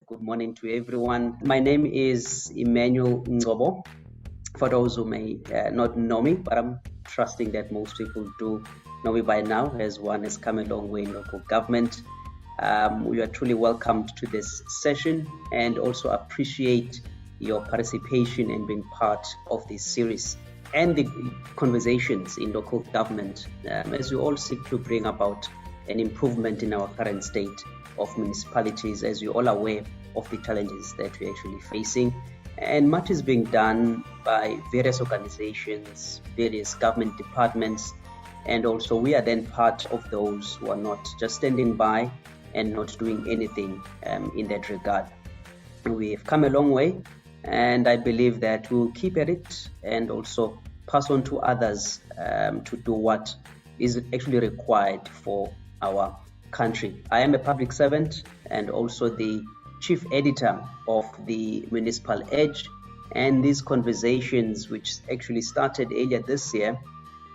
good morning to everyone. My name is Emmanuel Ngobo. For those who may not know me, but I'm trusting that most people do know me by now, as one has come a long way in local government. You are truly welcomed to this session and also appreciate your participation and being part of this series and the conversations in local government as we all seek to bring about an improvement in our current state of municipalities, as you're all aware of the challenges that we're actually facing. And much is being done by various organizations, various government departments, and also we are then part of those who are not just standing by and not doing anything in that regard. We've come a long way, and I believe that we'll keep at it and also pass on to others to do what is actually required for our country. I am a public servant and also the chief editor of the Municipal Edge, and these conversations, which actually started earlier this year,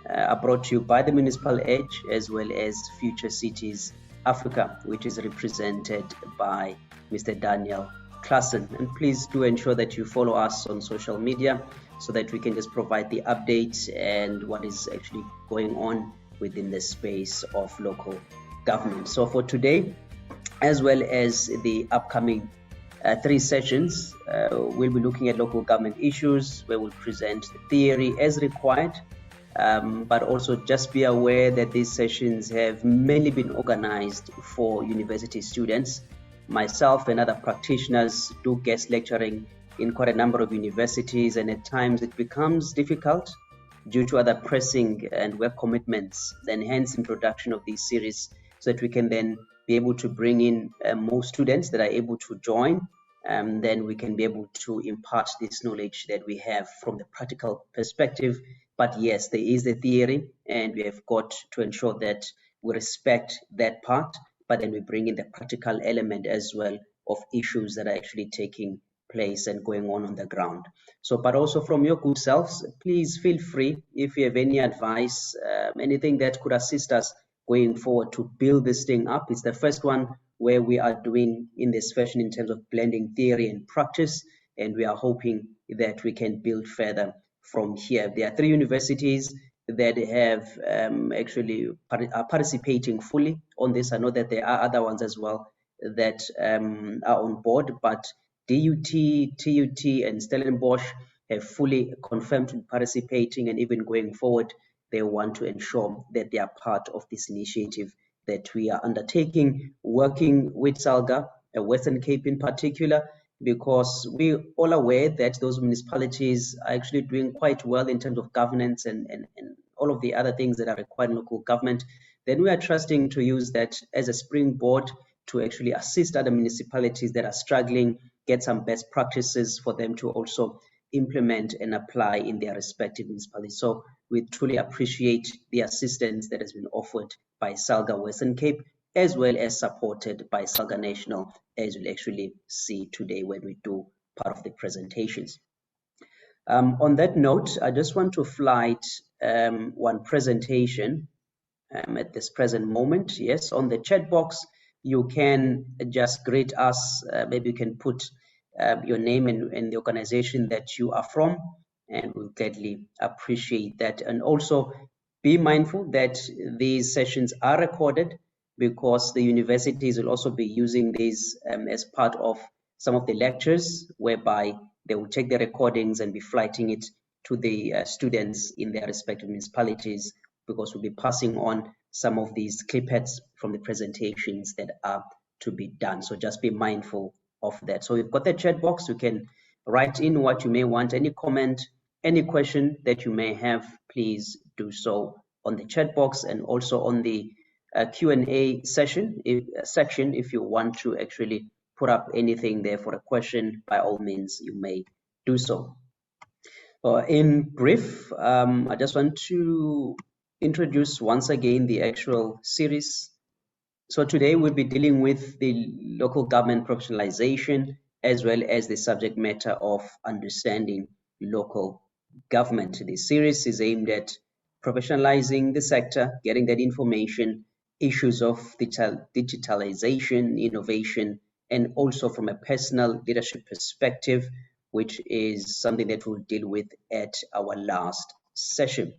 are brought to you by the Municipal Edge as well as Future Cities Africa, which is represented by Mr. Daniel Klassen. And please do ensure that you follow us on social media so that we can just provide the updates and what is actually going on within the space of local government. So for today, as well as the upcoming 3 sessions, we'll be looking at local government issues where we'll present the theory as required, but also just be aware that these sessions have mainly been organized for university students. Myself and other practitioners do guest lecturing in quite a number of universities, and at times it becomes difficult due to other pressing and work commitments, then hence introduction of these series so that we can then be able to bring in more students that are able to join, and then we can be able to impart this knowledge that we have from the practical perspective. But yes, there is the theory, and we have got to ensure that we respect that part, but then we bring in the practical element as well of issues that are actually taking place and going on the ground. So, but also from your good selves, please feel free if you have any advice, anything that could assist us going forward to build this thing up. It's the first one where we are doing in this fashion in terms of blending theory and practice, and we are hoping that we can build further from here. There are 3 universities that have actually are participating fully on this. I know that there are other ones as well that are on board, but DUT, TUT, and Stellenbosch have fully confirmed to be participating, and even going forward, they want to ensure that they are part of this initiative that we are undertaking, working with SALGA, Western Cape in particular, because we're all aware that those municipalities are actually doing quite well in terms of governance and all of the other things that are required in local government. Then we are trusting to use that as a springboard to actually assist other municipalities that are struggling, get some best practices for them to also implement and apply in their respective municipalities. So we truly appreciate the assistance that has been offered by SALGA Western Cape, as well as supported by SALGA National, as you'll actually see today when we do part of the presentations. On that note, I just want to flight one presentation at this present moment. Yes, on the chat box, you can just greet us. Maybe you can put your name and the organization that you are from, and we'll gladly appreciate that. And also be mindful that these sessions are recorded, because the universities will also be using these as part of some of the lectures, whereby they will take the recordings and be flighting it to the students in their respective municipalities, because we'll be passing on some of these clipettes from the presentations that are to be done. So just be mindful of that. So we've got the chat box. You can write in what you may want, any comment, any question that you may have, please do so on the chat box, and also on the Q&A section, if you want to actually put up anything there for a question, by all means, you may do so. In brief, I just want to introduce once again the actual series. So today we'll be dealing with the local government professionalization, as well as the subject matter of understanding local government. This series is aimed at professionalizing the sector, getting that information, issues of digitalization, innovation, and also from a personal leadership perspective, which is something that we'll deal with at our last session.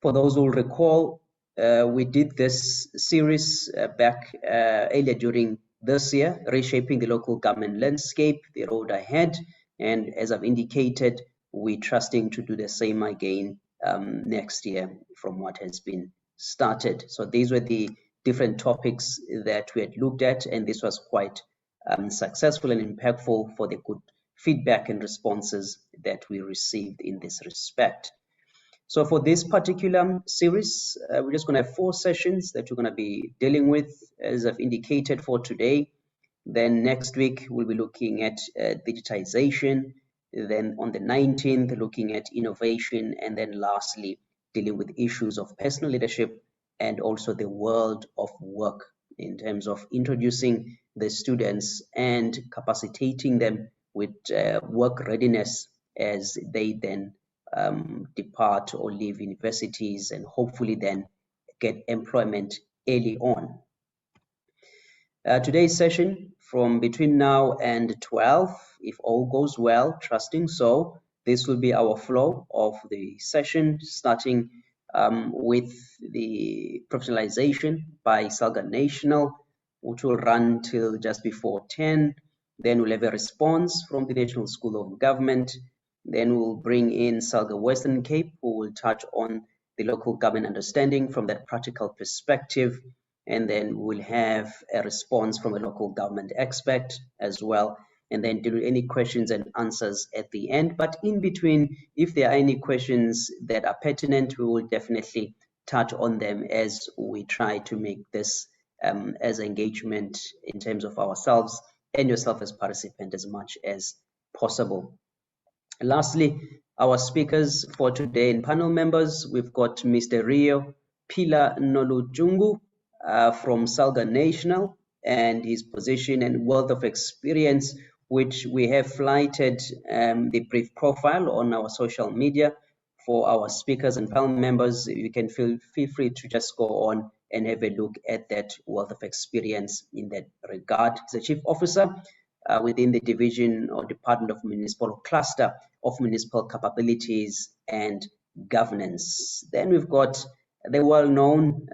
For those who recall, we did this series back earlier during this year, Reshaping the Local Government Landscape, the Road Ahead. And as I've indicated, we're trusting to do the same again next year from what has been started. So these were the different topics that we had looked at, and this was quite successful and impactful for the good feedback and responses that we received in this respect. So for this particular series, we're just going to have 4 sessions that we're going to be dealing with, as I've indicated for today. Then next week, we'll be looking at digitization. Then on the 19th, looking at innovation. And then lastly, dealing with issues of personal leadership and also the world of work in terms of introducing the students and capacitating them with work readiness as they then depart or leave universities and hopefully then get employment early on. Today's session from between now and 12, if all goes well, trusting so, this will be our flow of the session, starting with the Professionalization by SALGA National, which will run till just before 10. Then we'll have a response from the National School of Government. Then we'll bring in SALGA Western Cape, who will touch on the local government understanding from that practical perspective. And then we'll have a response from a local government expert as well. And then do any questions and answers at the end. But in between, if there are any questions that are pertinent, we will definitely touch on them as we try to make this as engagement in terms of ourselves and yourself as participant as much as possible. Lastly, our speakers for today and panel members, we've got Mr. Rio Pila Nolutshungu from SALGA National, and his position and wealth of experience, which we have flighted the brief profile on our social media for our speakers and panel members. You can feel free to just go on and have a look at that wealth of experience in that regard. He's a chief officer within the division or department of municipal cluster of municipal capabilities and governance. Then we've got the well-known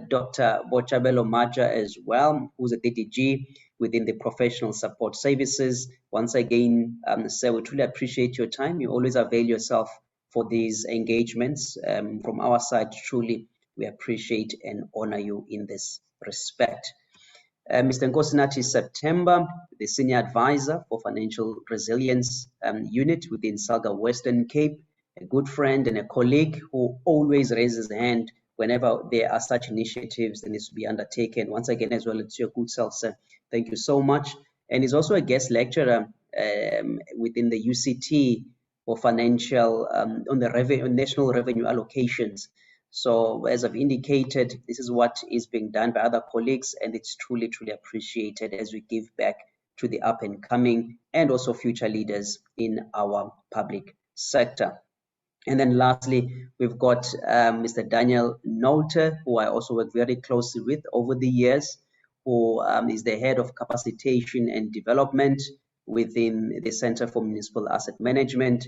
Dr. Botshabelo Maja as well, who's a DDG within the professional support services. Once again, sir, we truly appreciate your time. You always avail yourself for these engagements. From our side, truly, we appreciate and honor you in this respect. Mr. Nkosinathi September, the Senior Advisor for Financial Resilience Unit within SALGA Western Cape, a good friend and a colleague who always raises his hand whenever there are such initiatives that needs to be undertaken. Once again, as well, it's your good self, sir. Thank you so much. And he's also a guest lecturer within the UCT for financial, on the national revenue allocations. So as I've indicated, this is what is being done by other colleagues, and it's truly, truly appreciated as we give back to the up and coming and also future leaders in our public sector. And then lastly, we've got Mr. Daniel Nolte, who I also work very closely with over the years, who is the head of capacitation and development within the Center for Municipal Asset Management.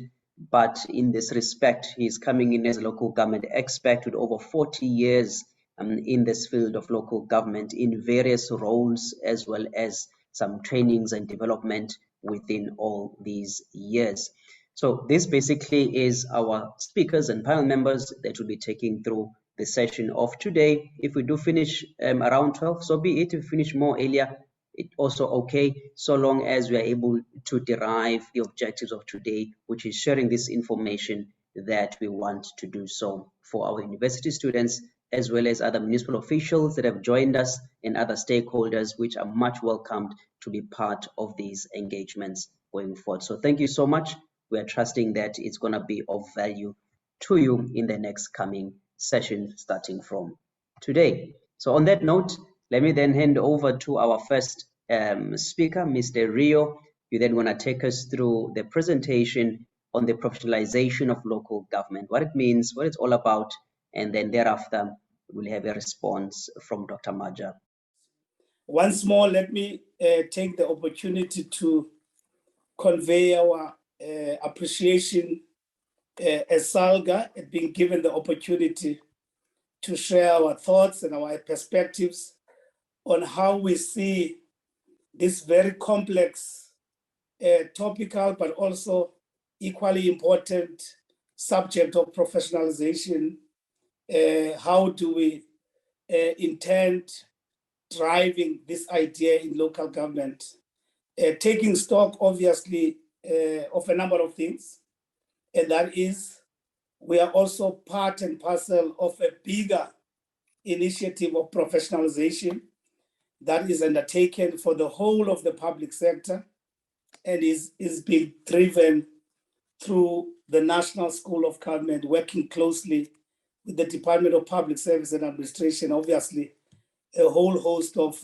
But in this respect, he's coming in as a local government expert with over 40 years in this field of local government in various roles, as well as some trainings and development within all these years. So this basically is our speakers and panel members that will be taking through the session of today. If we do finish around 12, so be it. If we finish more earlier, it's also okay, so long as we are able to derive the objectives of today, which is sharing this information that we want to do so for our university students, as well as other municipal officials that have joined us and other stakeholders, which are much welcomed to be part of these engagements going forward. So thank you so much. We are trusting that it's going to be of value to you in the next coming session starting from today. So on that note, let me then hand over to our first speaker, Mr. Rio. You're then going to take us through the presentation on the professionalization of local government, what it means, what it's all about, and then thereafter we'll have a response from Dr. Maja. Once more, let me take the opportunity to convey our appreciation as SALGA at being given the opportunity to share our thoughts and our perspectives on how we see this very complex, topical, but also equally important subject of professionalization. How do we intend driving this idea in local government? Taking stock, obviously, of a number of things, and that is, we are also part and parcel of a bigger initiative of professionalization that is undertaken for the whole of the public sector and is being driven through the National School of Government, working closely with the Department of Public Service and Administration, obviously, a whole host of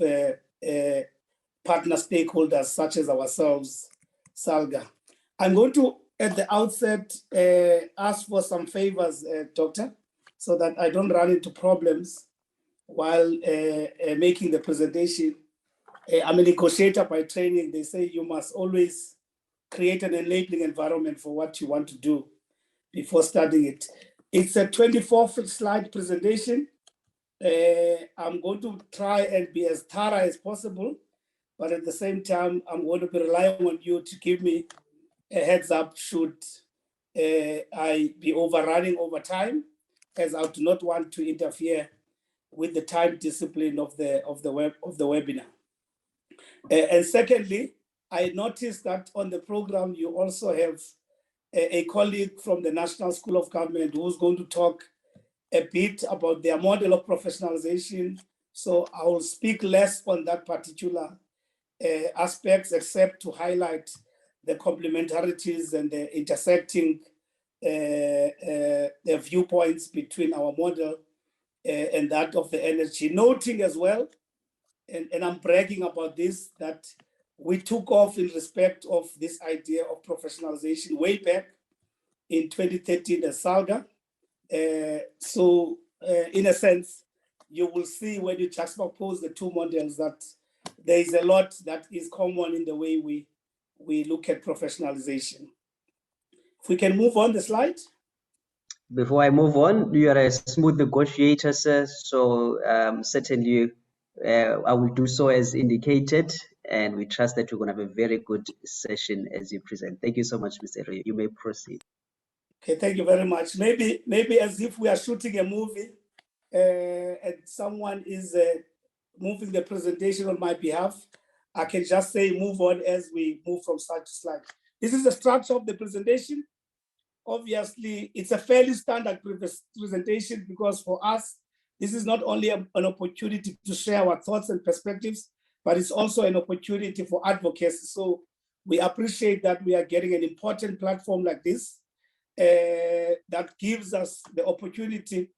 partner stakeholders such as ourselves, SALGA. I'm going to, at the outset, ask for some favors, Doctor, so that I don't run into problems while making the presentation. I'm a negotiator by training. They say you must always create an enabling environment for what you want to do before starting it. It's a 24-slide presentation. I'm going to try and be as thorough as possible, but at the same time, I'm going to be relying on you to give me a heads up should I be overrunning over time, as I do not want to interfere with the time discipline of the webinar. And secondly, I noticed that on the program, you also have a colleague from the National School of Government who's going to talk a bit about their model of professionalization. So I will speak less on that particular aspects, except to highlight the complementarities and the intersecting the viewpoints between our model and that of the energy. Noting as well, and I'm bragging about this, that we took off in respect of this idea of professionalization way back in 2013 as SALGA. So in a sense, you will see when you juxtapose the two models that there is a lot that is common in the way we look at professionalization. If we can move on the slide. Before I move on, you are a smooth negotiator, sir. So certainly I will do so as indicated, and we trust that we're going to have a very good session as you present. Thank you so much, Mr. Rio. You may proceed. Okay, thank you very much. Maybe as if we are shooting a movie and someone is moving the presentation on my behalf, I can just say move on as we move from slide to slide. This is the structure of the presentation. Obviously, it's a fairly standard presentation because for us, this is not only an opportunity to share our thoughts and perspectives, but it's also an opportunity for advocacy. So we appreciate that we are getting an important platform like this that gives us the opportunity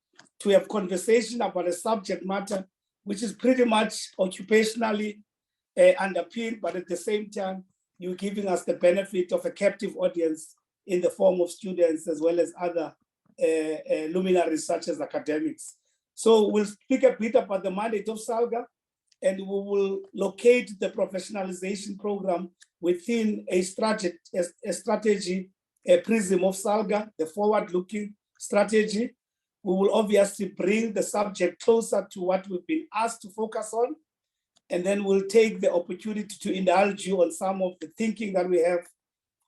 to have conversation about a subject matter which is pretty much occupationally underpinned, but at the same time, you're giving us the benefit of a captive audience in the form of students as well as other luminaries such as academics. So we'll speak a bit about the mandate of SALGA, and we will locate the professionalization program within a strategy prism of SALGA, the forward-looking strategy. We will obviously bring the subject closer to what we've been asked to focus on, and then we'll take the opportunity to indulge you on some of the thinking that we have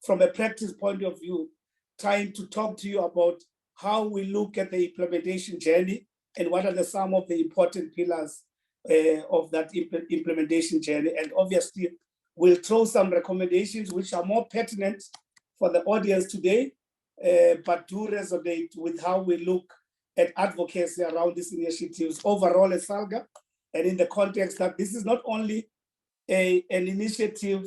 from a practice point of view, trying to talk to you about how we look at the implementation journey and what are some of the important pillars of that implementation journey. And obviously, we'll throw some recommendations which are more pertinent for the audience today, but do resonate with how we look at advocacy around these initiatives overall as SALGA, and in the context that this is not only an initiative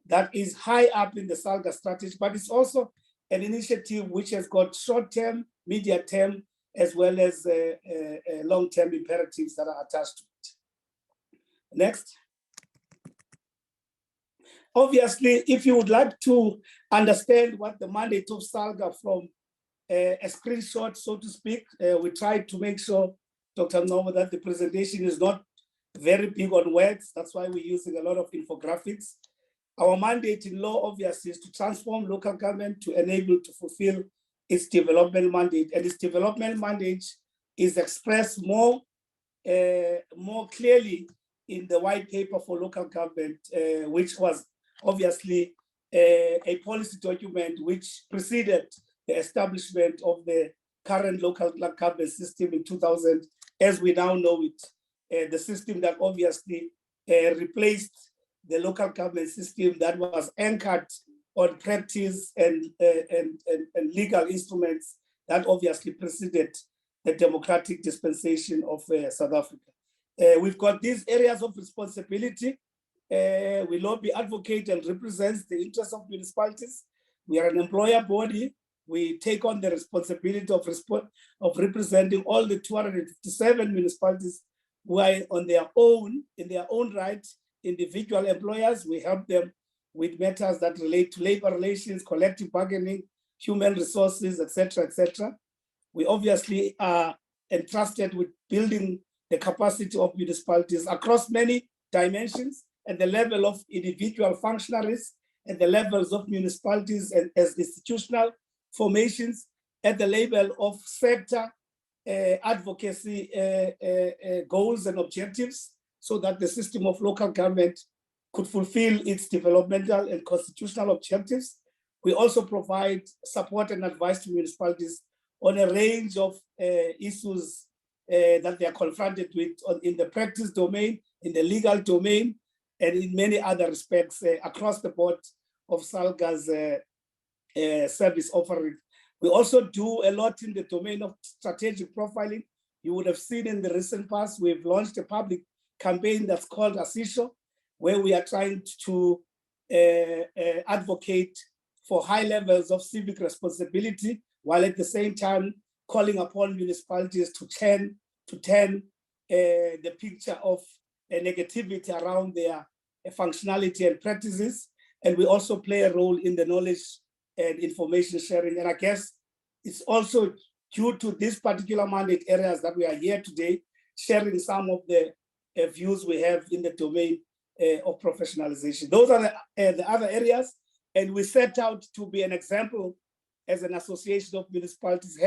that is high up in the SALGA strategy, but it's also an initiative which has got short-term, medium-term, as well as long-term imperatives that are attached to it. Next. Obviously, if you would like to understand what the mandate of SALGA from a screenshot, so to speak, we tried to make sure, Dr. Novo, that the presentation is not very big on words. That's why we're using a lot of infographics. Our mandate in law, obviously, is to transform local government to enable to fulfill its development mandate. And its development mandate is expressed more clearly in the white paper for local government, which was obviously a policy document which preceded the establishment of the current local government system in 2000, as we now know it, the system that obviously replaced the local government system that was anchored on practice and legal instruments that obviously preceded the democratic dispensation of South Africa. We've got these areas of responsibility. We lobby, advocate, and represent the interests of municipalities. We are an employer body. We take on the responsibility of representing all the 257 municipalities who are on their own, in their own right, individual employers. We help them with matters that relate to labor relations, collective bargaining, human resources, etc., etc. We obviously are entrusted with building the capacity of municipalities across many dimensions at the level of individual functionaries, at the levels of municipalities and as institutional formations, at the level of sector advocacy goals and objectives, so that the system of local government could fulfill its developmental and constitutional objectives. We also provide support and advice to municipalities on a range of issues that they are confronted with in the practice domain, in the legal domain, and in many other respects across the board of SALGA's service offering. We also do a lot in the domain of strategic profiling. You would have seen in the recent past, we've launched a public campaign that's called Asisho, where we are trying to advocate for high levels of civic responsibility, while at the same time calling upon municipalities to turn the picture of negativity around their functionality and practices. And we also play a role in the knowledge and information sharing. And I guess it's also due to this particular mandate areas that we are here today, sharing some of the views we have in the domain of professionalization. Those are the other areas. And we set out to be an example as an association of municipalities,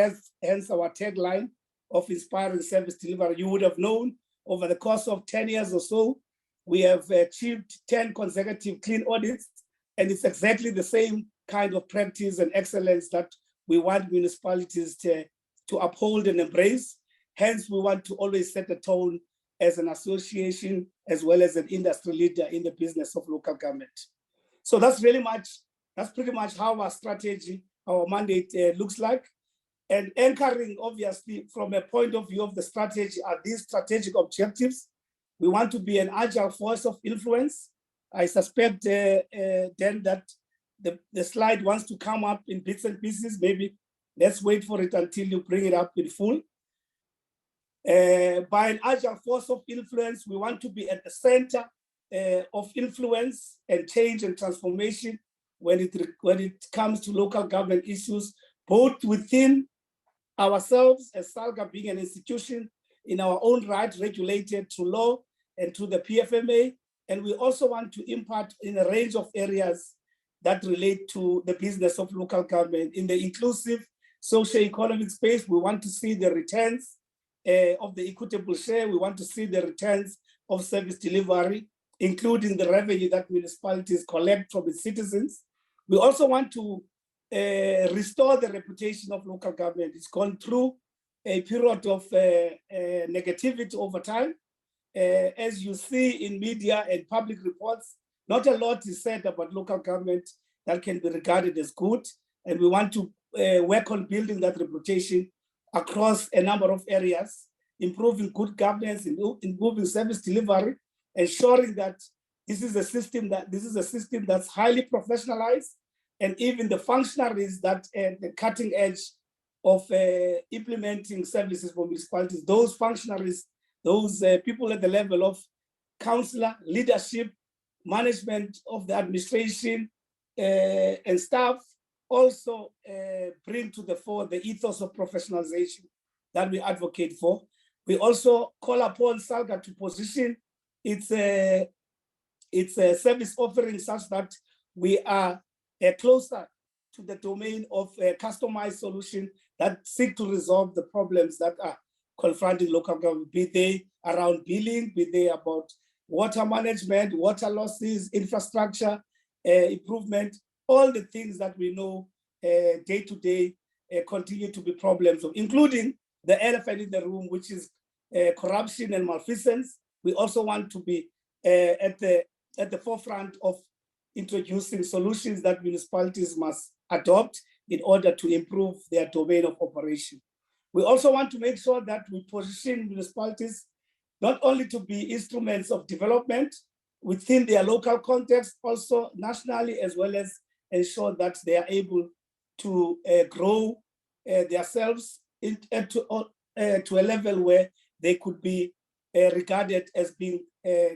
hence our tagline of inspiring service delivery. You would have known over the course of 10 years or so, we have achieved 10 consecutive clean audits, and it's exactly the same kind of practice and excellence that we want municipalities to uphold and embrace. Hence, we want to always set the tone as an association, as well as an industry leader in the business of local government. So that's pretty much how our strategy, our mandate looks like. And anchoring, obviously, from a point of view of the strategy are these strategic objectives. We want to be an agile force of influence. I suspect then that the slide wants to come up in bits and pieces. Maybe let's wait for it until you bring it up in full. By an agile force of influence, we want to be at the center of influence and change and transformation when it comes to local government issues, both within ourselves as SALGA being an institution in our own right, regulated through law and through the PFMA. And we also want to impart in a range of areas that relate to the business of local government. In the inclusive socio-economic space, we want to see the returns of the equitable share. We want to see the returns of service delivery, including the revenue that municipalities collect from its citizens. We also want to restore the reputation of local government. It's gone through a period of negativity over time. As you see in media and public reports, not a lot is said about local government that can be regarded as good. And we want to work on building that reputation across a number of areas, improving good governance, improving service delivery, ensuring that this is a system that's highly professionalized, and even the functionaries that at the cutting edge of implementing services for municipalities, those functionaries, those people at the level of councillor, leadership, management of the administration, and staff also bring to the fore the ethos of professionalization that we advocate for. We also call upon SALGA to position its service offering such that we are closer to the domain of customized solution that seek to resolve the problems that are confronting local government, be they around billing, be they about water management, water losses, infrastructure improvement, all the things that we know day to day continue to be problems, including the elephant in the room, which is corruption and malfeasance. We also want to be at the forefront of introducing solutions that municipalities must adopt in order to improve their domain of operation. We also want to make sure that we position municipalities not only to be instruments of development within their local context, also nationally, as well as ensure that they are able to grow themselves to a level where they could be regarded as being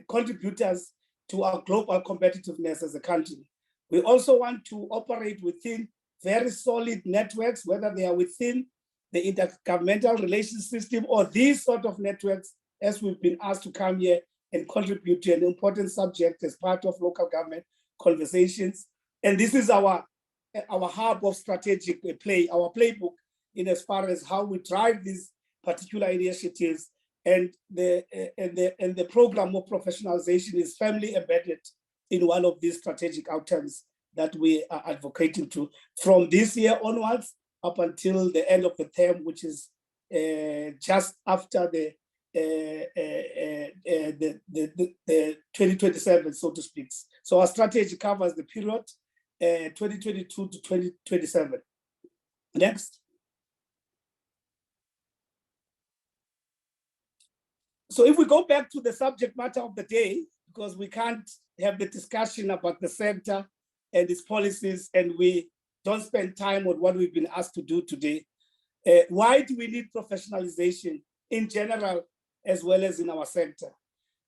contributors to our global competitiveness as a country. We also want to operate within very solid networks, whether they are within the intergovernmental relations system or these sort of networks, as we've been asked to come here and contribute to an important subject as part of local government conversations. And this is our hub of strategic play, our playbook in as far as how we drive these particular initiatives. And the program of professionalization is firmly embedded in one of these strategic outcomes that we are advocating to from this year onwards up until the end of the term, which is just after the 2027, so to speak. So our strategy covers the period 2022 to 2027. Next. So if we go back to the subject matter of the day, because we can't have the discussion about the sector and its policies, and we don't spend time on what we've been asked to do today. Why do we need professionalization in general, as well as in our sector?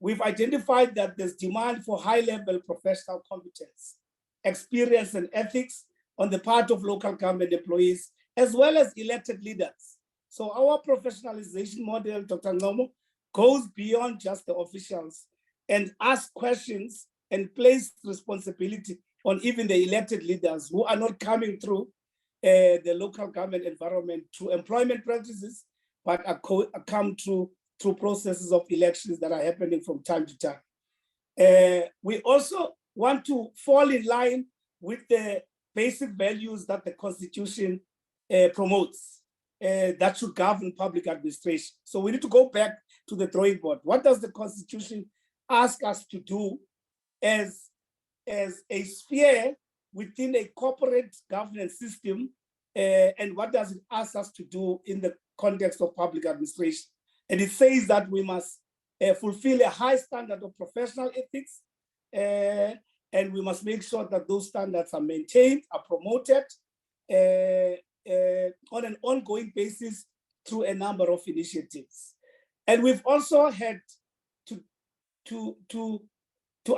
We've identified that there's demand for high-level professional competence, experience, and ethics on the part of local government employees, as well as elected leaders. So our professionalization model, Dr. Ngomo, goes beyond just the officials and asks questions and place responsibility on even the elected leaders who are not coming through the local government environment through employment practices, but come through processes of elections that are happening from time to time. We also want to fall in line with the basic values that the Constitution promotes that should govern public administration. So we need to go back to the drawing board. What does the Constitution ask us to do as a sphere within a corporate governance system, and what does it ask us to do in the context of public administration? And it says that we must fulfill a high standard of professional ethics, and we must make sure that those standards are maintained, are promoted on an ongoing basis through a number of initiatives. And we've also had to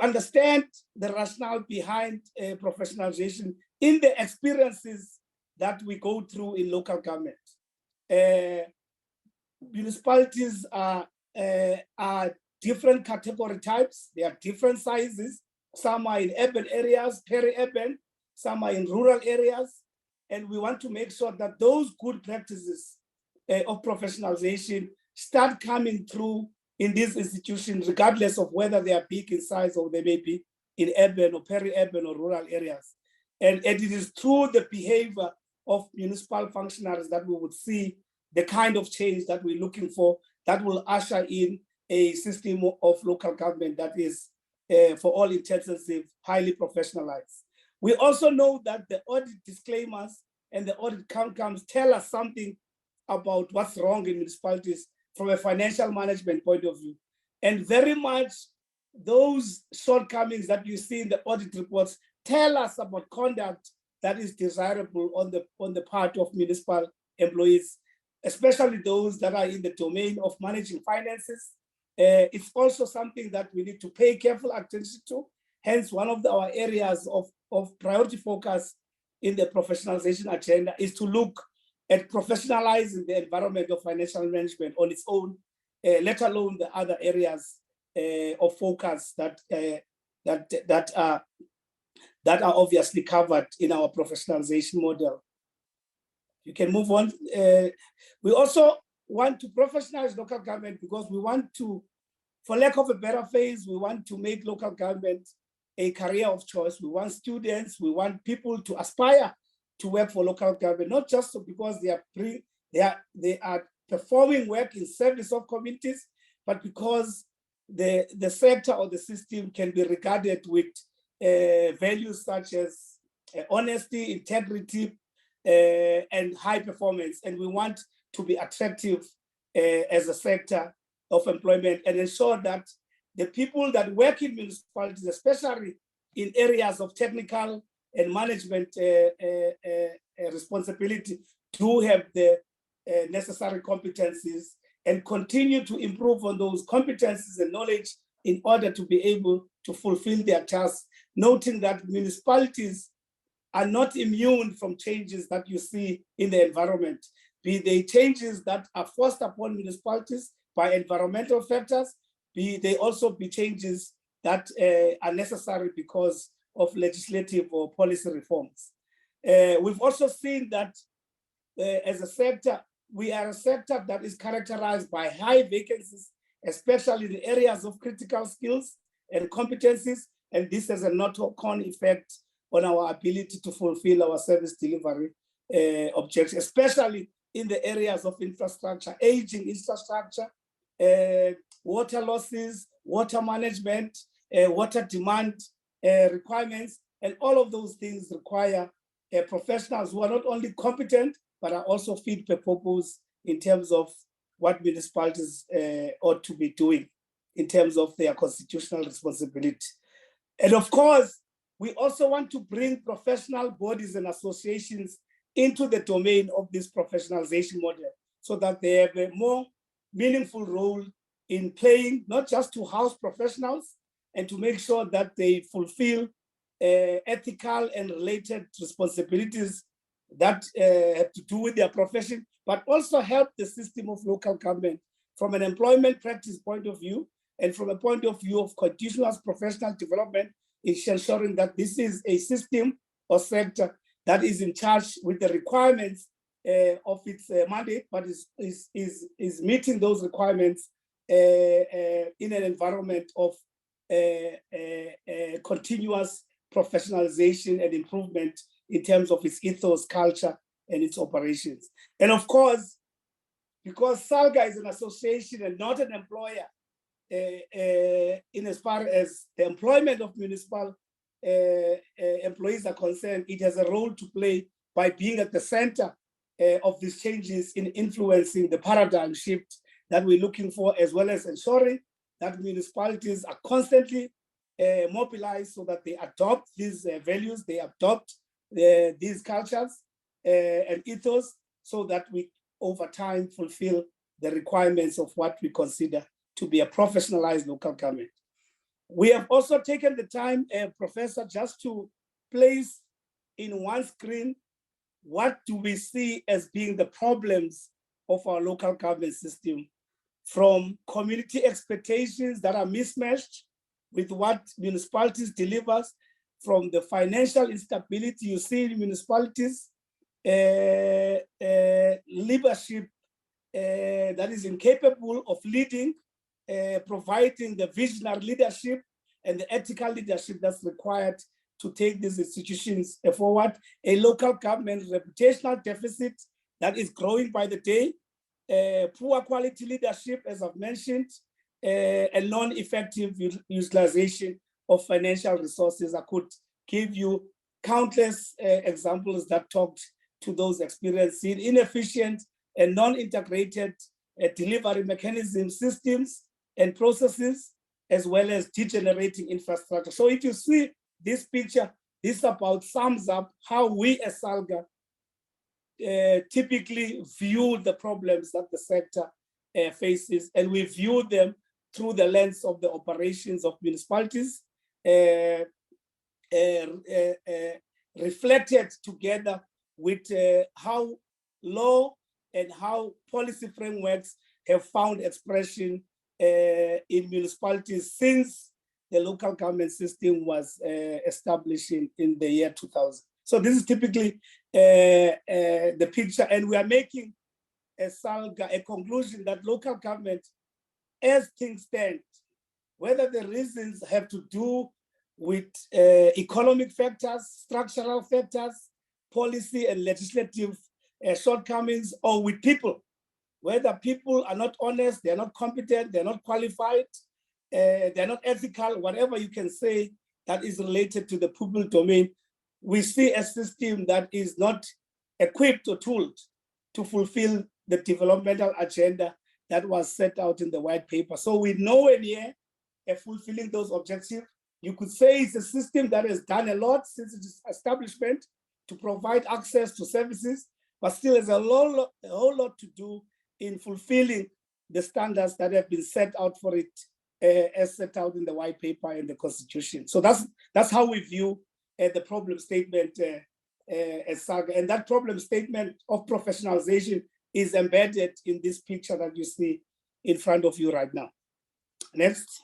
understand the rationale behind professionalization in the experiences that we go through in local government. Municipalities are different category types. They are different sizes. Some are in urban areas, peri-urban, some are in rural areas. And we want to make sure that those good practices of professionalization start coming through in these institutions, regardless of whether they are big in size or they may be in urban or peri-urban or rural areas. And it is through the behavior of municipal functionaries that we would see the kind of change that we're looking for, that will usher in a system of local government that is, for all intensive, highly professionalized. We also know that the audit disclaimers and the audit outcomes tell us something about what's wrong in municipalities from a financial management point of view. And very much those shortcomings that you see in the audit reports tell us about conduct that is desirable on the part of municipal employees, especially those that are in the domain of managing finances. It's also something that we need to pay careful attention to. Hence, one of our areas of priority focus in the professionalization agenda is to look at professionalizing the environment of financial management on its own, let alone the other areas of focus that are obviously covered in our professionalization model. You can move on. We also want to professionalize local government because we want to, for lack of a better phrase, we want to make local government a career of choice. We want students, we want people to aspire to work for local government, not just because they are performing work in service of communities, but because the sector or the system can be regarded with values such as honesty, integrity, and high performance. And we want to be attractive as a sector of employment and ensure that the people that work in municipalities, especially in areas of technical and management responsibility, do have the necessary competencies and continue to improve on those competencies and knowledge in order to be able to fulfill their tasks, noting that municipalities are not immune from changes that you see in the environment, be they changes that are forced upon municipalities by environmental factors, be they also be changes that are necessary because of legislative or policy reforms. We've also seen that as a sector, we are a sector that is characterized by high vacancies, especially in the areas of critical skills and competencies, and this has a knock-on effect on our ability to fulfill our service delivery objectives, especially in the areas of infrastructure, aging infrastructure, water losses, water management, water demand requirements, and all of those things require professionals who are not only competent, but are also fit for purpose in terms of what municipalities ought to be doing in terms of their constitutional responsibility. And of course, we also want to bring professional bodies and associations into the domain of this professionalization model so that they have a more meaningful role in playing, not just to house professionals and to make sure that they fulfill ethical and related responsibilities that have to do with their profession, but also help the system of local government from an employment practice point of view and from a point of view of continuous professional development, is ensuring that this is a system or sector that is in charge with the requirements of its mandate, but is meeting those requirements in an environment of continuous professionalization and improvement in terms of its ethos, culture, and its operations. And of course, because SALGA is an association and not an employer, in as far as the employment of municipal employees are concerned, it has a role to play by being at the center of these changes in influencing the paradigm shift that we're looking for, as well as ensuring that municipalities are constantly mobilized so that they adopt these values, they adopt these cultures and ethos, so that we over time fulfill the requirements of what we consider to be a professionalized local government. We have also taken the time, Professor, just to place in one screen what do we see as being the problems of our local government system, from community expectations that are mismatched with what municipalities delivers, from the financial instability you see in municipalities, leadership that is incapable of leading, providing the visionary leadership and the ethical leadership that's required to take these institutions forward, a local government reputational deficit that is growing by the day, poor quality leadership, as I've mentioned, and non-effective utilization of financial resources. I could give you countless examples that talked to those experiencing inefficient and non-integrated delivery mechanism systems and processes, as well as degenerating infrastructure. So if you see this picture, this about sums up how we as SALGA typically view the problems that the sector faces, and we view them through the lens of the operations of municipalities, reflected together with how law and how policy frameworks have found expression in municipalities since the local government system was established in the year 2000. So this is typically the picture, and we are making a SALGA, a conclusion that local government, as things stand, whether the reasons have to do with economic factors, structural factors, policy and legislative shortcomings, or with people, whether people are not honest, they're not competent, they're not qualified, they're not ethical, whatever you can say that is related to the public domain, we see a system that is not equipped or tooled to fulfill the developmental agenda that was set out in the white paper. So we're nowhere near fulfilling those objectives. You could say it's a system that has done a lot since its establishment to provide access to services, but still there's a whole lot to do in fulfilling the standards that have been set out for it as set out in the white paper and the constitution. So that's how we view the problem statement as SALGA. And that problem statement of professionalization is embedded in this picture that you see in front of you right now. Next.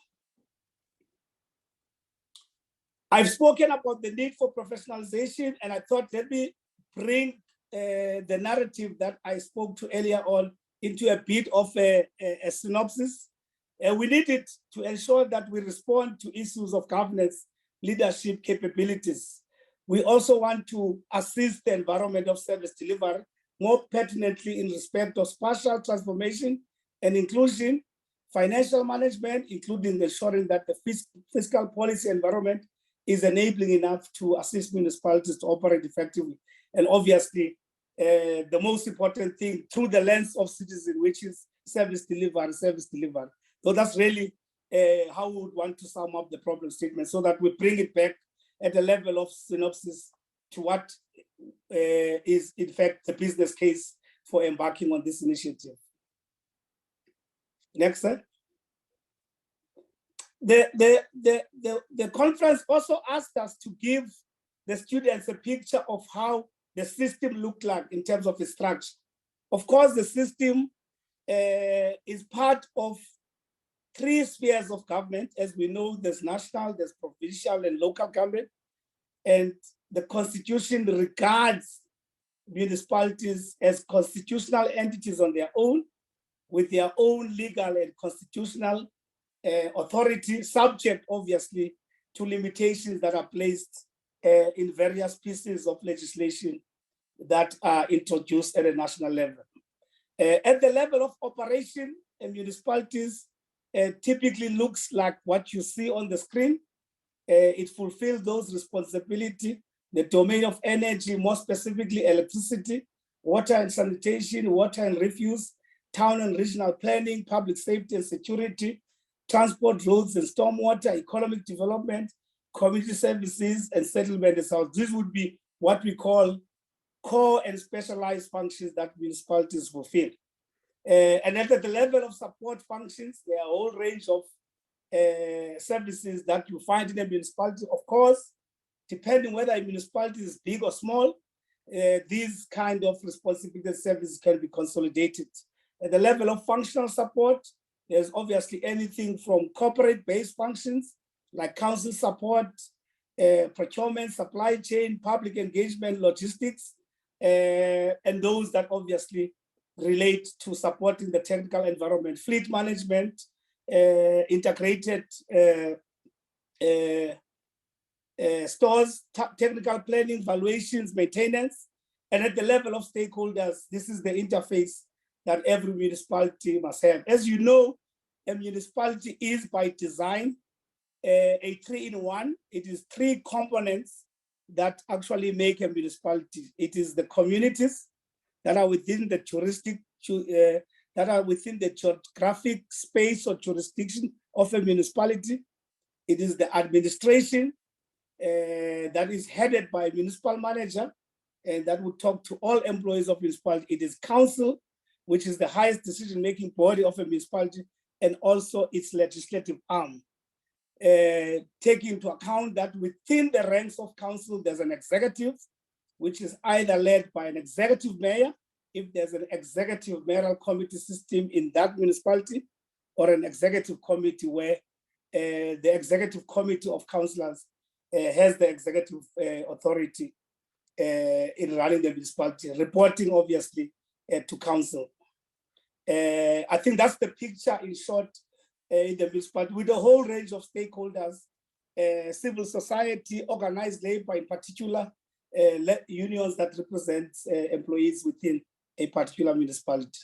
I've spoken about the need for professionalization, and I thought let me bring the narrative that I spoke to earlier on into a bit of a synopsis. We need it to ensure that we respond to issues of governance, leadership capabilities. We also want to assist the environment of service delivery more pertinently in respect of spatial transformation and inclusion, financial management, including ensuring that the fiscal policy environment is enabling enough to assist municipalities to operate effectively. And obviously, the most important thing through the lens of citizen, which is service delivery. So that's really how we would want to sum up the problem statement so that we bring it back at the level of synopsis to what is in fact the business case for embarking on this initiative. Next slide. The conference also asked us to give the students a picture of how the system looked like in terms of its structure. Of course, the system is part of three spheres of government. As we know, there's national, there's provincial, and local government. And the constitution regards municipalities as constitutional entities on their own, with their own legal and constitutional authority, subject obviously to limitations that are placed in various pieces of legislation that are introduced at a national level. At the level of operation, municipalities typically looks like what you see on the screen. It fulfills those responsibilities, the domain of energy, more specifically electricity, water and sanitation, water and refuse, town and regional planning, public safety and security, transport, roads and stormwater, economic development, community services, and settlement and south. This would be what we call core and specialized functions that municipalities fulfill. And at the level of support functions, there are a whole range of services that you find in a municipality. Of course, depending whether a municipality is big or small, these kind of responsibility services can be consolidated. At the level of functional support, there's obviously anything from corporate-based functions like council support, procurement, supply chain, public engagement, logistics, and those that obviously relate to supporting the technical environment, fleet management, integrated stores, technical planning, valuations, maintenance. And at the level of stakeholders, this is the interface that every municipality must have. As you know, a municipality is by design a 3-in-1. It is three components that actually make a municipality. It is the communities that are within the geographic space or jurisdiction of a municipality. It is the administration that is headed by a municipal manager, and that would talk to all employees of municipality. It is council, which is the highest decision-making body of a municipality, and also its legislative arm. Taking into account that within the ranks of council, there's an executive, which is either led by an executive mayor, if there's an executive mayoral committee system in that municipality, or an executive committee where the executive committee of councillors has the executive authority in running the municipality, reporting obviously to council. I think that's the picture in short in the municipality, with a whole range of stakeholders, civil society, organized labor in particular, unions that represent employees within a particular municipality.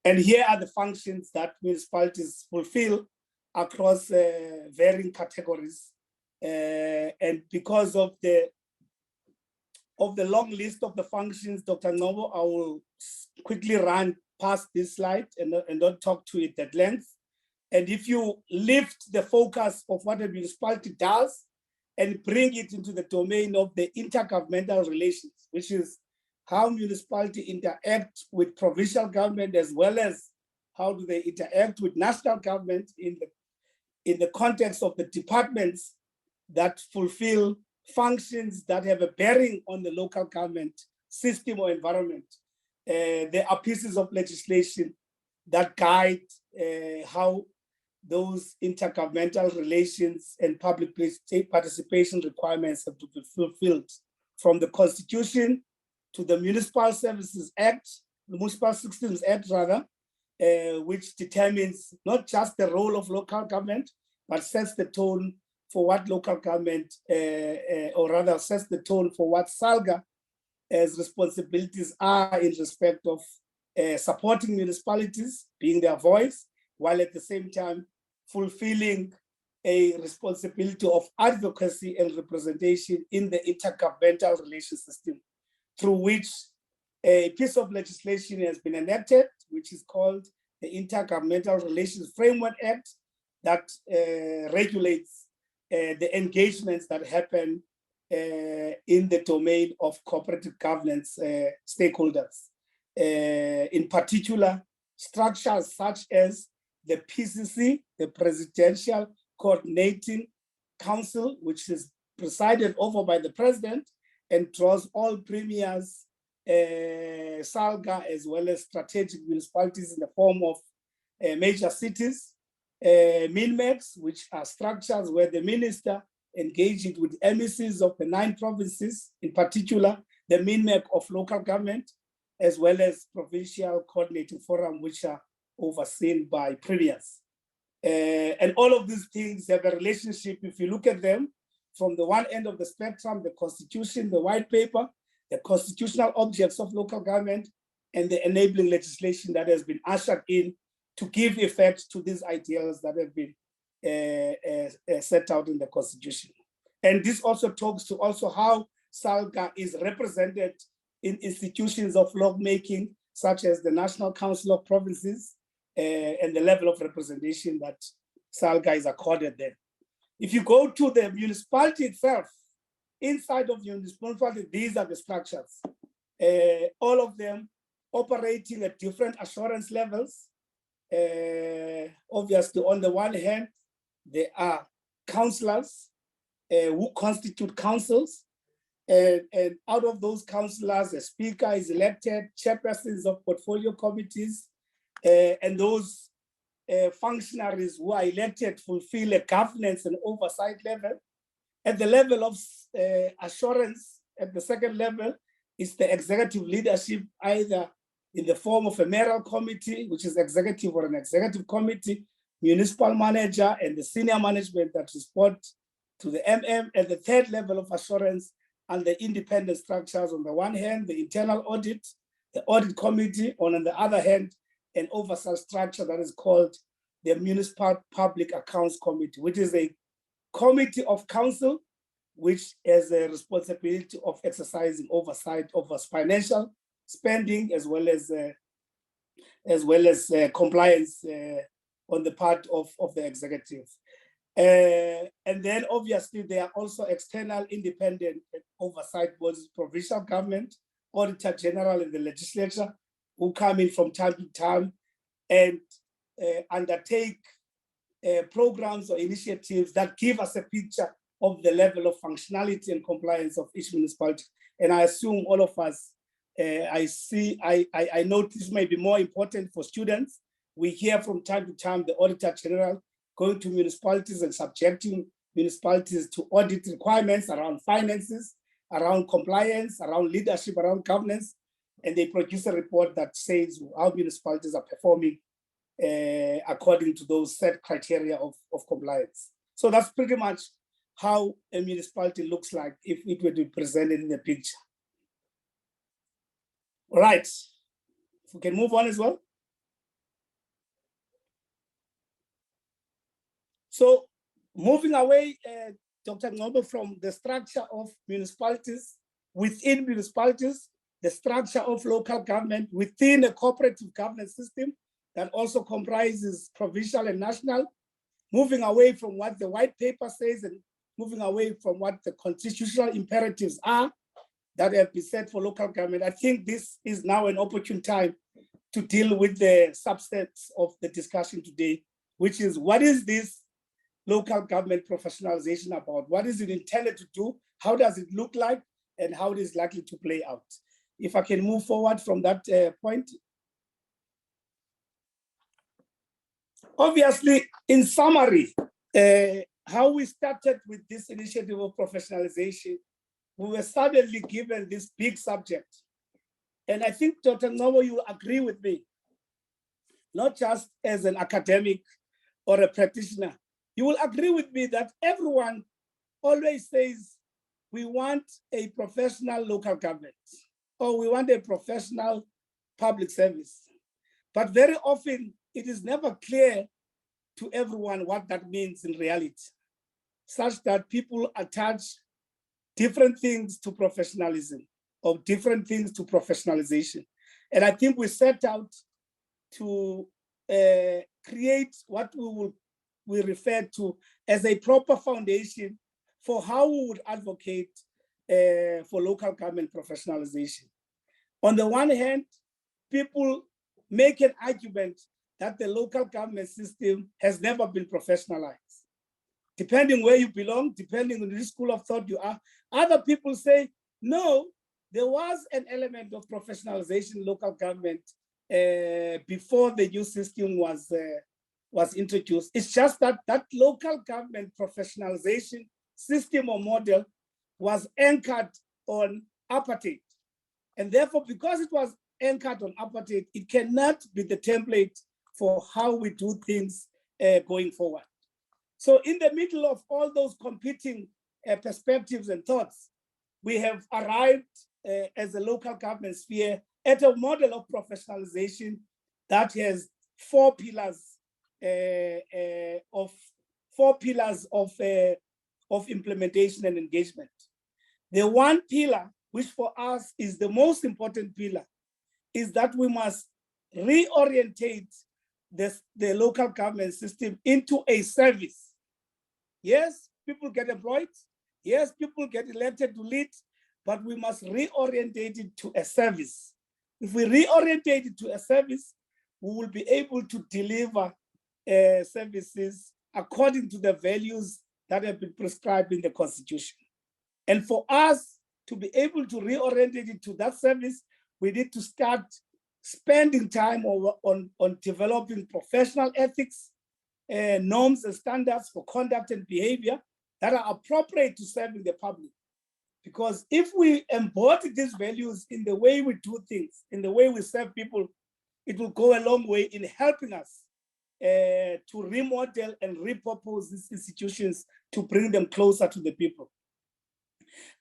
And here are the functions that municipalities fulfill across varying categories. And because of the long list of the functions, Dr. Novo, I will quickly run past this slide and not talk to it at length. And if you lift the focus of what a municipality does and bring it into the domain of the intergovernmental relations, which is how municipalities interact with provincial government, as well as how do they interact with national government in the context of the departments that fulfill functions that have a bearing on the local government system or environment. There are pieces of legislation that guide how those intergovernmental relations and public state participation requirements have to be fulfilled, from the Constitution to the Municipal Services Act, the Municipal Systems Act rather, which determines not just the role of local government, but sets the tone for what local government, or rather sets the tone for what SALGA as responsibilities are in respect of supporting municipalities, being their voice, while at the same time fulfilling a responsibility of advocacy and representation in the intergovernmental relations system, through which a piece of legislation has been enacted, which is called the Intergovernmental Relations Framework Act, that regulates the engagements that happen in the domain of cooperative governance stakeholders. In particular, structures such as the PCC, the Presidential Coordinating Council, which is presided over by the president and draws all premiers, SALGA, as well as strategic municipalities in the form of major cities, MINMECs, which are structures where the minister engages with MECs of the 9 provinces, in particular, the MINMEC of local government, as well as provincial coordinating forum, which are overseen by premiers. And all of these things have a relationship, if you look at them, from the one end of the spectrum, the Constitution, the white paper, the constitutional objects of local government, and the enabling legislation that has been ushered in to give effect to these ideals that have been set out in the Constitution. And this also talks to also how SALGA is represented in institutions of lawmaking, such as the National Council of Provinces, and the level of representation that SALGA is accorded there. If you go to the municipality itself, inside of the municipality, these are the structures. All of them operating at different assurance levels. Obviously, on the one hand, there are councillors who constitute councils. And out of those councillors, a speaker is elected, chairpersons of portfolio committees, and those functionaries who are elected fulfill a governance and oversight level. At the level of assurance, at the second level, is the executive leadership, either in the form of a mayoral committee, which is executive or an executive committee, municipal manager, and the senior management that report to the MM. At the third level of assurance, and the independent structures, on the one hand, the internal audit, the audit committee, on the other hand, an oversight structure that is called the Municipal Public Accounts Committee, which is a committee of council, which has a responsibility of exercising oversight of financial spending, as well as compliance on the part of the executive. And then obviously there are also external independent oversight bodies, provincial government, auditor general in the legislature, who come in from time to time and undertake programs or initiatives that give us a picture of the level of functionality and compliance of each municipality. And I assume all of us, I know this may be more important for students We hear from time to time the Auditor General going to municipalities and subjecting municipalities to audit requirements around finances, around compliance, around leadership, around governance, and they produce a report that says how municipalities are performing according to those set criteria of compliance. So that's pretty much how a municipality looks like if it were to be presented in the picture. All right, if we can move on as well. So moving away, Dr. Ngobo, from the structure of municipalities, within municipalities, the structure of local government within a cooperative governance system that also comprises provincial and national, moving away from what the white paper says and moving away from what the constitutional imperatives are that have been set for local government. I think this is now an opportune time to deal with the substance of the discussion today, which is what is this local government professionalization about? What is it intended to do? How does it look like? And how it is likely to play out? If I can move forward from that point. Obviously, in summary, how we started with this initiative of professionalization, we were suddenly given this big subject. And I think, Dr. Ngobo, you will agree with me, not just as an academic or a practitioner, you will agree with me that everyone always says, we want a professional local government, or we want a professional public service. But very often, it is never clear to everyone what that means in reality, such that people attach different things to professionalism or different things to professionalization. And I think we set out to create what we refer to as a proper foundation for how we would advocate for local government professionalization. On the one hand, people make an argument that the local government system has never been professionalized. Depending where you belong, depending on which school of thought you are, other people say, no, there was an element of professionalization in local government before the new system was introduced. It's just that that local government professionalization system or model was anchored on apartheid. And therefore, because it was anchored on apartheid, it cannot be the template for how we do things going forward. So in the middle of all those competing perspectives and thoughts, we have arrived as a local government sphere at a model of professionalization that has four pillars of implementation and engagement. The one pillar, which for us is the most important pillar, is that we must reorientate the local government system into a service. Yes, people get employed. Yes, people get elected to lead, but we must reorientate it to a service. If we reorientate it to a service, we will be able to deliver services according to the values that have been prescribed in the Constitution. And for us to be able to reorientate it to that service, we need to start spending time on developing professional ethics, norms and standards for conduct and behavior that are appropriate to serving the public. Because if we embody these values in the way we do things, in the way we serve people, it will go a long way in helping us to remodel and repurpose these institutions to bring them closer to the people.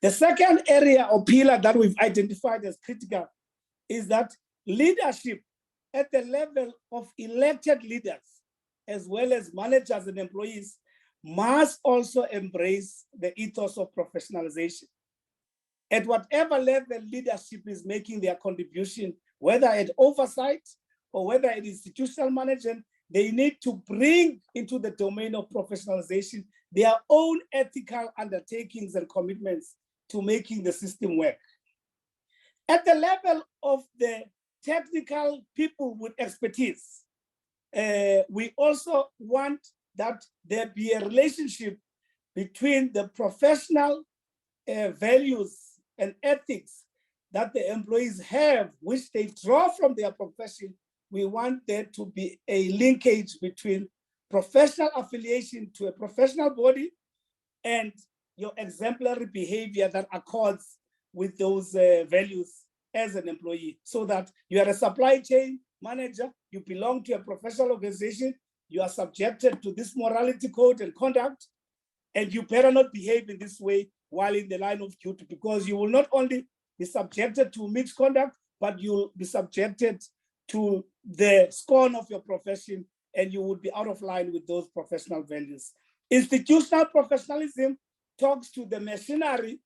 The second area or pillar that we've identified as critical is that leadership at the level of elected leaders, as well as managers and employees, must also embrace the ethos of professionalization. At whatever level leadership is making their contribution, whether at oversight or whether at institutional management, they need to bring into the domain of professionalization their own ethical undertakings and commitments to making the system work. At the level of the technical people with expertise, we also want that there be a relationship between the professional values and ethics that the employees have, which they draw from their profession, we want there to be a linkage between professional affiliation to a professional body and your exemplary behavior that accords with those values as an employee, so that you are a supply chain manager, you belong to a professional organization, you are subjected to this morality code and conduct, and you better not behave in this way while in the line of duty, because you will not only be subjected to misconduct, but you'll be subjected to the scorn of your profession, and you would be out of line with those professional values. Institutional professionalism talks to the machinery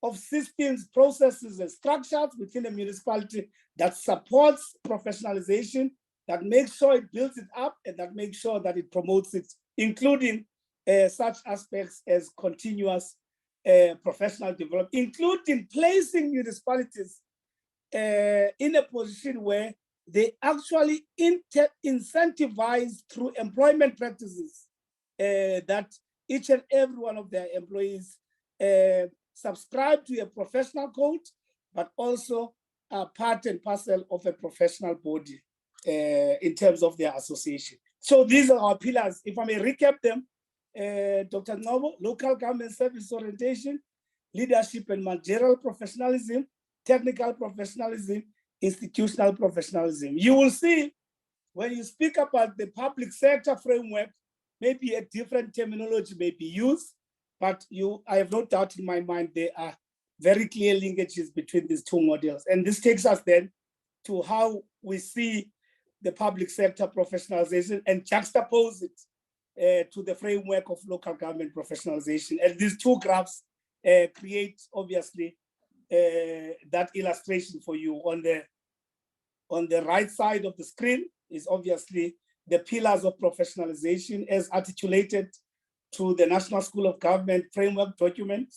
of systems, processes, and structures within a municipality that supports professionalization, that makes sure it builds it up, and that makes sure that it promotes it, including such aspects as continuous professional development, including placing municipalities in a position where they actually incentivize through employment practices that each and every one of their employees subscribe to a professional code, but also are part and parcel of a professional body in terms of their association. So these are our pillars. If I may recap them, Dr. Ngobo, local government service orientation, leadership and managerial professionalism, technical professionalism, institutional professionalism. You will see when you speak about the public sector framework, maybe a different terminology may be used, but I have no doubt in my mind there are very clear linkages between these two models. And this takes us then to how we see the public sector professionalization and juxtapose it to the framework of local government professionalization. And these two graphs create, obviously, that illustration for you. On the right side of the screen is obviously the pillars of professionalization as articulated to the National School of Government framework document.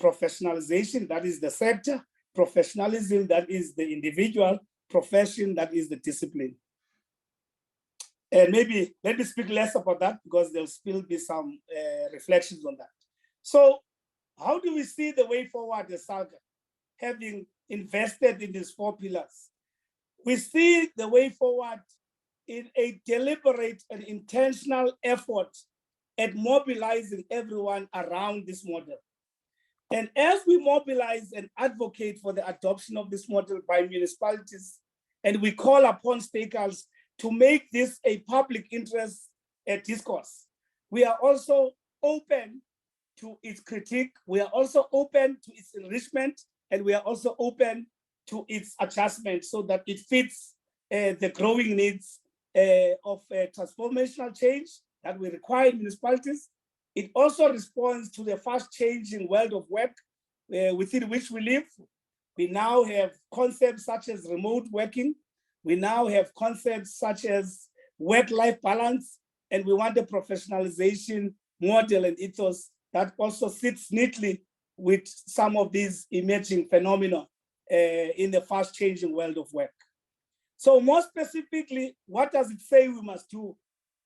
Professionalization, that is the sector. Professionalism, that is the individual. Profession, that is the discipline. And maybe let me speak less about that because there'll still be some reflections on that. So how do we see the way forward as SALGA, having invested in these four pillars? We see the way forward in a deliberate and intentional effort at mobilizing everyone around this model. And as we mobilize and advocate for the adoption of this model by municipalities, and we call upon stakeholders to make this a public interest discourse, we are also open to its critique, we are also open to its enrichment, and we are also open to its adjustment so that it fits the growing needs of transformational change that we require in municipalities. It also responds to the fast-changing world of work within which we live. We now have concepts such as remote working. We now have concepts such as work-life balance, and we want a professionalization model and ethos that also sits neatly with some of these emerging phenomena in the fast-changing world of work. So more specifically, what does it say we must do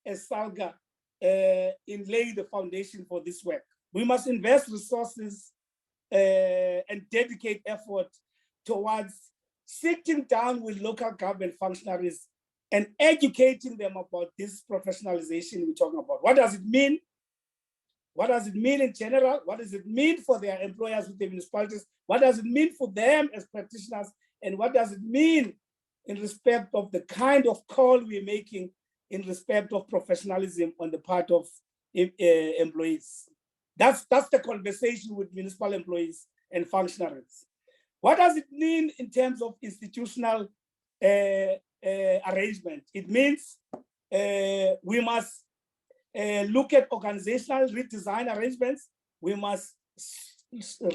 as SALGA in laying the foundation for this work? We must invest resources and dedicate effort towards sitting down with local government functionaries and educating them about this professionalization we're talking about. What does it mean? What does it mean in general? What does it mean for their employers with the municipalities? What does it mean for them as practitioners? And what does it mean in respect of the kind of call we're making in respect of professionalism on the part of employees? That's the conversation with municipal employees and functionaries. What does it mean in terms of institutional arrangement? It means we must look at organizational redesign arrangements. We must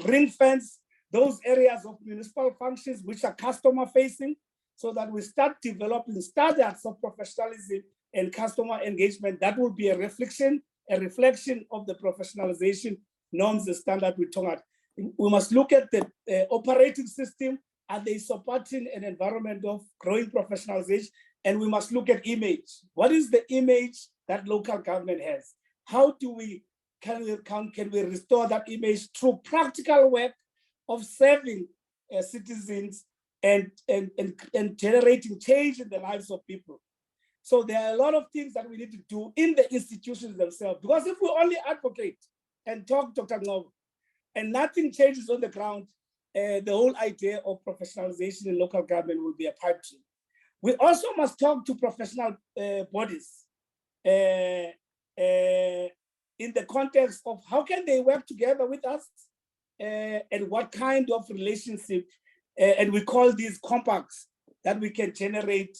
ring fence those areas of municipal functions which are customer facing so that we start developing standards of professionalism and customer engagement. That will be a reflection of the professionalization norms and standard we talk about. We must look at the operating system. Are they supporting an environment of growing professionalization? And we must look at image. What is the image that local government has? How can we restore that image through practical work of serving citizens and generating change in the lives of people. So there are a lot of things that we need to do in the institutions themselves, because if we only advocate and talk, Dr. Ngobo, and nothing changes on the ground, the whole idea of professionalization in local government will be a pipe dream. We also must talk to professional bodies in the context of how can they work together with us, and what kind of relationship, and we call these compacts, that we can generate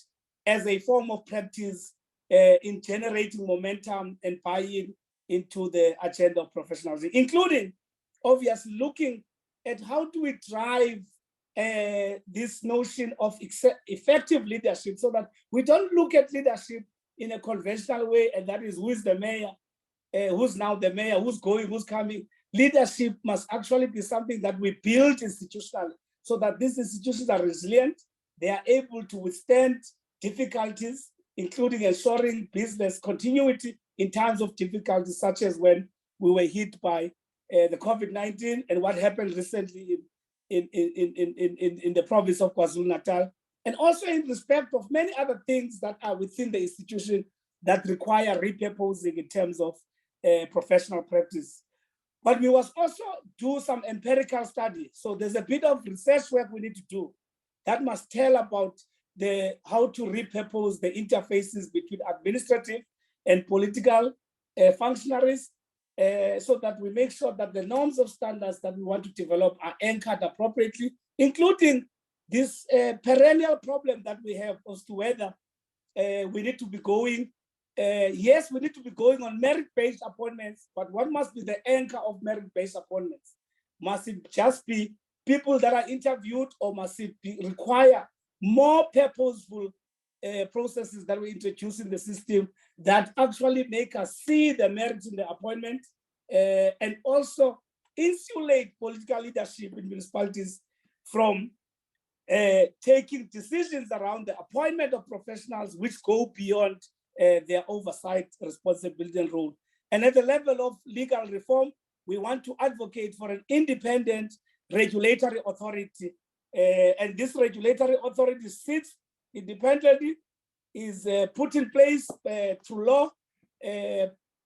as a form of practice in generating momentum and buy-in into the agenda of professionalism, including obviously looking at how do we drive this notion of effective leadership, so that we don't look at leadership in a conventional way, and that is who is the mayor, who's now the mayor, who's going, who's coming. Leadership must actually be something that we build institutionally, so that these institutions are resilient, they are able to withstand difficulties, including ensuring business continuity in times of difficulties, such as when we were hit by the COVID-19 and what happened recently in the province of KwaZulu-Natal, and also in respect of many other things that are within the institution that require repurposing in terms of professional practice. But we must also do some empirical study. So there's a bit of research work we need to do that must tell about how to repurpose the interfaces between administrative and political functionaries, so that we make sure that the norms of standards that we want to develop are anchored appropriately, including this perennial problem that we have as to whether we need to be going, yes, we need to be going on merit-based appointments, but what must be the anchor of merit-based appointments? Must it just be people that are interviewed, or must it require more purposeful processes that we introduce in the system that actually make us see the merits in the appointment, and also insulate political leadership in municipalities from taking decisions around the appointment of professionals which go beyond their oversight responsibility and role. And at the level of legal reform, we want to advocate for an independent regulatory authority. And this regulatory authority sits independently, is put in place through law,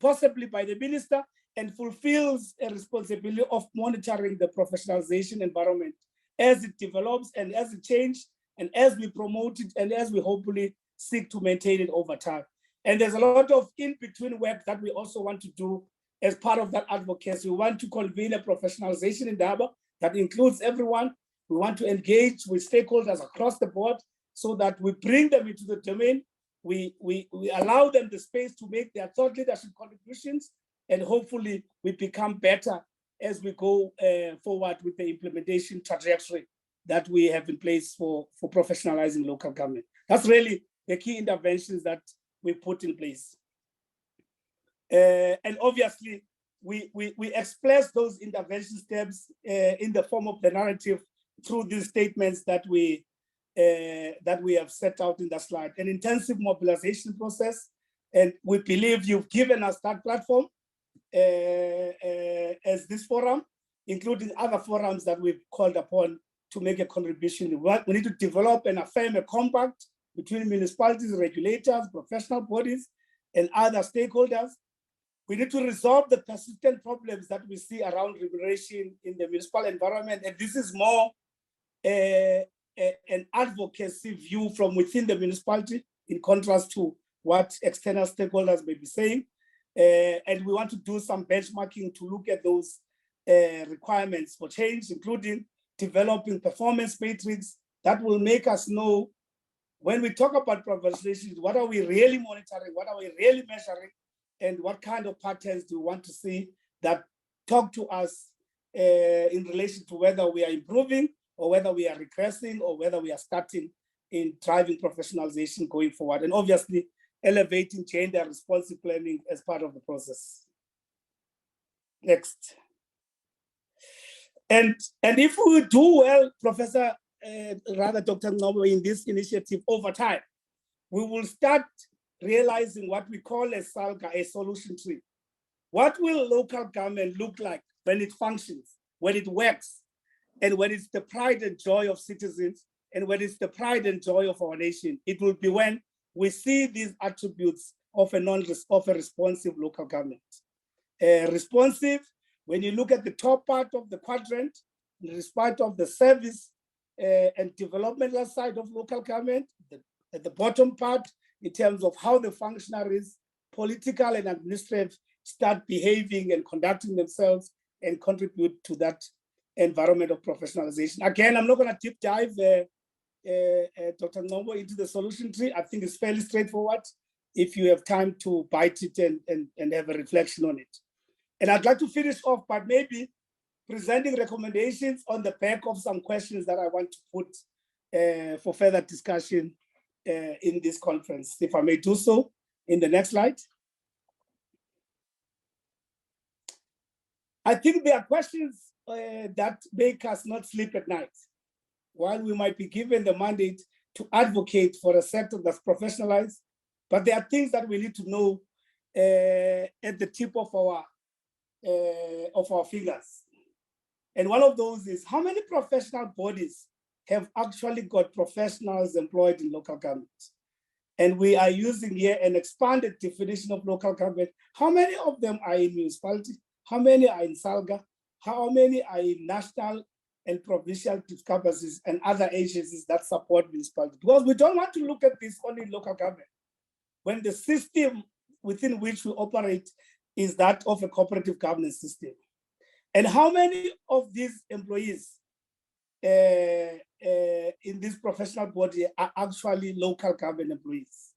possibly by the minister, and fulfills a responsibility of monitoring the professionalization environment as it develops and as it changes, and as we promote it, and as we hopefully seek to maintain it over time. And there's a lot of in-between work that we also want to do as part of that advocacy. We want to convene a professionalization endeavor that includes everyone. We want to engage with stakeholders across the board so that we bring them into the domain. We allow them the space to make their thought leadership contributions, and hopefully we become better as we go forward with the implementation trajectory that we have in place for professionalizing local government. That's really the key interventions that we put in place. And obviously, we express those intervention steps in the form of the narrative through these statements that we have set out in the slide. An intensive mobilization process, and we believe you've given us that platform as this forum, including other forums that we've called upon to make a contribution. We need to develop and affirm a compact between municipalities, regulators, professional bodies, and other stakeholders. We need to resolve the persistent problems that we see around remuneration in the municipal environment. And this is more an advocacy view from within the municipality, in contrast to what external stakeholders may be saying. And we want to do some benchmarking to look at those requirements for change, including developing performance matrix that will make us know when we talk about professionalization, what are we really monitoring, what are we really measuring, and what kind of patterns do we want to see that talk to us in relation to whether we are improving or whether we are regressing or whether we are starting in driving professionalization going forward. And obviously, elevating gender responsive planning as part of the process. Next. And if we do well, Dr. Ngobo, in this initiative over time, we will start realizing what we call a SALGA, a solution tree. What will local government look like when it functions, when it works, and when it's the pride and joy of citizens, and when it's the pride and joy of our nation. It will be when we see these attributes of a responsive local government. Responsive, when you look at the top part of the quadrant, in spite of the service and developmental side of local government, at the bottom part, in terms of how the functionaries, political and administrative, start behaving and conducting themselves and contribute to that environment of professionalization. Again, I'm not going to deep dive, Dr. Nombo, into the solution tree. I think it's fairly straightforward if you have time to bite it and have a reflection on it. And I'd like to finish off by maybe presenting recommendations on the back of some questions that I want to put for further discussion in this conference. If I may do so in the next slide. I think there are questions that make us not sleep at night. While we might be given the mandate to advocate for a sector that's professionalized, but there are things that we need to know at the tip of our fingers. And one of those is, how many professional bodies have actually got professionals employed in local government? And we are using here an expanded definition of local government. How many of them are in municipality? How many are in SALGA? How many are in national and provincial capacities and other agencies that support municipality? Because we don't want to look at this only in local government. When the system within which we operate is that of a cooperative governance system. And how many of these employees in this professional body are actually local government employees?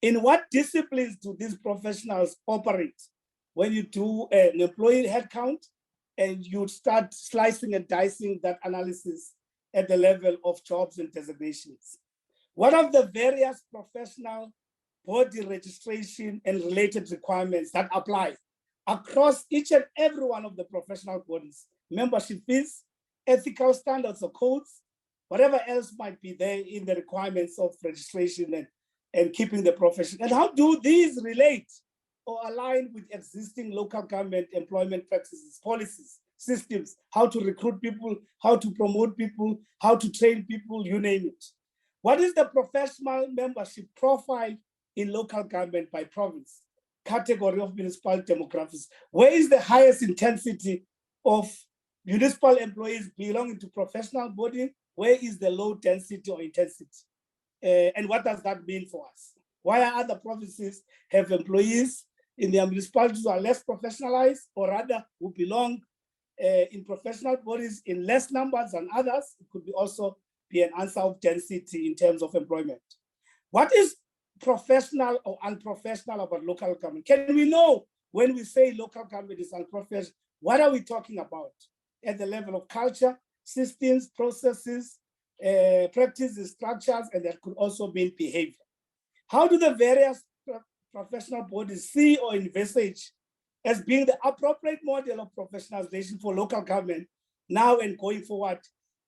In what disciplines do these professionals operate? When you do an employee headcount and you start slicing and dicing that analysis at the level of jobs and designations. What are the various professional body registration and related requirements that apply across each and every one of the professional bodies? Membership fees, ethical standards or codes, whatever else might be there in the requirements of registration and keeping the profession. And how do these relate or align with existing local government employment practices, policies, systems, how to recruit people, how to promote people, how to train people, you name it. What is the professional membership profile in local government by province, category of municipal demographics? Where is the highest intensity of municipal employees belonging to professional body? Where is the low density or intensity? And what does that mean for us? Why are other provinces have employees in their municipalities who are less professionalized, or rather who belong in professional bodies in less numbers than others? It could be also be an answer of density in terms of employment. What is professional or unprofessional about local government? Can we know when we say local government is unprofessional, what are we talking about at the level of culture, systems, processes, practices, structures, and that could also mean behavior? How do the various professional bodies see or envisage as being the appropriate model of professionalization for local government now and going forward?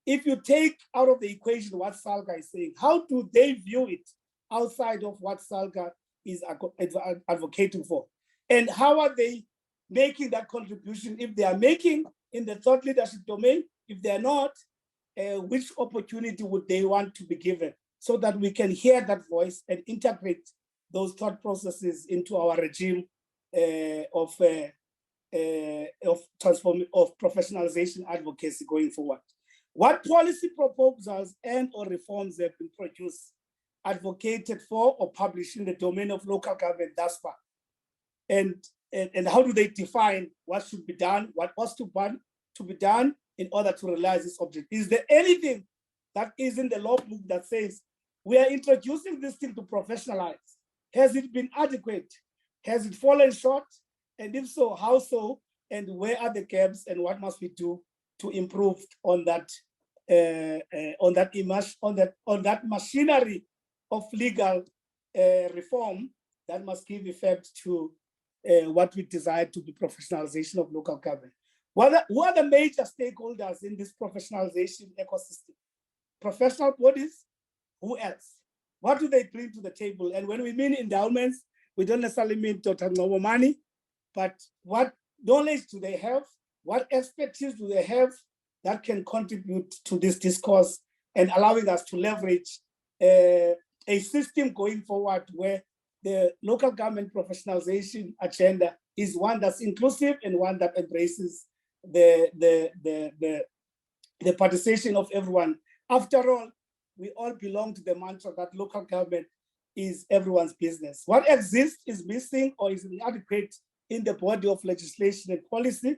If you take out of the equation what SALGA is saying, how do they view it outside of what SALGA is advocating for? And how are they making that contribution? If they are making in the thought leadership domain, if they're not, which opportunity would they want to be given so that we can hear that voice and integrate those thought processes into our regime of professionalization advocacy going forward? What policy proposals and or reforms have been produced, advocated for, or published in the domain of local government thus far? And how do they define what should be done, what was to be done in order to realize this objective? Is there anything that is in the law book that says we are introducing this thing to professionalize? Has it been adequate? Has it fallen short? And if so, how so? And where are the gaps? And what must we do to improve on that machinery of legal reform that must give effect to what we desire to be professionalization of local government? Who are the major stakeholders in this professionalization ecosystem? Professional bodies. Who else? What do they bring to the table? And when we mean endowments, we don't necessarily mean total normal money, but what knowledge do they have? What expertise do they have that can contribute to this discourse and allowing us to leverage a system going forward where the local government professionalization agenda is one that's inclusive and one that embraces the participation of everyone. After all, we all belong to the mantra that local government is everyone's business. What exists is missing or is inadequate in the body of legislation and policy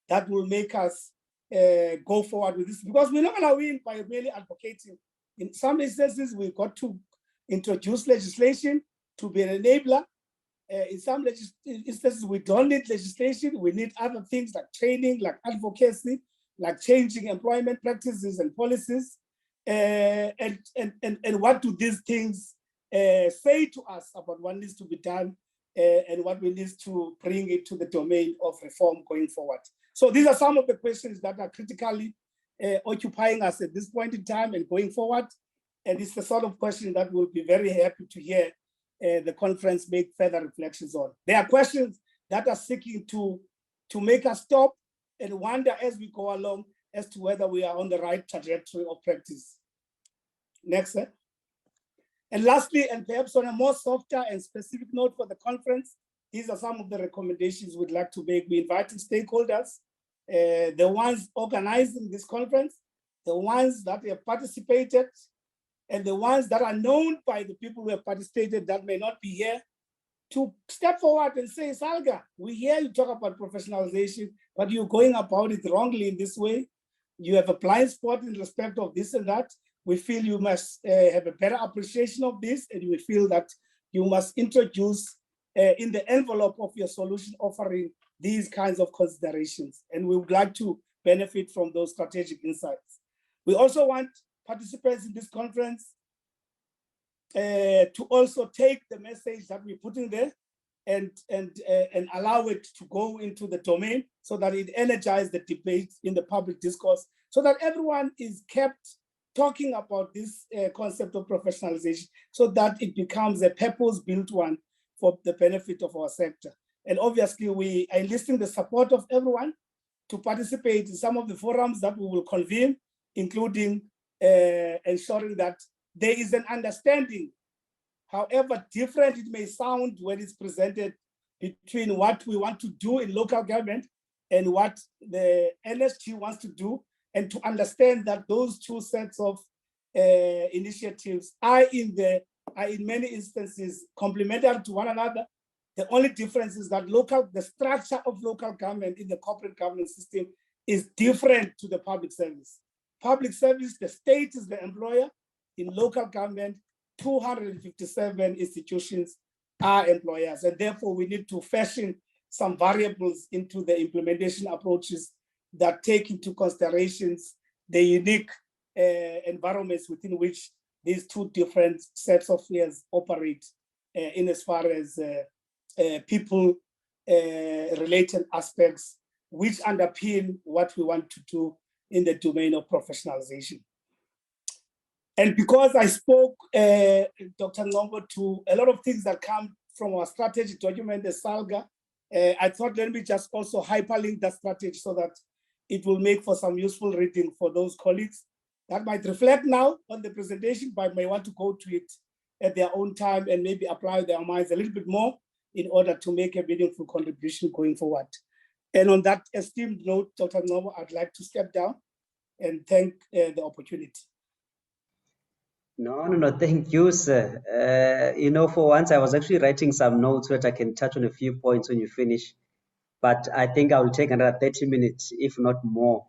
that will make us go forward with this, because we're not going to win by merely advocating. In some instances, we've got to introduce legislation to be an enabler. In some instances, we don't need legislation. We need other things like training, like advocacy, like changing employment practices and policies. And what do these things say to us about what needs to be done and what we need to bring into the domain of reform going forward? So these are some of the questions that are critically occupying us at this point in time and going forward. And it's the sort of question that we'll be very happy to hear the conference make further reflections on. There are questions that are seeking to make us stop and wonder as we go along as to whether we are on the right trajectory of practice. Next, sir. And lastly, and perhaps on a more softer and specific note for the conference, these are some of the recommendations we'd like to make. We're inviting stakeholders, the ones organizing this conference, the ones that have participated, and the ones that are known by the people who have participated that may not be here, to step forward and say, SALGA, we hear you talk about professionalization, but you're going about it wrongly in this way. You have a blind spot in respect of this and that. We feel you must have a better appreciation of this, and we feel that you must introduce in the envelope of your solution offering these kinds of considerations. And we would like to benefit from those strategic insights. We also want participants in this conference to also take the message that we're putting there and allow it to go into the domain so that it energizes the debate in the public discourse, so that everyone is kept talking about this concept of professionalization, so that it becomes a purpose-built one for the benefit of our sector. And obviously, we are enlisting the support of everyone to participate in some of the forums that we will convene, including ensuring that there is an understanding, however different it may sound when it's presented, between what we want to do in local government and what the NSG wants to do, and to understand that those two sets of initiatives are in many instances complementary to one another. The only difference is that the structure of local government in the corporate governance system is different to the public service. Public service, the state is the employer. In local government, 257 institutions are employers, and therefore we need to fashion some variables into the implementation approaches that take into considerations the unique environments within which these two different sets of spheres operate in as far as people-related aspects which underpin what we want to do in the domain of professionalization. And because I spoke, Dr. Ngombo, to a lot of things that come from our strategy document, the SALGA, I thought let me just also hyperlink that strategy so that it will make for some useful reading for those colleagues that might reflect now on the presentation, but may want to go to it at their own time and maybe apply their minds a little bit more in order to make a meaningful contribution going forward. And on that esteemed note, Dr. Ngombo, I'd like to step down and thank the opportunity. No, thank you, sir. For once I was actually writing some notes so that I can touch on a few points when you finish, but I think I'll take another 30 minutes, if not more,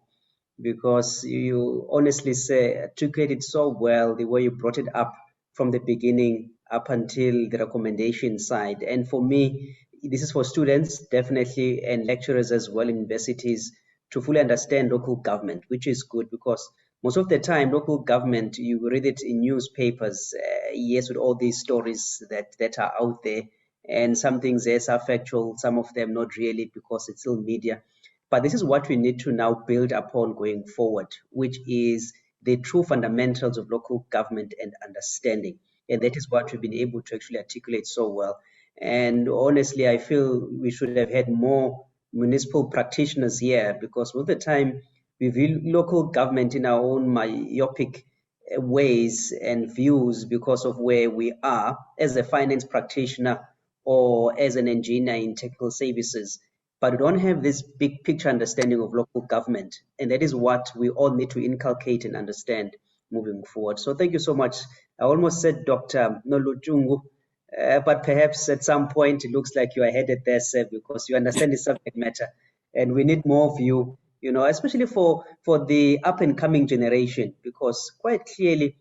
because you honestly articulated so well the way you brought it up from the beginning up until the recommendation side. And for me, this is for students, definitely, and lecturers as well in universities to fully understand local government, which is good because most of the time, local government, you read it in newspapers, yes, with all these stories that are out there. And some things, yes, are factual, some of them not really because it's still media. But this is what we need to now build upon going forward, which is the true fundamentals of local government and understanding. And that is what we've been able to actually articulate so well. And honestly, I feel we should have had more municipal practitioners here because all the time we view local government in our own myopic ways and views because of where we are as a finance practitioner or as an engineer in technical services, but we don't have this big picture understanding of local government. And that is what we all need to inculcate and understand moving forward. So thank you so much. I almost said Dr. Nolutshungu, but perhaps at some point it looks like you are headed there, sir, because you understand the subject matter. And we need more of you, you know, especially for the up and coming generation, because quite clearly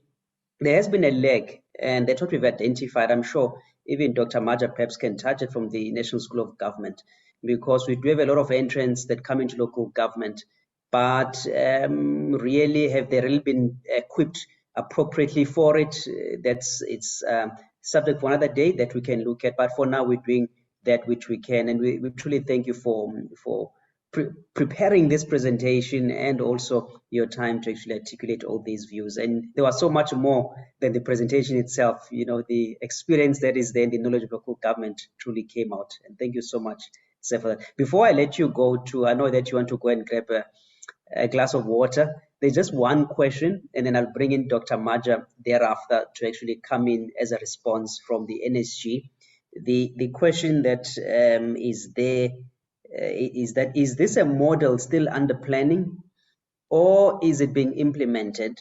there has been a lag, and that's what we've identified. I'm sure even Dr. Maja perhaps can touch it from the National School of Government, because we do have a lot of entrants that come into local government, but really have they really been equipped appropriately for it? It's subject for another day that we can look at. But for now, we're doing that which we can, and we truly thank you for preparing this presentation and also your time to actually articulate all these views. And there was so much more than the presentation itself. You know, the experience that is there and the knowledge of local government truly came out. And thank you so much, sir, for that. Before I let you go to, I know that you want to go and grab a glass of water. There's just one question, and then I'll bring in Dr. Maja thereafter to actually come in as a response from the NSG. The question that is there is this a model still under planning, or is it being implemented?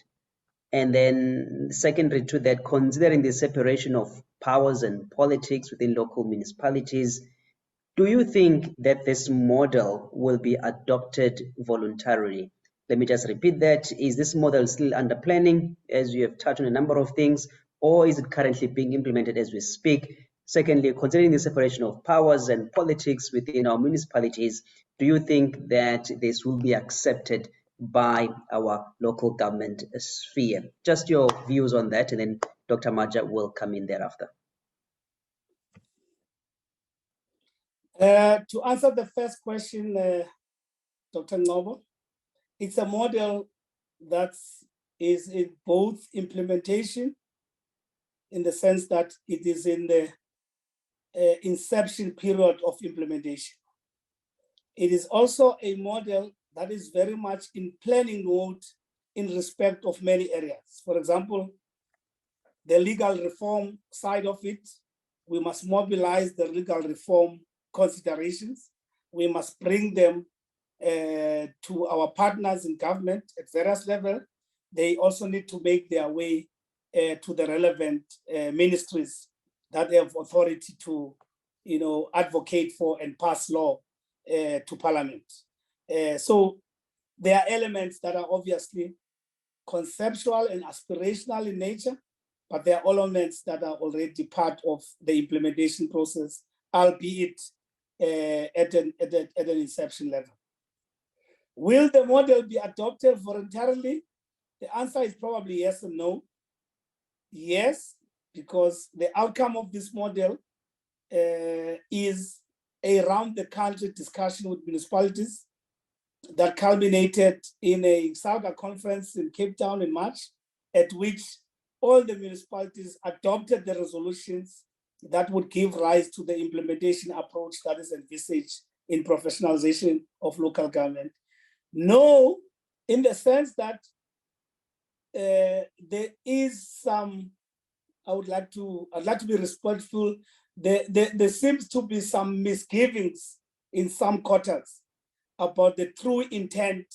And then secondary to that, considering the separation of powers and politics within local municipalities, do you think that this model will be adopted voluntarily? Let me just repeat that. Is this model still under planning, as you have touched on a number of things, or is it currently being implemented as we speak? Secondly, considering the separation of powers and politics within our municipalities, do you think that this will be accepted by our local government sphere? Just your views on that, and then Dr. Maja will come in thereafter. To answer the first question, Dr. Ngobo, it's a model that is in both implementation, in the sense that it is in the inception period of implementation. It is also a model that is very much in planning mode in respect of many areas. For example, the legal reform side of it, we must mobilize the legal reform considerations. We must bring them to our partners in government at various levels. They also need to make their way to the relevant ministries that have authority to, advocate for and pass law to Parliament. So there are elements that are obviously conceptual and aspirational in nature, but there are elements that are already part of the implementation process, albeit at an inception level. Will the model be adopted voluntarily? The answer is probably yes and no. Yes, because the outcome of this model is a round the country discussion with municipalities that culminated in a SALGA conference in Cape Town in March, at which all the municipalities adopted the resolutions that would give rise to the implementation approach that is envisaged in professionalization of local government. No, in the sense that there is some, I'd like to be respectful. There seems to be some misgivings in some quarters about the true intent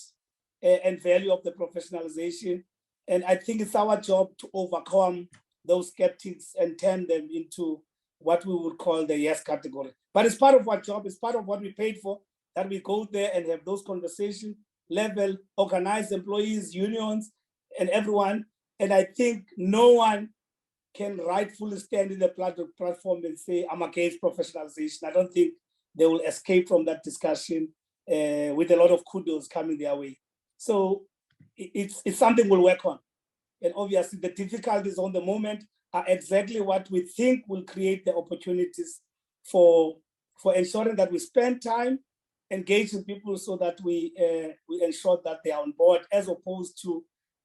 and value of the professionalization. And I think it's our job to overcome those skeptics and turn them into what we would call the yes category. But it's part of our job, it's part of what we paid for, that we go there and have those conversations, level, organized employees, unions, and everyone. And I think no one can rightfully stand in the platform and say, I'm against professionalization. I don't think they will escape from that discussion with a lot of kudos coming their way. So it's something we'll work on. And obviously the difficulties on the moment are exactly what we think will create the opportunities for ensuring that we spend time engaging people so that we ensure that they are on board, as opposed to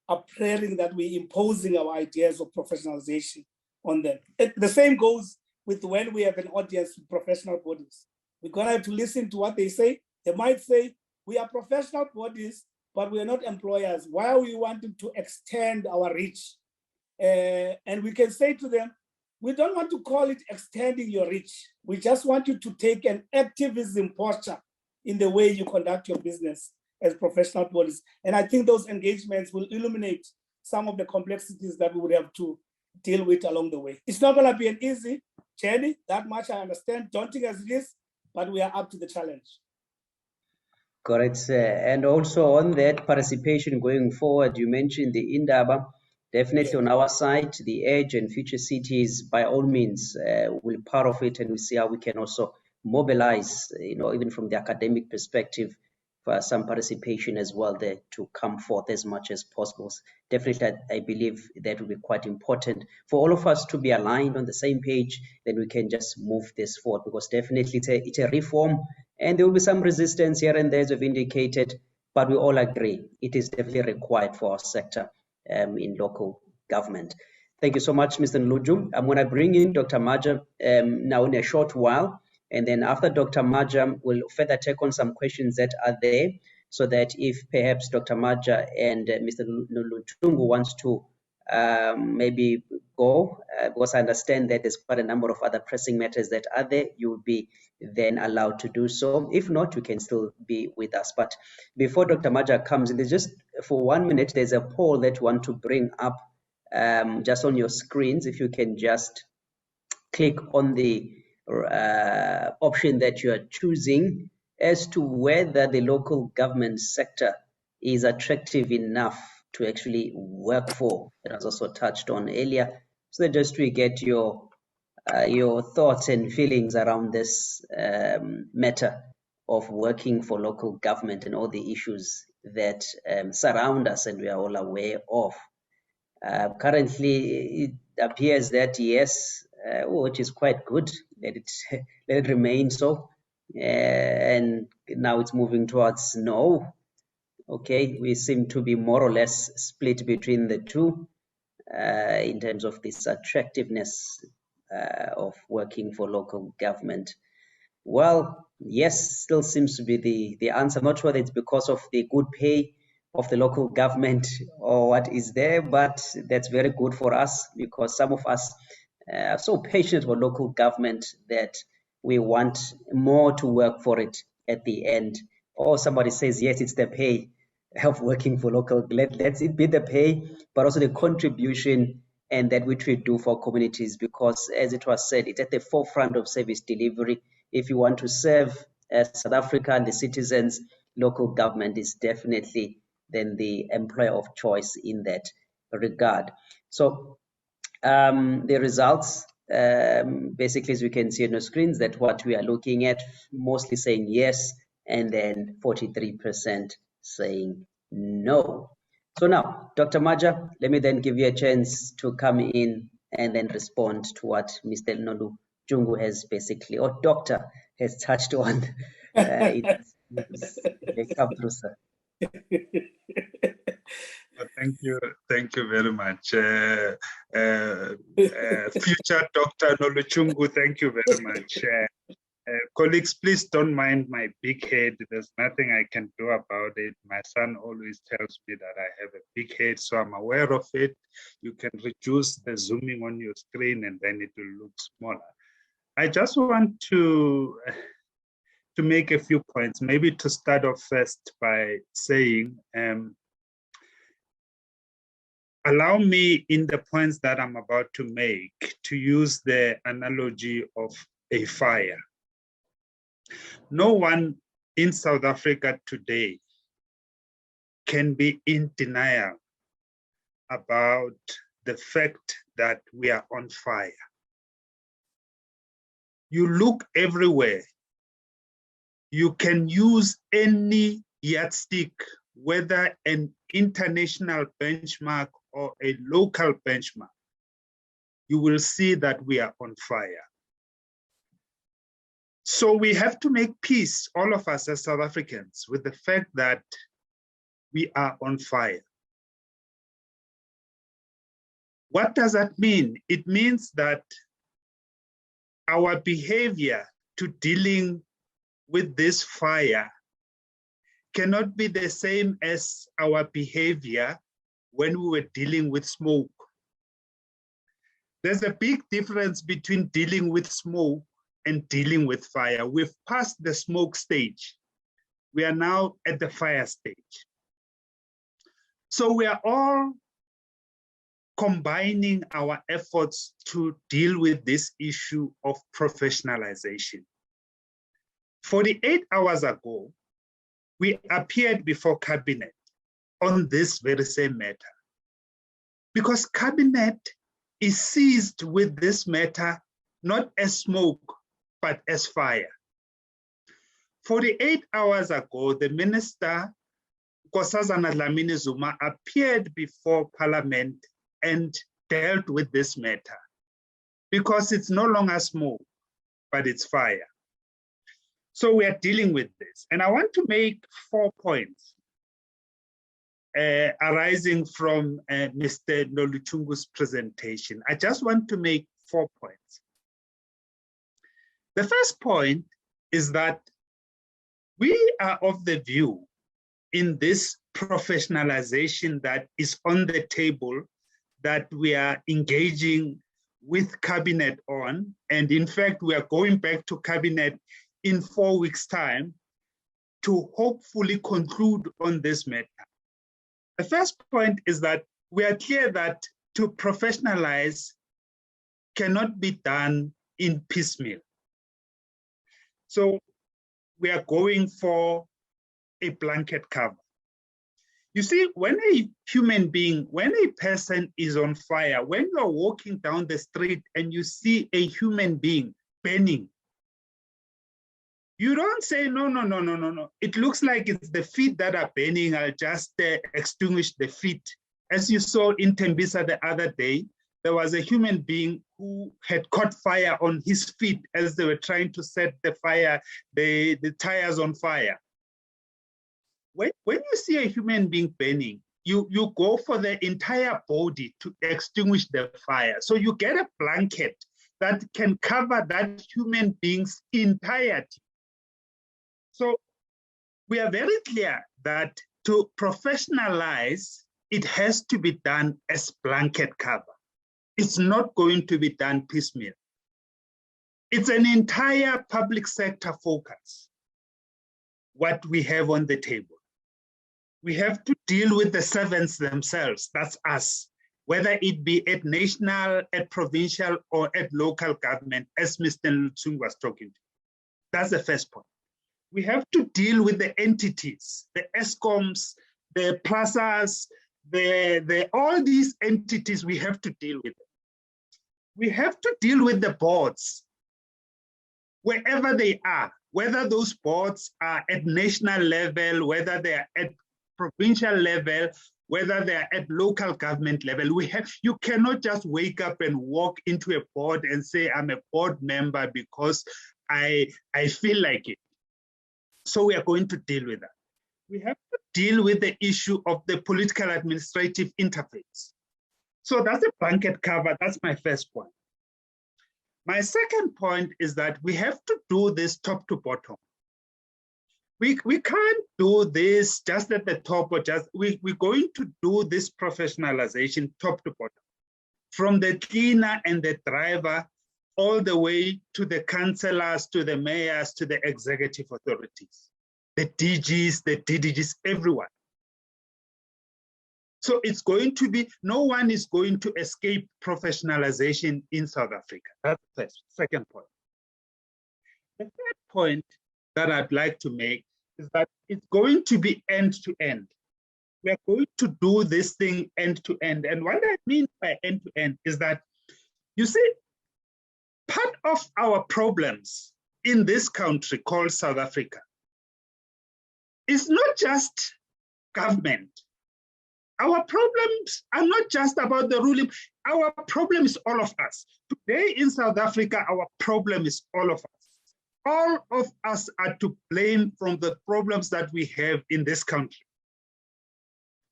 appearing that we're imposing our ideas of professionalization on them. The same goes with when we have an audience with professional bodies. We're gonna have to listen to what they say. They might say, we are professional bodies, but we are not employers. Why are we wanting to extend our reach And we can say to them, we don't want to call it extending your reach. We just want you to take an activism posture in the way you conduct your business as professional bodies. And I think those engagements will illuminate some of the complexities that we would have to deal with along the way. It's not going to be an easy journey, that much I understand, daunting as it is, but we are up to the challenge. Correct. And also on that participation going forward, you mentioned the Indaba. Definitely on our side, the Edge and Future Cities, by all means, will be part of it, and we see how we can also mobilize, even from the academic perspective, for some participation as well there to come forth as much as possible. Definitely, I believe that will be quite important for all of us to be aligned on the same page. Then we can just move this forward, because definitely it's a reform, and there will be some resistance here and there, as we've indicated, but we all agree it is definitely required for our sector in local government. Thank you so much, Mr. Nolutshungu. I'm going to bring in Dr. Maja now in a short while, and then after Dr. Maja, we'll further take on some questions that are there, so that if perhaps Dr. Maja and Mr. Nolutshungu wants to maybe go, because I understand that there's quite a number of other pressing matters that are there, you will be then allowed to do so. If not, you can still be with us. But before Dr. Maja comes in, there's just for 1 minute, there's a poll that you want to bring up just on your screens. If you can just click on the option that you are choosing as to whether the local government sector is attractive enough to actually work for. That was also touched on earlier. So that just we get your thoughts and feelings around this matter of working for local government and all the issues that surround us and we are all aware of. Currently, it appears that yes, which is quite good, let it remain so. And now it's moving towards no. Okay, we seem to be more or less split between the two in terms of this attractiveness of working for local government. Well, yes, still seems to be the answer. I'm not sure whether it's because of the good pay of the local government or what is there, but that's very good for us, because some of us are so passionate about local government that we want more to work for it at the end. Or somebody says, yes, it's the pay of working for local. Let's it be the pay, but also the contribution and that which we do for communities, because as it was said, it's at the forefront of service delivery. If you want to serve South Africa and the citizens, local government is definitely then the employer of choice in that regard. So the results, basically, as we can see on the screens, that what we are looking at, mostly saying yes, and then 43% saying no. So now, Dr. Maja, let me then give you a chance to come in and then respond to what Mr. Nolutshungu has basically, or Doctor has touched on. Come through, sir. Thank you very much. Future Dr. Nolutshungu, thank you very much. Colleagues, please don't mind my big head. There's nothing I can do about it. My son always tells me that I have a big head, so I'm aware of it. You can reduce the zooming on your screen and then it will look smaller. I just want to make a few points, maybe to start off first by saying, allow me in the points that I'm about to make to use the analogy of a fire. No one in South Africa today can be in denial about the fact that we are on fire. You look everywhere. You can use any yardstick, whether an international benchmark or a local benchmark. You will see that we are on fire. So we have to make peace, all of us as South Africans, with the fact that we are on fire. What does that mean? It means that our behavior to dealing with this fire cannot be the same as our behavior when we were dealing with smoke. There's a big difference between dealing with smoke and dealing with fire. We've passed the smoke stage. We are now at the fire stage. So we are all combining our efforts to deal with this issue of professionalization. 48 hours ago, we appeared before Cabinet on this very same matter, because Cabinet is seized with this matter not as smoke, but as fire. 48 hours ago, the Minister, Nkosazana Dlamini Zuma, appeared before Parliament and dealt with this matter, because it's no longer smoke, but it's fire. So we are dealing with this. And I want to make 4 points arising from Mr. Nolutshungu's presentation. I just want to make 4 points. The first point is that we are of the view in this professionalization that is on the table that we are engaging with Cabinet on. And in fact, we are going back to Cabinet in 4 weeks' time to hopefully conclude on this matter. The first point is that we are clear that to professionalize cannot be done in piecemeal. So we are going for a blanket cover. You see, when a human being, when a person is on fire, when you're walking down the street and you see a human being burning, you don't say, no. It looks like it's the feet that are burning. I'll just extinguish the feet. As you saw in Tembisa the other day, there was a human being who had caught fire on his feet as they were trying to set the fire, the tires on fire. When you see a human being burning, you go for the entire body to extinguish the fire. So you get a blanket that can cover that human being's entirety. So we are very clear that to professionalize, it has to be done as blanket cover. It's not going to be done piecemeal. It's an entire public sector focus, what we have on the table. We have to deal with the servants themselves, that's us, whether it be at national, at provincial, or at local government, as Mr. Nolutshungu was talking to. That's the first point. We have to deal with the entities, the ESCOMs, the plazas, all these entities, we have to deal with them. We have to deal with the boards, wherever they are, whether those boards are at national level, whether they are at provincial level, whether they are at local government level. You cannot just wake up and walk into a board and say, I'm a board member because I feel like it. So we are going to deal with that. We have to deal with the issue of the political administrative interface. So that's a blanket cover. That's my first point. My second point is that we have to do this top to bottom. We can't do this just at the top or we're going to do this professionalization top to bottom, from the cleaner and the driver all the way to the councillors, to the mayors, to the executive authorities, the DGs, the DDGs, everyone. So it's going to be, no one is going to escape professionalization in South Africa. That's the second point. The third point that I'd like to make is that it's going to be end to end. We're going to do this thing end to end. And what I mean by end to end is that, you see, part of our problems in this country called South Africa is not just government. Our problems are not just about the ruling. Our problem is all of us. Today in South Africa, our problem is all of us. All of us are to blame from the problems that we have in this country.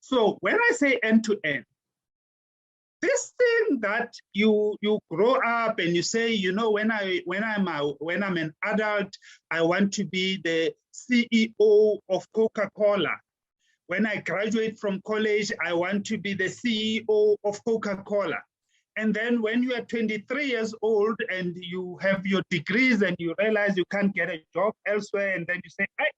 So when I say end to end, this thing that you grow up and you say, you know, when I'm an adult, I want to be the CEO of Coca-Cola. When I graduate from college, I want to be the CEO of Coca-Cola. And then when you are 23 years old and you have your degrees and you realize you can't get a job elsewhere, and then you say, hey,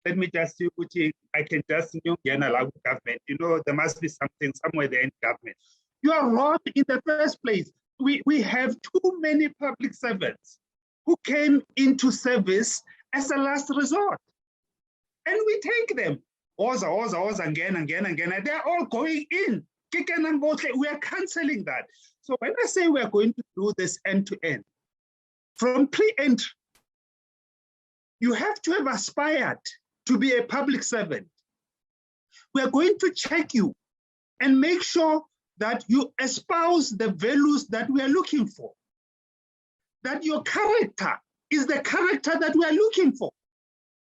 let me just see which I can just get a government. You know, there must be something somewhere there in government. You are wrong in the first place. We have too many public servants who came into service as a last resort. And we take them, oza, again, and they're all going in. We are canceling that. So when I say we are going to do this end to end, from pre-entry, you have to have aspired to be a public servant. We are going to check you and make sure that you espouse the values that we are looking for, that your character is the character that we are looking for.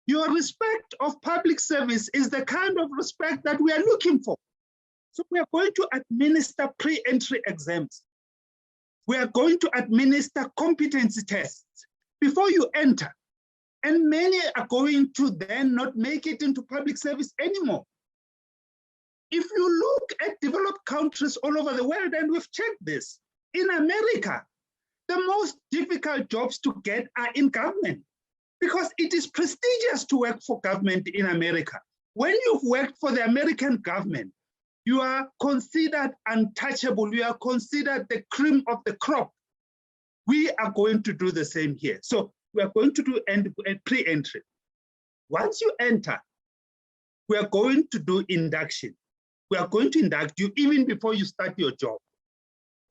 Your respect of public service is the kind of respect that we are looking for. So we are going to administer pre-entry exams. We are going to administer competency tests before you enter. And many are going to then not make it into public service anymore. If you look at developed countries all over the world, and we've checked this, in America, the most difficult jobs to get are in government because it is prestigious to work for government in America. When you've worked for the American government, you are considered untouchable. You are considered the cream of the crop. We are going to do the same here. So we are going to do pre-entry. Once you enter, we are going to do induction. We are going to induct you even before you start your job.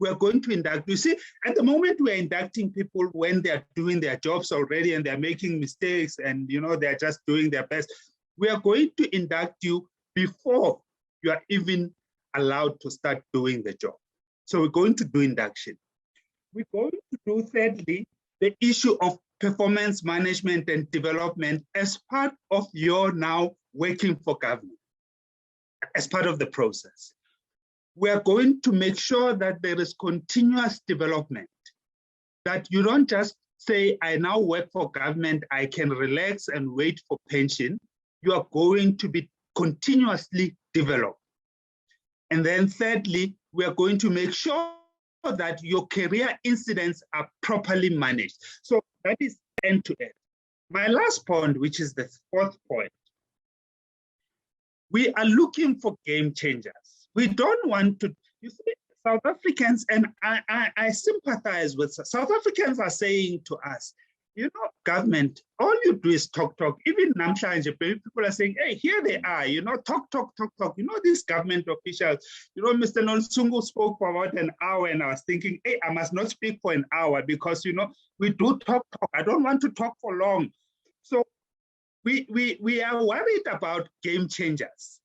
We are going to induct you. See, at the moment we are inducting people when they are doing their jobs already and they're making mistakes and they're just doing their best. We are going to induct you before you are even allowed to start doing the job. So we're going to do induction. We're going to do, thirdly, the issue of performance management and development as part of your now working for government, as part of the process. We are going to make sure that there is continuous development, that you don't just say, I now work for government, I can relax and wait for pension. You are going to be continuously developed. And then thirdly, we are going to make sure that your career incidents are properly managed. So that is end to end. My last point, which is the fourth point, we are looking for game changers. We don't want to, you see, South Africans, and I sympathize with South Africans are saying to us, government, all you do is talk. Even Namhlanje, people are saying, hey, here they are, talk. These government officials, Mr. Nolutshungu spoke for about an hour and I was thinking, hey, I must not speak for an hour because, we do talk. I don't want to talk for long. So we are worried about game changers.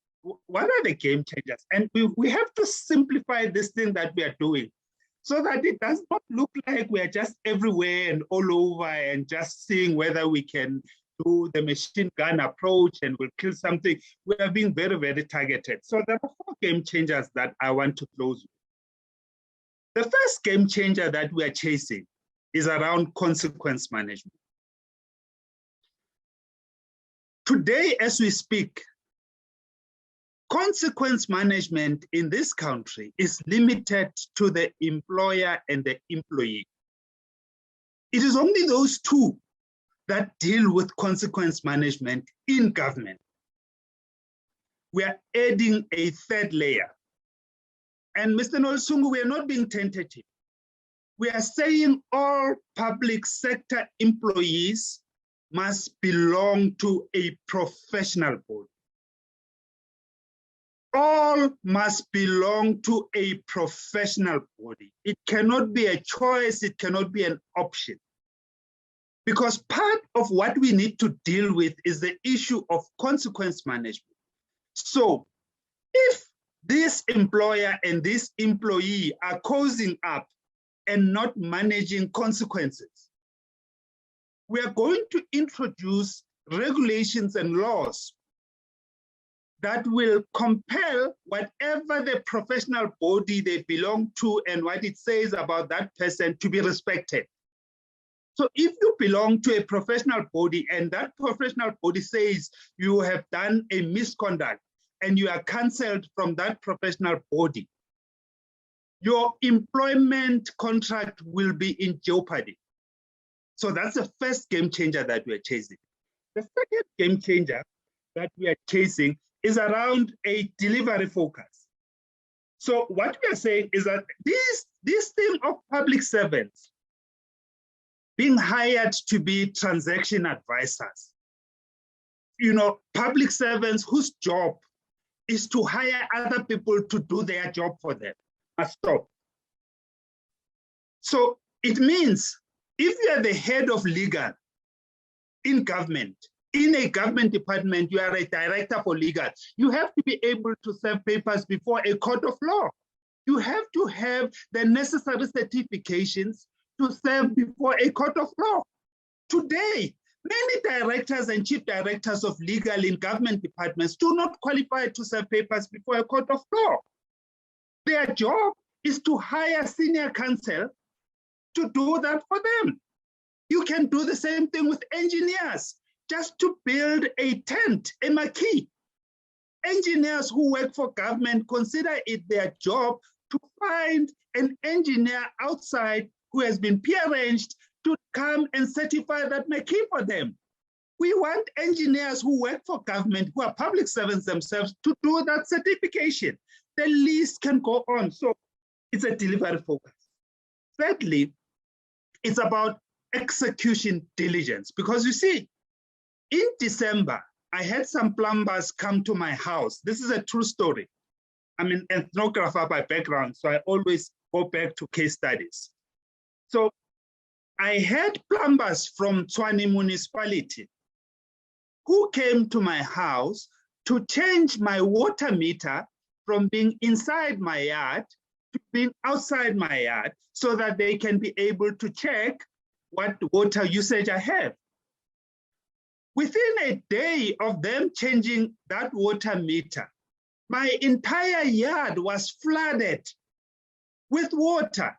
What are the game changers? And we have to simplify this thing that we are doing so that it does not look like we are just everywhere and all over and just seeing whether we can do the machine gun approach and we'll kill something. We are being very, very targeted. So there are 4 game changers that I want to close with. The first game changer that we are chasing is around consequence management. Today, as we speak, consequence management in this country is limited to the employer and the employee. It is only those 2 that deal with consequence management in government. We are adding a 3rd layer. And Mr. Nolutshungu, we are not being tentative. We are saying all public sector employees must belong to a professional body. All must belong to a professional body. It cannot be a choice, it cannot be an option. Because part of what we need to deal with is the issue of consequence management. So if this employer and this employee are causing up and not managing consequences, we are going to introduce regulations and laws that will compel whatever the professional body they belong to and what it says about that person to be respected. So if you belong to a professional body and that professional body says you have done a misconduct and you are cancelled from that professional body, your employment contract will be in jeopardy. So that's the first game changer that we're chasing. The second game changer that we are chasing is around a delivery focus. So what we are saying is that this thing of public servants being hired to be transaction advisors, public servants whose job is to hire other people to do their job for them, must stop. So it means if you are the head of legal in government, in a government department, you are a director for legal, you have to be able to serve papers before a court of law. You have to have the necessary certifications to serve before a court of law. Today, many directors and chief directors of legal in government departments do not qualify to serve papers before a court of law. Their job is to hire senior counsel to do that for them. You can do the same thing with engineers, just to build a tent, a marquee. Engineers who work for government consider it their job to find an engineer outside who has been pre-arranged to come and certify that marquee for them. We want engineers who work for government, who are public servants themselves, to do that certification. The list can go on. So it's a delivery focus. Thirdly, it's about execution diligence, because you see, in December, I had some plumbers come to my house. This is a true story. I'm an ethnographer by background, so I always go back to case studies. So I had plumbers from Tshwane Municipality who came to my house to change my water meter from being inside my yard to being outside my yard, so that they can be able to check what water usage I have. Within a day of them changing that water meter, my entire yard was flooded with water.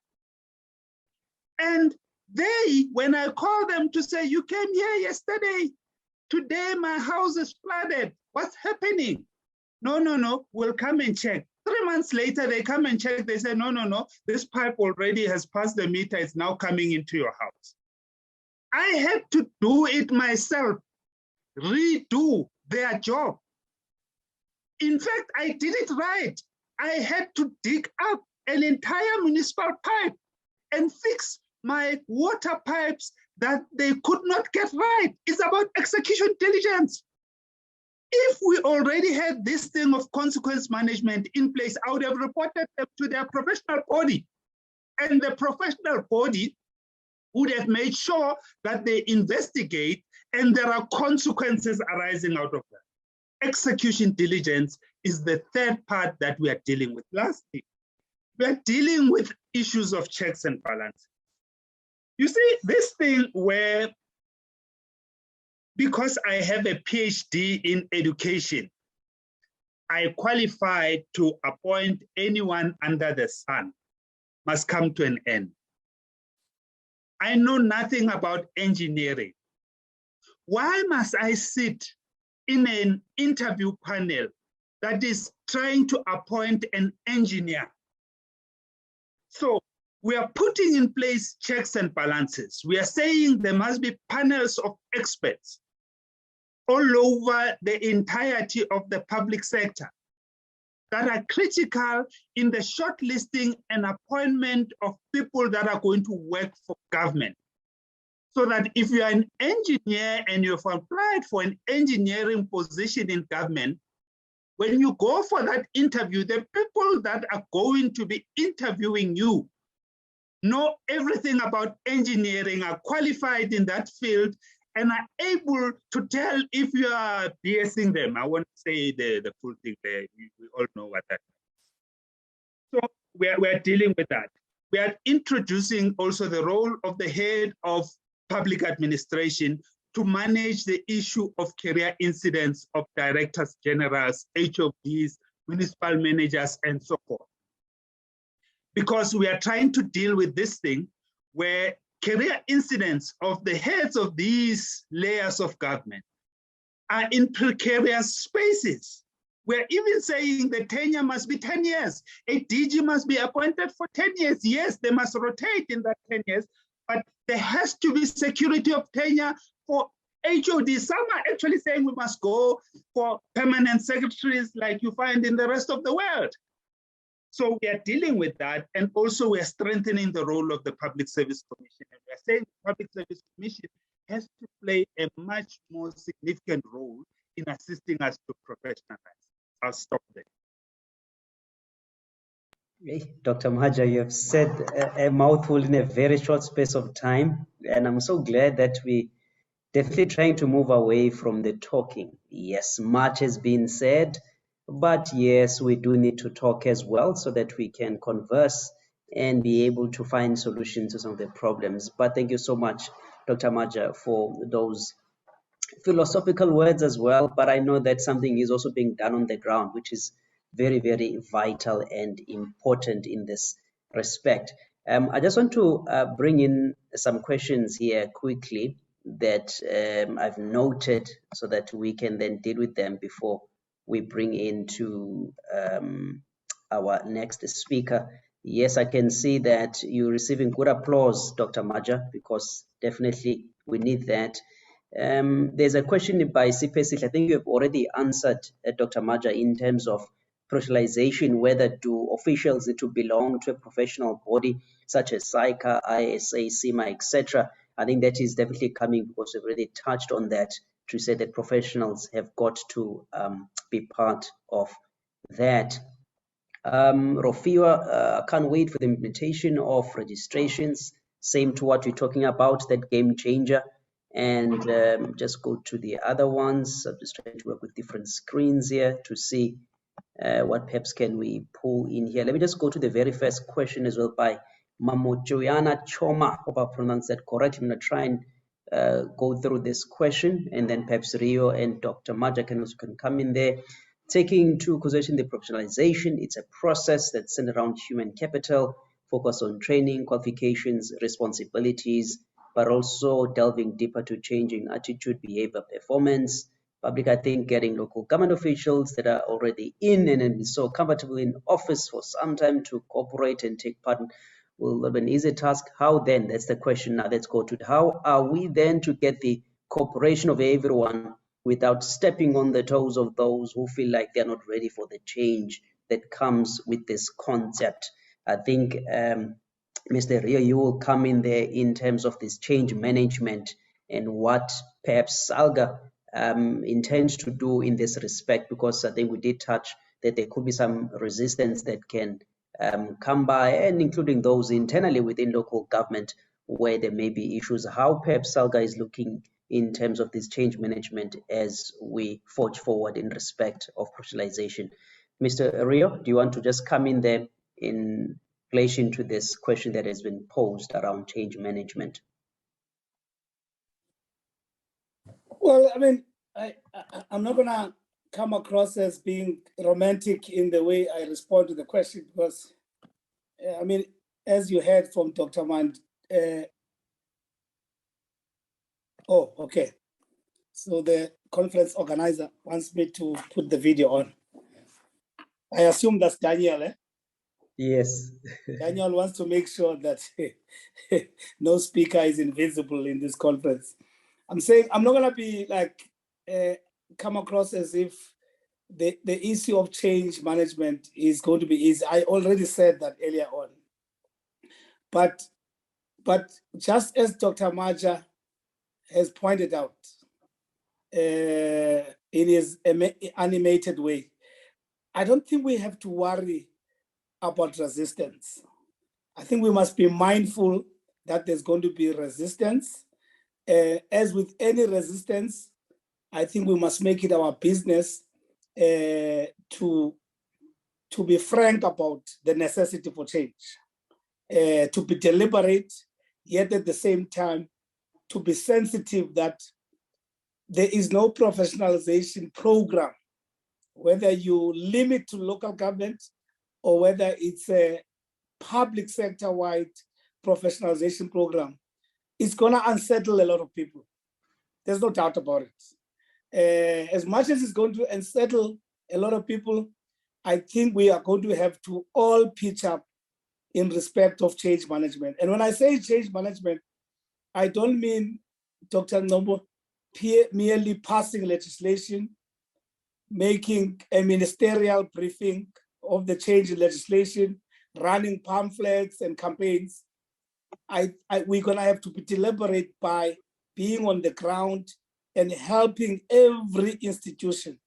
And they, when I called them to say, you came here yesterday, today my house is flooded, what's happening? No, we'll come and check. 3 months later, they come and check, they say, no, this pipe already has passed the meter, it's now coming into your house. I had to do it myself, redo their job. In fact, I did it right. I had to dig up an entire municipal pipe and fix my water pipes that they could not get right. It's about execution diligence. If we already had this thing of consequence management in place, I would have reported them to their professional body. And the professional body would have made sure that they investigate and there are consequences arising out of that. Execution diligence is the third part that we are dealing with. Lastly, we are dealing with issues of checks and balances. You see, this thing where, because I have a PhD in education, I qualified to appoint anyone under the sun, must come to an end. I know nothing about engineering. Why must I sit in an interview panel that is trying to appoint an engineer? So we are putting in place checks and balances. We are saying there must be panels of experts all over the entirety of the public sector that are critical in the shortlisting and appointment of people that are going to work for government. So that if you are an engineer and you've applied for an engineering position in government, when you go for that interview, the people that are going to be interviewing you know everything about engineering, are qualified in that field, and are able to tell if you are BSing them. I won't say the full thing there. We all know what that means. So we're dealing with that. We are introducing also the role of the head of public administration to manage the issue of career incidents of directors generals, HODs, municipal managers, and so forth. Because we are trying to deal with this thing where career incidents of the heads of these layers of government are in precarious spaces. We're even saying the tenure must be 10 years. A DG must be appointed for 10 years. Yes, they must rotate in that 10 years, but there has to be security of tenure for HOD. Some are actually saying we must go for permanent secretaries like you find in the rest of the world. So we are dealing with that, and also we are strengthening the role of the Public Service Commission. And we are saying the Public Service Commission has to play a much more significant role in assisting us to professionalize. I'll stop there. Dr. Maja, you have said a mouthful in a very short space of time, and I'm so glad that we definitely trying to move away from the talking. Yes, much has been said, but yes, we do need to talk as well so that we can converse and be able to find solutions to some of the problems. But thank you so much, Dr. Maja, for those philosophical words as well. But I know that something is also being done on the ground, which is very, very vital and important in this respect. I just want to bring in some questions here quickly that I've noted so that we can then deal with them before we bring into our next speaker. Yes, I can see that you're receiving good applause, Dr. Maja, because definitely we need that. There's a question by CPSIL. I think you have already answered, Dr. Maja, in terms of professionalization, whether do officials need to belong to a professional body such as SALGA, ISA, CIMA, etc. I think that is definitely coming because we've already touched on that to say that professionals have got to be part of that. Rofiwa, can't wait for the implementation of registrations. Same to what we're talking about, that game changer. And just go to the other ones. I'm just trying to work with different screens here to see what perhaps can we pull in here. Let me just go to the very first question as well by Mamojoyana Choma. Hope I pronounced that correctly. I'm going to try and go through this question, and then perhaps Rio and Dr. Maja can also come in there. Taking into consideration the professionalization, it's a process that's centered around human capital, focus on training, qualifications, responsibilities, but also delving deeper to changing attitude, behavior, performance. Public, I think, getting local government officials that are already in and so comfortable in office for some time to cooperate and take part will have an easy task. How then? That's the question now. Let's go to it. How are we then to get the cooperation of everyone without stepping on the toes of those who feel like they're not ready for the change that comes with this concept? I think, Mr. Rio, you will come in there in terms of this change management and what perhaps SALGA intends to do in this respect, because I think we did touch that there could be some resistance that can come by, and including those internally within local government where there may be issues. How perhaps SALGA is looking in terms of this change management as we forge forward in respect of professionalization. Mr. Rio, do you want to just come in there in relation to this question that has been posed around change management? Well, I mean, I'm not going to come across as being romantic in the way I respond to the question, because, I mean, as you heard from Dr. Mand, oh, okay. So the conference organizer wants me to put the video on. I assume that's Daniel, eh? Yes. Daniel wants to make sure that no speaker is invisible in this conference. I'm saying I'm not going to be like, come across as if the issue of change management is going to be easy. I already said that earlier on. But just as Dr. Maja has pointed out, in his animated way, I don't think we have to worry about resistance. I think we must be mindful that there's going to be resistance. As with any resistance, I think we must make it our business to be frank about the necessity for change, to be deliberate, yet at the same time, to be sensitive that there is no professionalization program, whether you limit to local government or whether it's a public sector-wide professionalization program. It's going to unsettle a lot of people. There's no doubt about it. As much as it's going to unsettle a lot of people, I think we are going to have to all pitch up in respect of change management. And when I say change management, I don't mean, Dr. Nombo, merely passing legislation, making a ministerial briefing of the change in legislation, running pamphlets and campaigns. We're going to have to be deliberate by being on the ground and helping every institution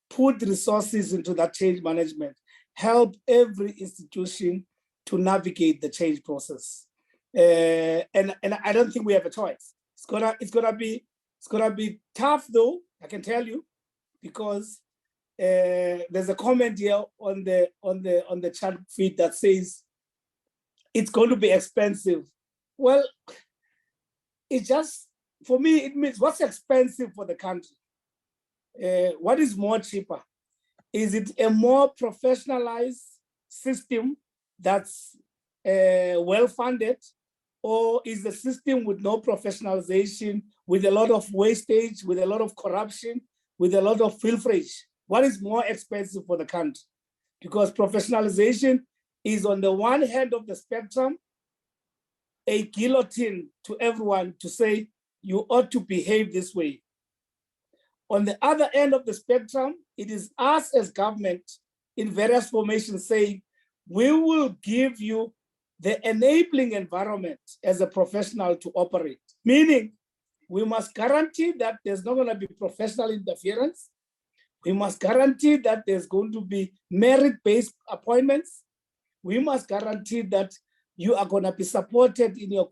put resources into that change management, help every institution to navigate the change process. And I don't think we have a choice. It's gonna be tough though, I can tell you, because there's a comment here on the chat feed that says it's going to be expensive. Well, it just, for me, it means what's expensive for the country? What is more cheaper? Is it a more professionalized system that's well-funded, or is the system with no professionalization, with a lot of wastage, with a lot of corruption, with a lot of pilferage? What is more expensive for the country? Because professionalization is on the one hand of the spectrum, a guillotine to everyone to say, you ought to behave this way. On the other end of the spectrum, it is us as government in various formations saying, we will give you the enabling environment as a professional to operate. Meaning, we must guarantee that there's not going to be professional interference. We must guarantee that there's going to be merit-based appointments. We must guarantee that you are going to be supported in your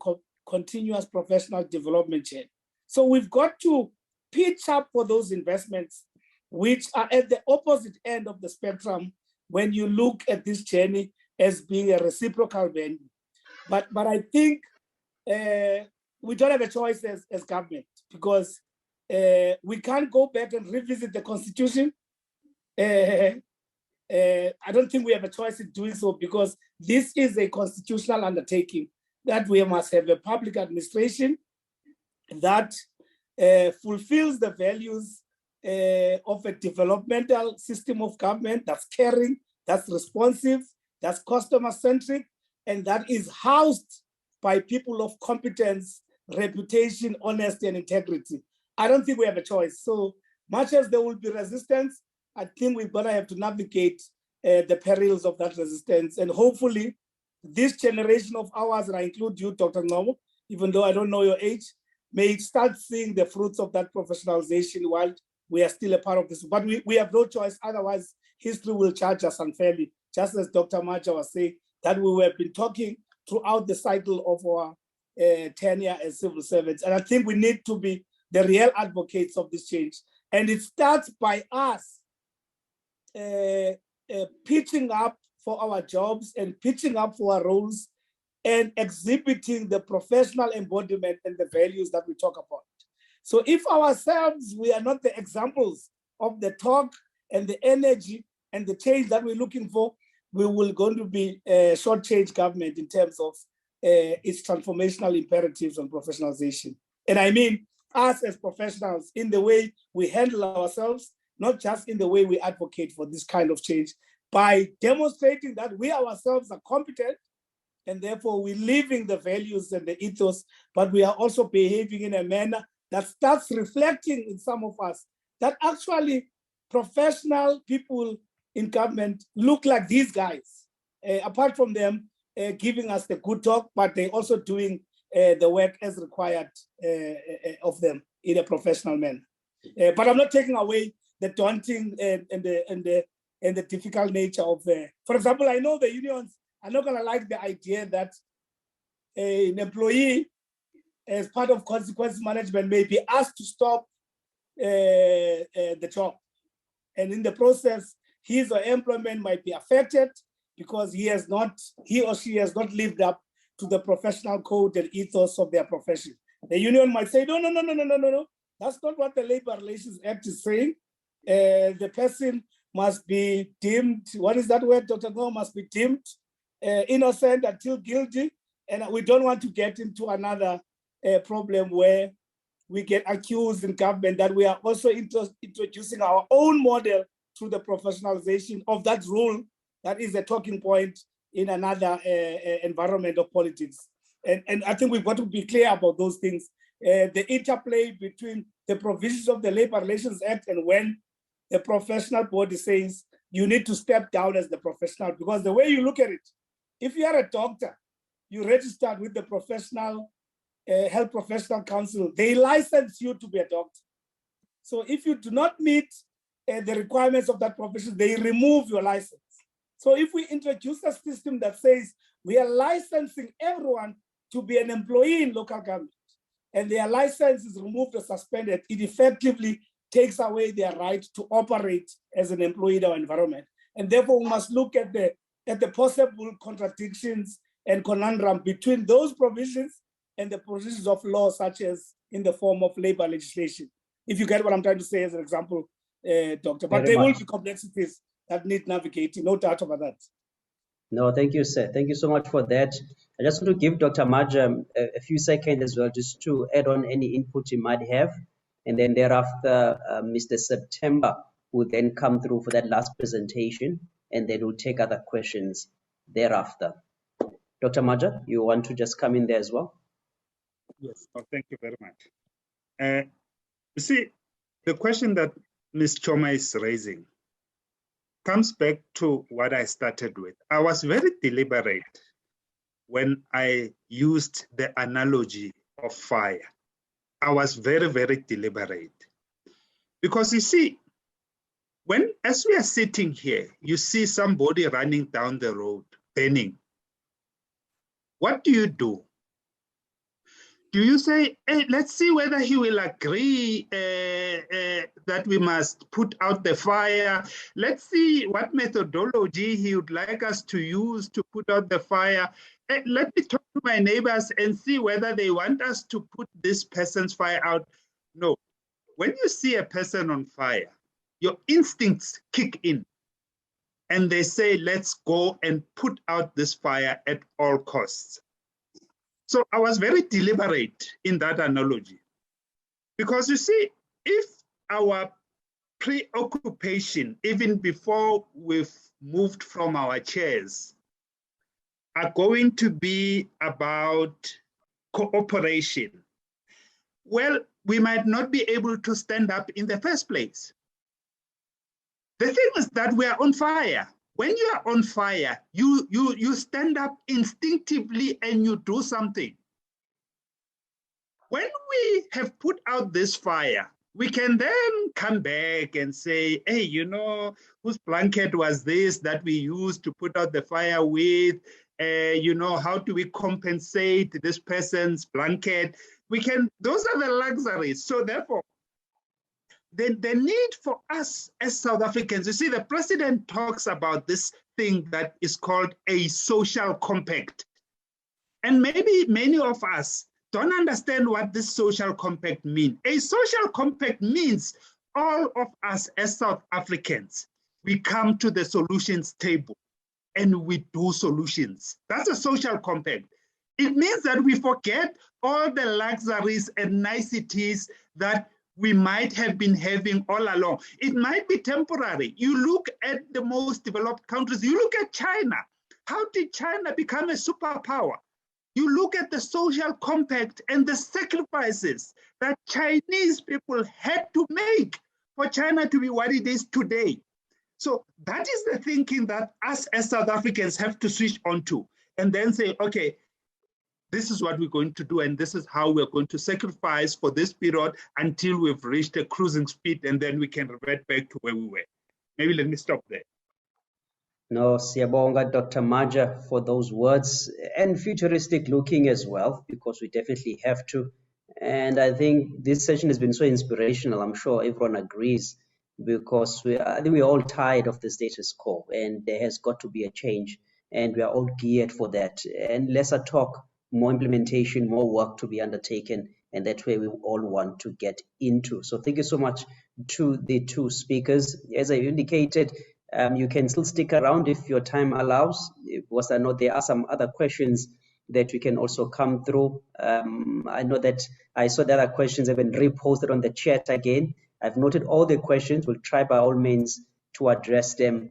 continuous professional development chain. So we've got to pitch up for those investments, which are at the opposite end of the spectrum when you look at this journey as being a reciprocal venue. But I think we don't have a choice as government, because we can't go back and revisit the Constitution. I don't think we have a choice in doing so, because this is a constitutional undertaking that we must have a public administration that fulfills the values of a developmental system of government that's caring, that's responsive, that's customer-centric, and that is housed by people of competence, reputation, honesty, and integrity. I don't think we have a choice. So much as there will be resistance, I think we're gonna have to navigate the perils of that resistance. And hopefully this generation of ours, and I include you, Dr. Nomo, even though I don't know your age, may start seeing the fruits of that professionalization while we are still a part of this. But we have no choice, otherwise history will charge us unfairly, just as Dr. Maja was saying, that we have been talking throughout the cycle of our tenure as civil servants. And I think we need to be the real advocates of this change. And it starts by us pitching up for our jobs and pitching up for our roles and exhibiting the professional embodiment and the values that we talk about. So if ourselves, we are not the examples of the talk and the energy and the change that we're looking for, we will going to be a short-change government in terms of its transformational imperatives on professionalization. And I mean us as professionals in the way we handle ourselves, not just in the way we advocate for this kind of change, by demonstrating that we ourselves are competent and therefore we're living the values and the ethos, but we are also behaving in a manner that starts reflecting in some of us that actually professional people in government look like these guys, apart from them giving us the good talk, but they're also doing the work as required of them in a professional manner. But I'm not taking away the daunting and the difficult nature of for example, I know the unions are not going to like the idea that an employee, as part of consequence management, may be asked to stop the job. And in the process, his or her employment might be affected because he or she has not lived up to the professional code and ethos of their profession. The union might say, no. That's not what the Labor Relations Act is saying. The person must be deemed, what is that word, Dr. Go, must be deemed innocent until guilty. And we don't want to get into another problem where we get accused in government that we are also introducing our own model through the professionalization of that rule that is a talking point in another environment of politics. And I think we've got to be clear about those things. The interplay between the provisions of the Labor Relations Act and when the professional body says you need to step down as the professional, because the way you look at it, if you are a doctor, you registered with the Professional Health Professional Council, they license you to be a doctor. So if you do not meet the requirements of that profession, they remove your license. So if we introduce a system that says we are licensing everyone to be an employee in local government, and their license is removed or suspended, it effectively takes away their right to operate as an employee in our environment. And therefore, we must look at the possible contradictions and conundrum between those provisions and the provisions of law, such as in the form of labor legislation. If you get what I'm trying to say as an example, Doctor. But there will be complexities that need navigating, no doubt about that. No, thank you, sir. Thank you so much for that. I just want to give Dr. Maja a few seconds as well, just to add on any input you might have. And then thereafter, Mr. September will then come through for that last presentation, and then we'll take other questions thereafter. Dr. Maja, you want to just come in there as well? Yes, oh, thank you very much. You see, the question that Ms. Choma is raising comes back to what I started with. I was very deliberate when I used the analogy of fire. I was very, very deliberate. Because you see, as we are sitting here, you see somebody running down the road, burning. What do? Do you say, hey, let's see whether he will agree that we must put out the fire? Let's see what methodology he would like us to use to put out the fire. Hey, let me talk to my neighbors and see whether they want us to put this person's fire out. No. When you see a person on fire, your instincts kick in and they say, let's go and put out this fire at all costs. So I was very deliberate in that analogy, because you see, if our preoccupation, even before we've moved from our chairs, are going to be about cooperation, well, we might not be able to stand up in the first place. The thing is that we are on fire. When you are on fire, you stand up instinctively and you do something. When we have put out this fire, we can then come back and say, hey, you know, whose blanket was this that we used to put out the fire with? You know, how do we compensate this person's blanket? Those are the luxuries. So therefore, the need for us as South Africans, you see, the president talks about this thing that is called a social compact. And maybe many of us don't understand what this social compact means. A social compact means all of us as South Africans, we come to the solutions table and we do solutions. That's a social compact. It means that we forget all the luxuries and niceties that we might have been having all along. It might be temporary. You look at the most developed countries, you look at China. How did China become a superpower? You look at the social compact and the sacrifices that Chinese people had to make for China to be what it is today. So that is the thinking that us as South Africans have to switch on to, and then say, okay, this is what we're going to do, and this is how we're going to sacrifice for this period until we've reached a cruising speed, and then we can revert back to where we were. Maybe let me stop there. No, siyabonga, Dr. Maja, for those words, and futuristic looking as well, because we definitely have to. And I think this session has been so inspirational. I'm sure everyone agrees, because I think we're all tired of the status quo, and there has got to be a change, and we are all geared for that. And lesser talk, more implementation, more work to be undertaken, and that's where we all want to get into. So thank you so much to the two speakers. As I indicated, you can still stick around if your time allows, because I know there are some other questions that we can also come through. I know that I saw the other questions have been reposted on the chat again. I've noted all the questions. We'll try by all means to address them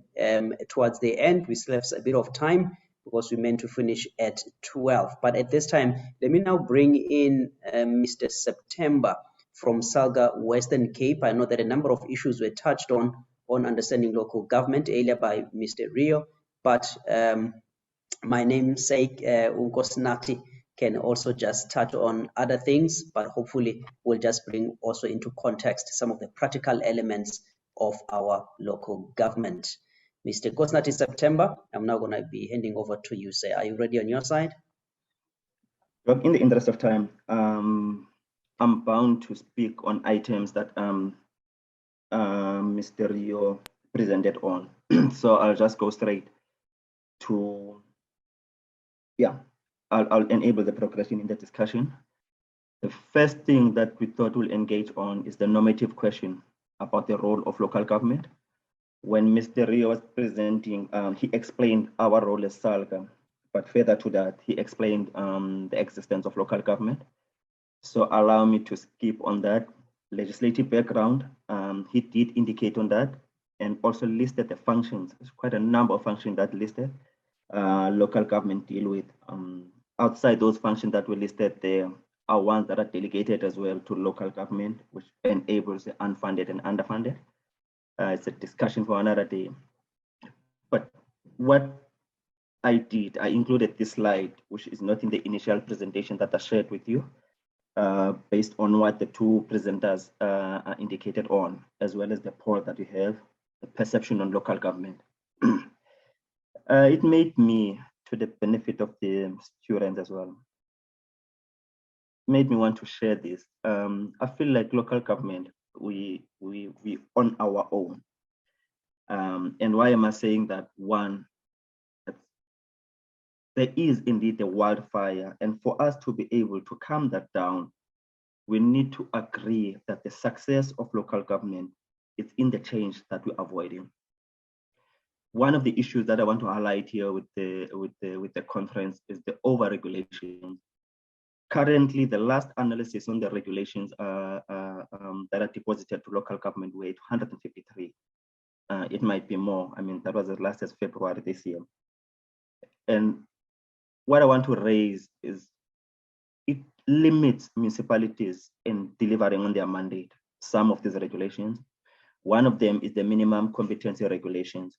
towards the end. We still have a bit of time because we meant to finish at 12. But at this time, let me now bring in Mr. September from SALGA Western Cape. I know that a number of issues were touched on understanding local government earlier by Mr. Rio, but my namesake, Nkosinathi, can also just touch on other things, but hopefully we'll just bring also into context some of the practical elements of our local government. Mr. Nkosinathi September, I'm now going to be handing over to you, sir. Are you ready on your side? Well, in the interest of time, I'm bound to speak on items that Mr. Rio presented on. So I'll just go straight to, I'll enable the progression in the discussion. The first thing that we thought we'll engage on is the normative question about the role of local government. When Mr. Rio was presenting, he explained our role as SALGA, but further to that, he explained the existence of local government. So allow me to skip on that legislative background. He did indicate on that and also listed the functions. There's quite a number of functions that listed local government deal with. Outside those functions that were listed, there are ones that are delegated as well to local government, which enables the unfunded and underfunded. It's a discussion for another day. But what I did, I included this slide, which is not in the initial presentation that I shared with you, based on what the two presenters indicated on, as well as the poll that we have, the perception on local government. It made me, to the benefit of the students as well, made me want to share this. I feel like local government, we on our own. And why am I saying that? One, there is indeed a wildfire, and for us to be able to calm that down, we need to agree that the success of local government is in the change that we're avoiding. One of the issues that I want to highlight here with the conference is the overregulation. Currently, the last analysis on the regulations that are deposited to local government were 153. It might be more. I mean, that was as last as February this year. And what I want to raise is it limits municipalities in delivering on their mandate, some of these regulations. One of them is the minimum competency regulations.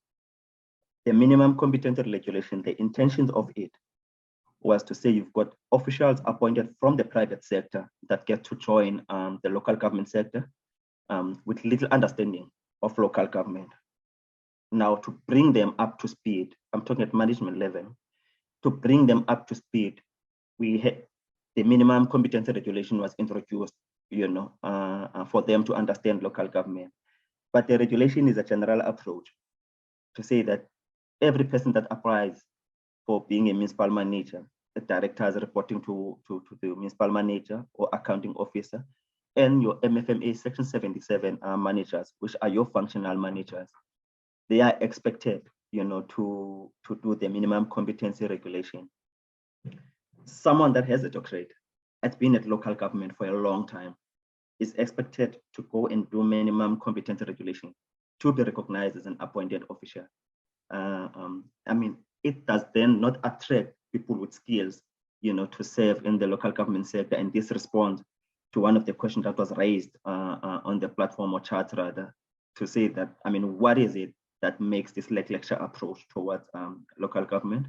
The minimum competency regulation, the intentions of it was to say you've got officials appointed from the private sector that get to join the local government sector with little understanding of local government. Now, to bring them up to speed, I'm talking at management level, to bring them up to speed, we had the minimum competency regulation was introduced, for them to understand local government. But the regulation is a general approach to say that every person that applies for being a municipal manager, the director is reporting to the municipal manager or accounting officer, and your MFMA Section 77 managers, which are your functional managers. They are expected, to do the minimum competency regulation. Someone that has a doctorate, has been at local government for a long time, is expected to go and do minimum competency regulation to be recognized as an appointed official. I mean, it does then not attract people with skills, to serve in the local government sector. And this responds to one of the questions that was raised on the platform or chat rather, to say that, I mean, what is it that makes this lackluster approach towards local government?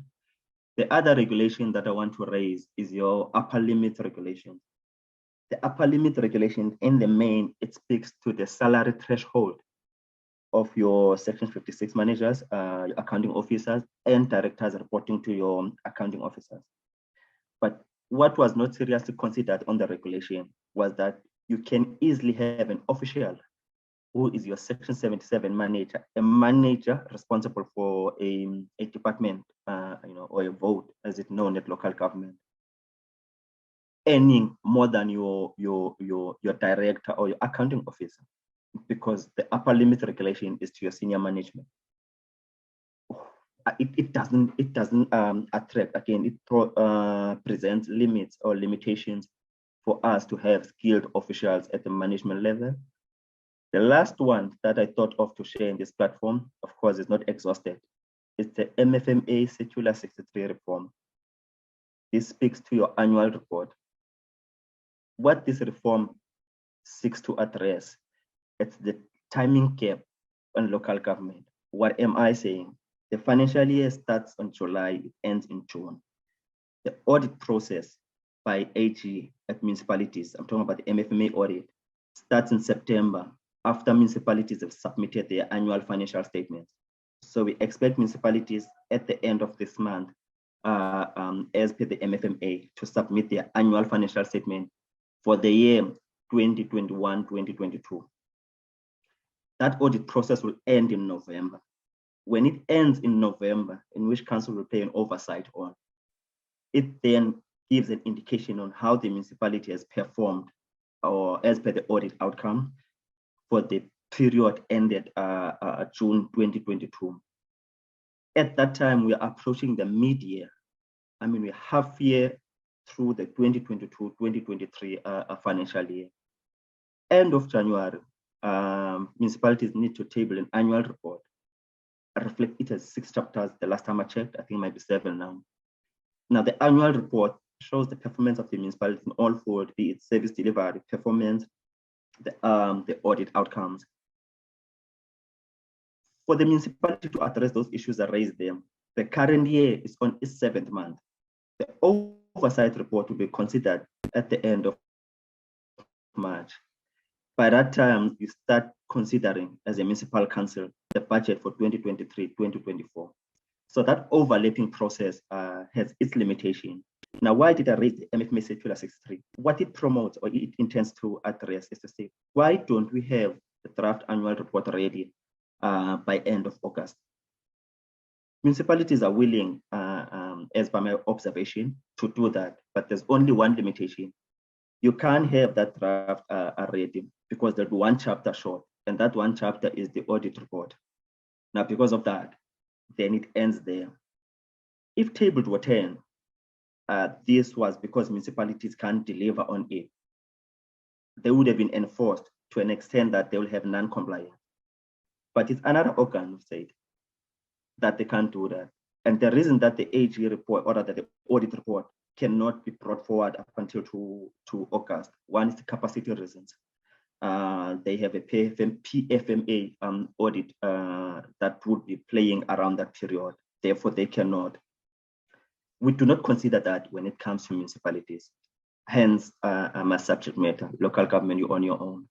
The other regulation that I want to raise is your upper limit regulation. The upper limit regulation, in the main, it speaks to the salary threshold of your Section 56 managers, your accounting officers, and directors reporting to your accounting officers. But what was not seriously considered on the regulation was that you can easily have an official who is your Section 77 manager, a manager responsible for a department, or a vote, as it's known at local government, earning more than your director or your accounting officer, because the upper limit regulation is to your senior management. It doesn't attract, again, it presents limits or limitations for us to have skilled officials at the management level. The last one that I thought of to share in this platform, of course, is not exhausted. It's the MFMA Circular 63 reform. This speaks to your annual report. What this reform seeks to address, it's the timing gap on local government. What am I saying? The financial year starts on July, it ends in June. The audit process by AG at municipalities, I'm talking about the MFMA audit, starts in September after municipalities have submitted their annual financial statements. So we expect municipalities at the end of this month, as per the MFMA, to submit their annual financial statement for the year 2021-2022. That audit process will end in November. When it ends in November, in which council will play an oversight on, it then gives an indication on how the municipality has performed, or as per the audit outcome for the period ended June 2022. At that time, we are approaching the mid-year. I mean, we're half year through the 2022-2023 financial year. End of January, municipalities need to table an annual report. I reflect it as 6 chapters. The last time I checked, I think it might be 7 now. Now, the annual report shows the performance of the municipality in all four, be it service delivery, performance, the audit outcomes. For the municipality to address those issues that raised them, the current year is on its 7th month. The oversight report will be considered at the end of March. By that time, you start considering, as a municipal council, the budget for 2023-2024. So that overlapping process has its limitation. Now, why did I raise the MFMA Circular 63? What it promotes or it intends to address is to say, why don't we have the draft annual report ready by end of August? Municipalities are willing, as by my observation, to do that, but there's only one limitation. You can't have that draft ready because there'll be one chapter short, and that one chapter is the audit report. Now, because of that, then it ends there. If tabled were 10, this was because municipalities can't deliver on it. They would have been enforced to an extent that they will have non-compliance. But it's another organ who said that they can't do that. And the reason that the AG report, or that the audit report, cannot be brought forward up until to August, one is the capacity reasons. They have a PFMA audit that would be playing around that period. Therefore, they cannot. We do not consider that when it comes to municipalities. Hence, my subject matter, local government, you on your own.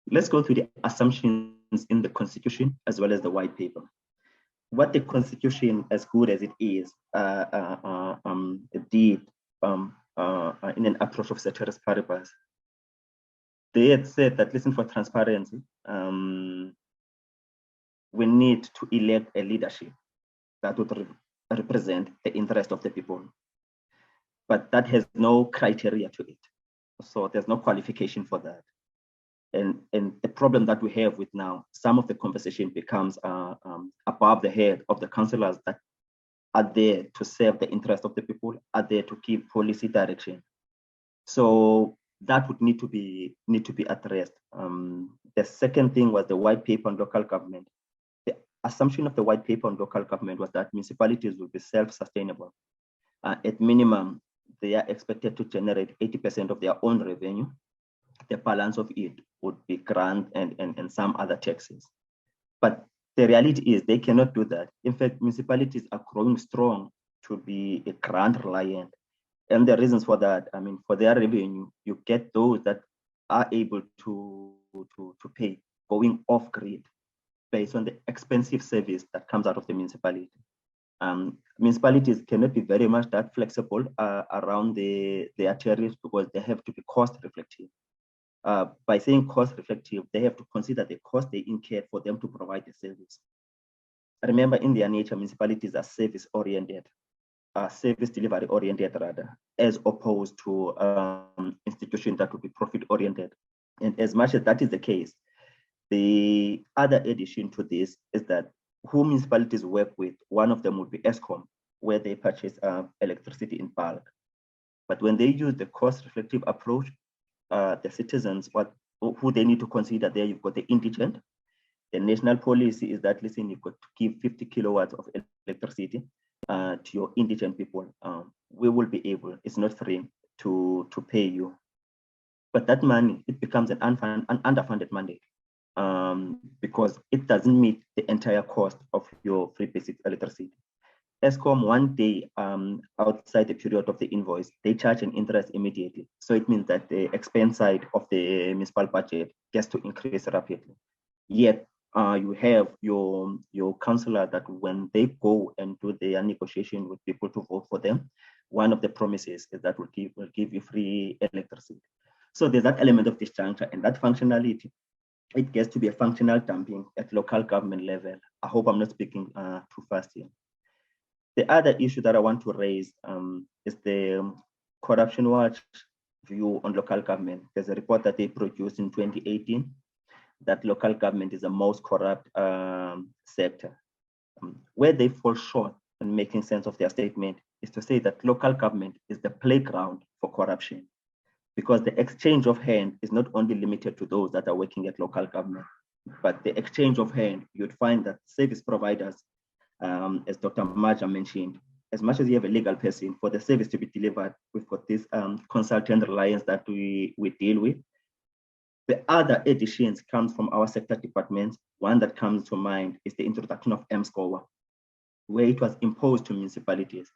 Let's go through the assumptions in the Constitution as well as the white paper. What the Constitution, as good as it is, did in an approach of ceteris paribus. They had said that, listen, for transparency, we need to elect a leadership that would represent the interest of the people. But that has no criteria to it. So there's no qualification for that. And the problem that we have with now, some of the conversation becomes above the head of the councillors that are there to serve the interest of the people, are there to give policy direction. So that would need to be addressed. The second thing was the white paper on local government. The assumption of the white paper on local government was that municipalities will be self-sustainable. At minimum, they are expected to generate 80% of their own revenue. The balance of it would be grant and some other taxes. But the reality is they cannot do that. In fact, municipalities are growing strong to be a grant reliant. And the reasons for that, I mean, for their revenue, you get those that are able to pay going off grid based on the expensive service that comes out of the municipality. Municipalities cannot be very much that flexible around their tariffs because they have to be cost reflective. By saying cost reflective, they have to consider the cost they incur for them to provide the service. Remember, in their nature, municipalities are service oriented, service delivery oriented rather, as opposed to institutions that would be profit oriented. And as much as that is the case, the other addition to this is that who municipalities work with, one of them would be ESCOM, where they purchase electricity in bulk. But when they use the cost reflective approach, the citizens, what who they need to consider there. You've got the indigent. The national policy is that, listen, you've got to give 50 kilowatts of electricity to your indigent people. We will be able, it's not free, to pay you. But that money, it becomes an underfunded mandate because it doesn't meet the entire cost of your free basic electricity. ESCOM, one day outside the period of the invoice, they charge an interest immediately. So it means that the expense side of the municipal budget gets to increase rapidly. Yet you have your councillor that when they go and do their negotiation with people to vote for them, one of the promises is that will give you free electricity. So there's that element of disjuncture, and that functionality, it gets to be a functional dumping at local government level. I hope I'm not speaking too fast here. The other issue that I want to raise is the Corruption Watch view on local government. There's a report that they produced in 2018 that local government is the most corrupt sector. Where they fall short in making sense of their statement is to say that local government is the playground for corruption, because the exchange of hand is not only limited to those that are working at local government, but the exchange of hand, you'd find that service providers, as Dr. Maja mentioned, as much as you have a legal person, for the service to be delivered, we've got this consultant reliance that we deal with. The other additions comes from our sector departments. One that comes to mind is the introduction of MSCOA, where it was imposed to municipalities.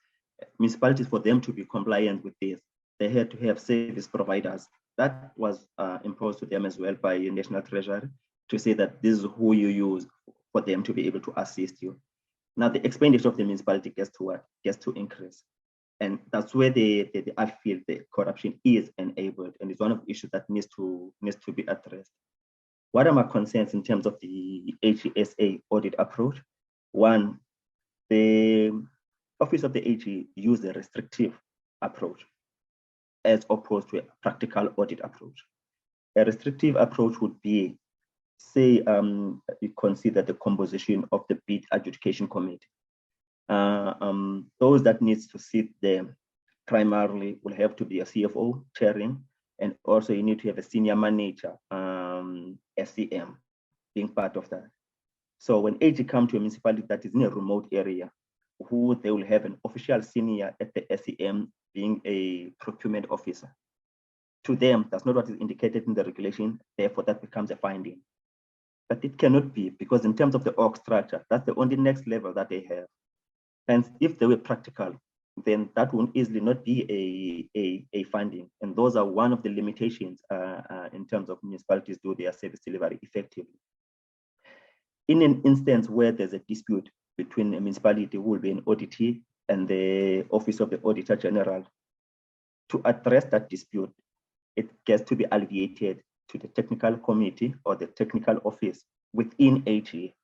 Municipalities, for them to be compliant with this, they had to have service providers. That was imposed to them as well by the National Treasury to say that this is who you use for them to be able to assist you. Now the expenditure of the municipality gets to what? Gets to increase. And that's where I feel the corruption is enabled, and it's one of the issues that needs to be addressed. What are my concerns in terms of the HESA audit approach? One, the Office of the HE used a restrictive approach as opposed to a practical audit approach. A restrictive approach would be, say, you consider the composition of the bid adjudication committee. Those that needs to sit there primarily will have to be a CFO chairing, and also you need to have a senior manager, SCM, being part of that. So when AG come to a municipality that is in a remote area, who they will have an official senior at the SCM being a procurement officer. To them, that's not what is indicated in the regulation, therefore that becomes a finding. But it cannot be, because in terms of the org structure, that's the only next level that they have. And if they were practical, then that would easily not be a funding. And those are one of the limitations in terms of municipalities do their service delivery effectively. In an instance where there's a dispute between a municipality who will be an auditee and the Office of the Auditor General, to address that dispute, it gets to be alleviated to the technical committee or the technical office within HE.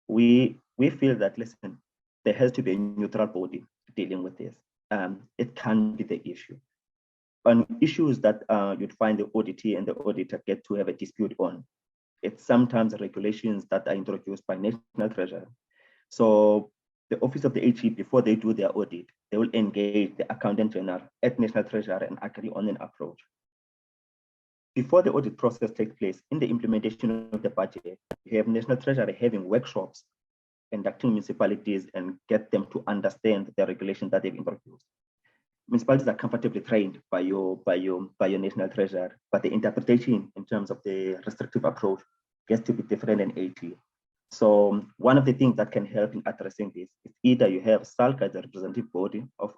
We feel that, listen, there has to be a neutral body dealing with this. It can be the issue. On issues that you'd find the auditee and the auditor get to have a dispute on, it's sometimes regulations that are introduced by National Treasury. So the Office of the HE, before they do their audit, they will engage the Accountant General at National Treasury and agree on an approach. Before the audit process takes place, in the implementation of the budget, you have National Treasury having workshops, conducting municipalities and get them to understand the regulation that they've introduced. Municipalities are comfortably trained by your National Treasury, but the interpretation in terms of the restrictive approach gets to be different in HE. So one of the things that can help in addressing this is either you have SALGA, the representative body of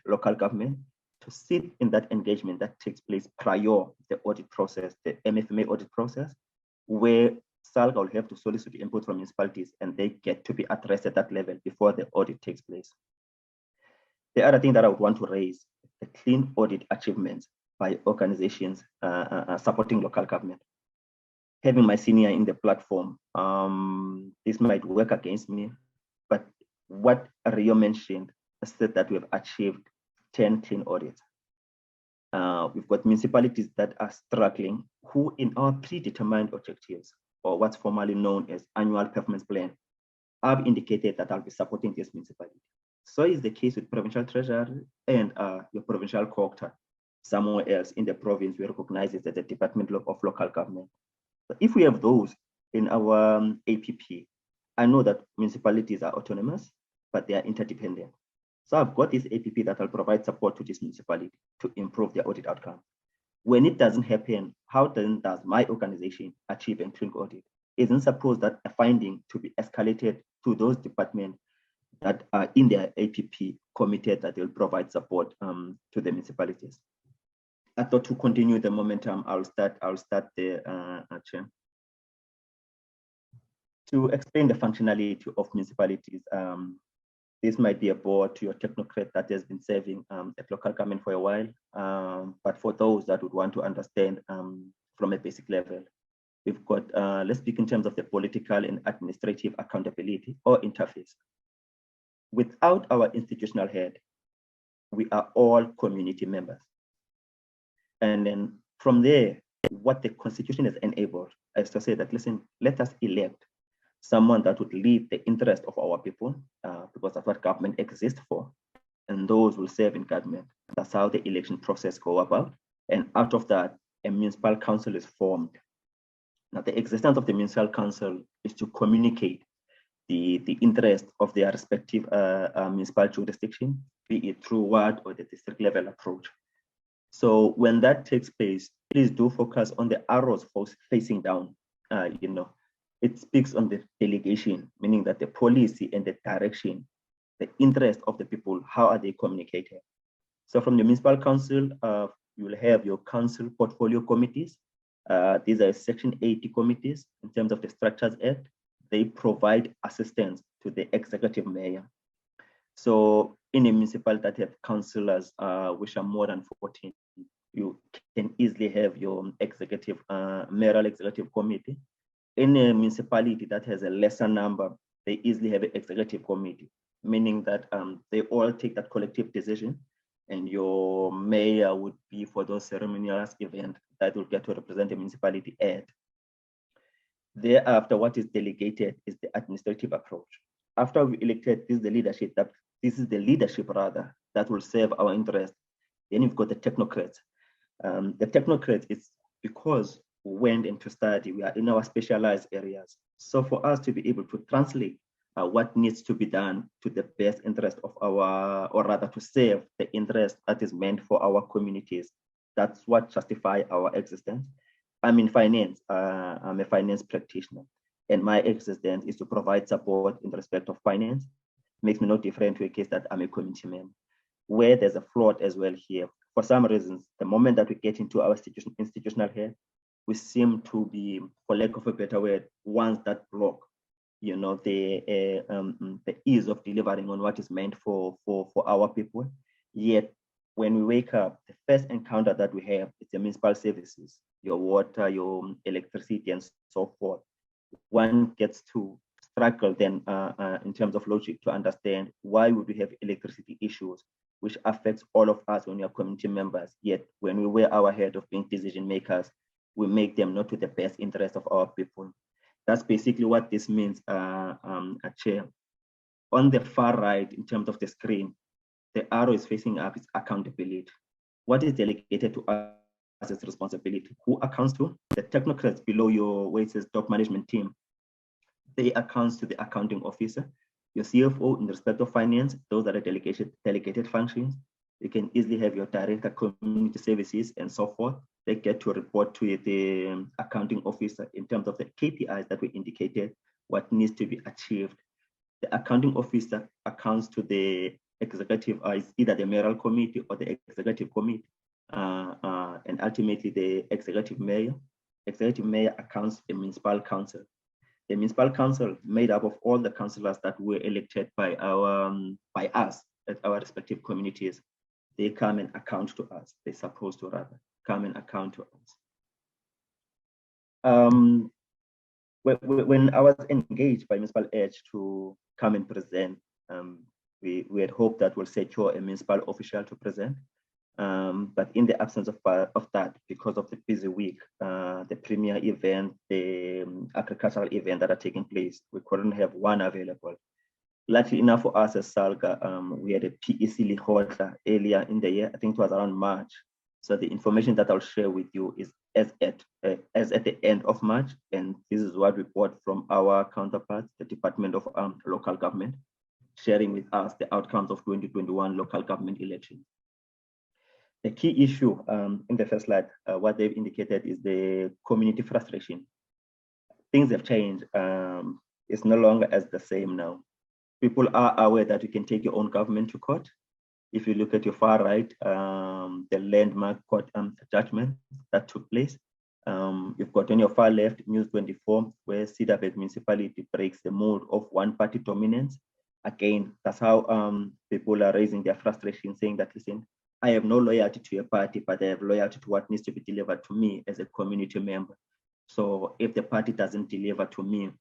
local government, to sit in that engagement that takes place prior the audit process, the MFMA audit process, where SALGA will have to solicit input from municipalities and they get to be addressed at that level before the audit takes place. The other thing that I would want to raise is the clean audit achievements by organizations supporting local government. Having my senior in the platform, this might work against me, but what Rio mentioned is that we have achieved 10 clean audits. We've got municipalities that are struggling, who in our predetermined objectives, or what's formally known as annual performance plan, I've indicated that I'll be supporting this municipality. So is the case with provincial treasury and your provincial cooperative. somewhere else in the province, we recognize it as a Department of Local Government. But if we have those in our APP, I know that municipalities are autonomous, but they are interdependent. So I've got this APP that will provide support to this municipality to improve their audit outcome. When it doesn't happen, how then does my organization achieve and clean audit? Isn't supposed that a finding to be escalated to those departments that are in their APP committed that they'll provide support to the municipalities. I thought to continue the momentum, I'll start there, Chair. To explain the functionality of municipalities, this might be a bore to your technocrat that has been serving at local government for a while, but for those that would want to understand from a basic level, we've got, let's speak in terms of the political and administrative accountability or interface. Without our institutional head, we are all community members. And then from there, what the Constitution has enabled is to say that, listen, let us elect someone that would lead the interest of our people, because that's what government exists for, and those will serve in government. That's how the election process go about. And out of that, a municipal council is formed. Now, the existence of the municipal council is to communicate the interest of their respective municipal jurisdiction, be it through ward or the district level approach. So when that takes place, please do focus on the arrows facing down. It speaks on the delegation, meaning that the policy and the direction, the interest of the people, how are they communicated? So from the municipal council, you will have your council portfolio committees. These are Section 80 committees in terms of the Structures Act. They provide assistance to the executive mayor. So in a municipality that have councillors, which are more than 14, you can easily have your executive, mayoral executive committee. In a municipality that has a lesser number, they easily have an executive committee, meaning that they all take that collective decision, and your mayor would be for those ceremonial events that will get to represent the municipality at. Thereafter, what is delegated is the administrative approach. After we elected, this is the leadership that will serve our interest. Then you've got the technocrats. The technocrats is because we went into study, we are in our specialized areas. So for us to be able to translate what needs to be done to the best interest of our, or rather to serve the interest that is meant for our communities, that's what justifies our existence. I'm in finance, I'm a finance practitioner, and my existence is to provide support in respect of finance. Makes me no different to a case that I'm a community member. Where there's a flaw as well here, for some reasons, the moment that we get into our institutional head, we seem to be, for lack of a better word, ones that block, the ease of delivering on what is meant for our people. Yet, when we wake up, the first encounter that we have is the municipal services, your water, your electricity, and so forth. One gets to struggle then in terms of logic to understand why would we have electricity issues, which affects all of us when we are community members. Yet when we wear our head of being decision makers, we make them not to the best interest of our people. That's basically what this means, Chair. On the far right, in terms of the screen, the arrow is facing up, is accountability. What is delegated to us is responsibility. Who accounts to? The technocrats below your, where it says top management team, they accounts to the accounting officer. Your CFO in respect of finance, those are the delegated functions. You can easily have your director community services and so forth. They get to report to the accounting officer in terms of the KPIs that we indicated, what needs to be achieved. The accounting officer accounts to the executive, is either the mayoral committee or the executive committee, and ultimately the executive mayor. Executive mayor accounts to the municipal council. The municipal council made up of all the councillors that were elected by us at our respective communities. They come and account to us. They're supposed to rather come and account to us. When I was engaged by Municipal Edge to come and present, we had hoped that we'll secure a municipal official to present. But in the absence of that, because of the busy week, the premier event, the agricultural event that are taking place, we couldn't have one available. Luckily enough for us as SALGA, we had a PEC Lihotla earlier in the year, I think it was around March. So the information that I'll share with you is as at the end of March, and this is what we got from our counterparts, the Department of Local Government, sharing with us the outcomes of 2021 local government elections. The key issue in the first slide, what they've indicated is the community frustration. Things have changed. It's no longer as the same now. People are aware that you can take your own government to court. If you look at your far right, the landmark court judgment that took place. You've got on your far left, News 24, where Cedarburg Municipality breaks the mold of one-party dominance. Again, that's how people are raising their frustration, saying that, listen, I have no loyalty to a party, but I have loyalty to what needs to be delivered to me as a community member. So if the party doesn't deliver to me,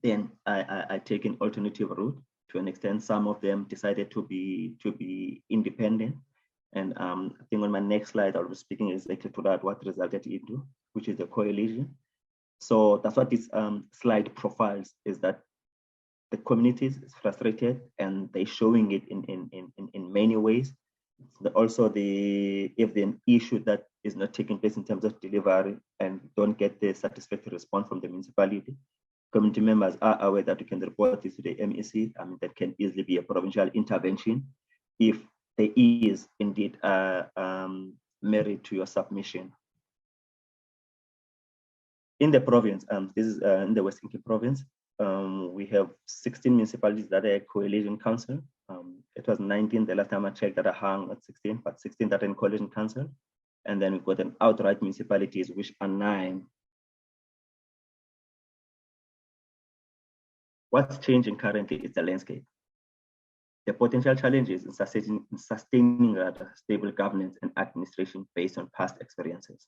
then I take an alternative route. To an extent, some of them decided to be independent. And I think on my next slide, I'll be speaking exactly to that, what resulted into, which is the coalition. So that's what this slide profiles, is that the communities is frustrated and they're showing it in many ways. Also, if the issue that is not taking place in terms of delivery and don't get the satisfactory response from the municipality, community members are aware that you can report this to the MEC. I mean, that can easily be a provincial intervention if there is indeed merit to your submission. In the province, this is in the Western Cape province, we have 16 municipalities that are coalition council. It was 19 the last time I checked that are hung at 16, but 16 that are in coalition council. And then we've got an outright municipalities, which are 9. What's changing currently is the landscape. The potential challenges in sustaining stable governance and administration based on past experiences.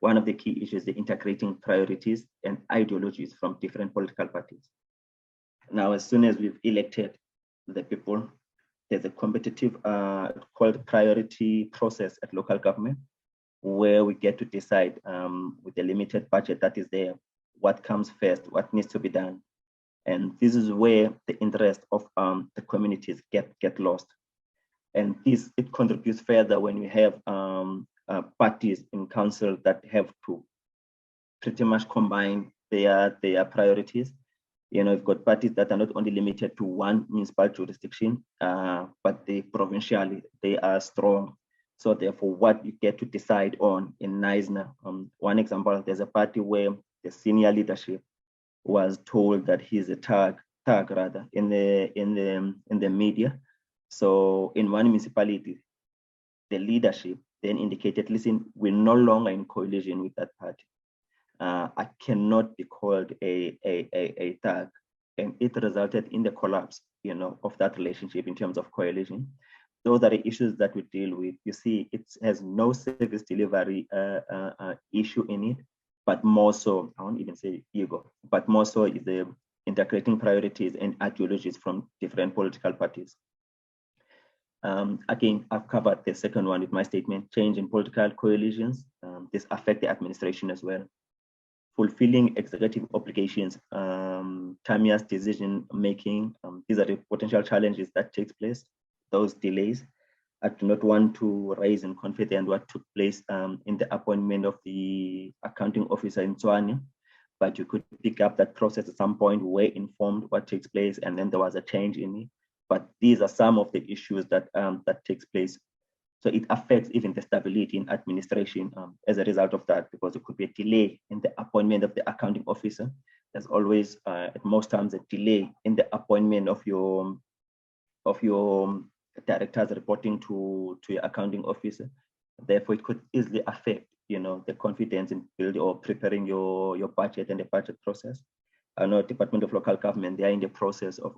One of the key issues is the integrating priorities and ideologies from different political parties. Now, as soon as we've elected the people, there's a competitive called priority process at local government, where we get to decide with the limited budget that is there, what comes first, what needs to be done. And this is where the interest of the communities get lost. And it contributes further when we have parties in council that have to pretty much combine their priorities. You know, you've got parties that are not only limited to one municipal jurisdiction, but provincially they are strong. So therefore, what you get to decide on in NISNA, one example, there's a party where the senior leadership was told that he's a tag rather in the media. So in one municipality, the leadership then indicated, listen, we're no longer in coalition with that party. I cannot be called a tag. And it resulted in the collapse, you know, of that relationship in terms of coalition. Those are the issues that we deal with. You see, it has no service delivery issue in it, but more so, I won't even say ego, but more so is the integrating priorities and ideologies from different political parties. Again, I've covered the second one with my statement, change in political coalitions. This affects the administration as well. Fulfilling executive obligations, timeous decision making. These are the potential challenges that takes place, those delays. I do not want to raise in confidence what took place in the appointment of the accounting officer in Tshwane, but you could pick up that process at some point, were informed what takes place, and then there was a change in it. But these are some of the issues that that takes place. So it affects even the stability in administration as a result of that, because it could be a delay in the appointment of the accounting officer. There's always, at most times, a delay in the appointment of your directors reporting to your accounting officer. Therefore, it could easily affect, you know, the confidence in building or preparing your budget and the budget process. I know Department of Local Government, they are in the process of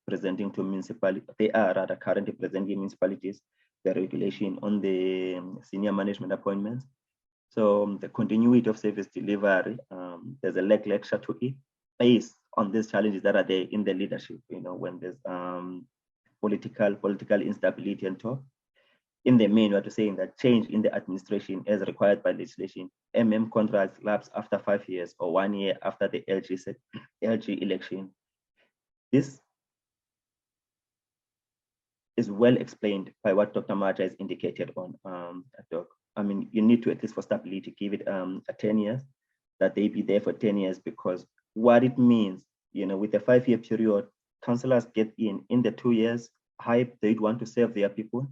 presenting to municipalities. They are rather currently presenting municipalities the regulation on the senior management appointments. So the continuity of service delivery, there's a lecture to it based on these challenges that are there in the leadership. You know, when there's political instability and talk. In the main, we are saying that change in the administration as required by legislation, contracts lapse after 5 years or 1 year after the LG election. This is well explained by what Dr. Maja has indicated on Doc. I mean, you need to, at least for stability, give it 10 years, that they be there for 10 years, because what it means, you know, with a 5-year period, councillors get in the 2 years, hype, they'd want to serve their people.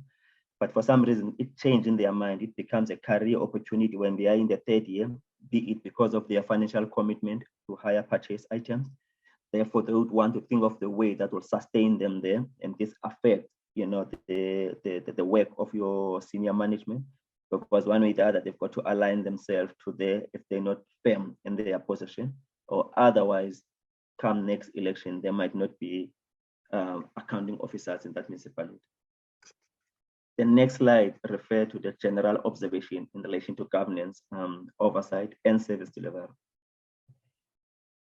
But for some reason, it changed in their mind. It becomes a career opportunity when they are in the 3rd year, be it because of their financial commitment to higher purchase items. Therefore, they would want to think of the way that will sustain them there, and this affects, you know, the work of your senior management, because one way or the other, they've got to align themselves to there if they're not firm in their position, or otherwise, come next election, there might not be accounting officers in that municipality. The next slide refers to the general observation in relation to governance, oversight, and service delivery.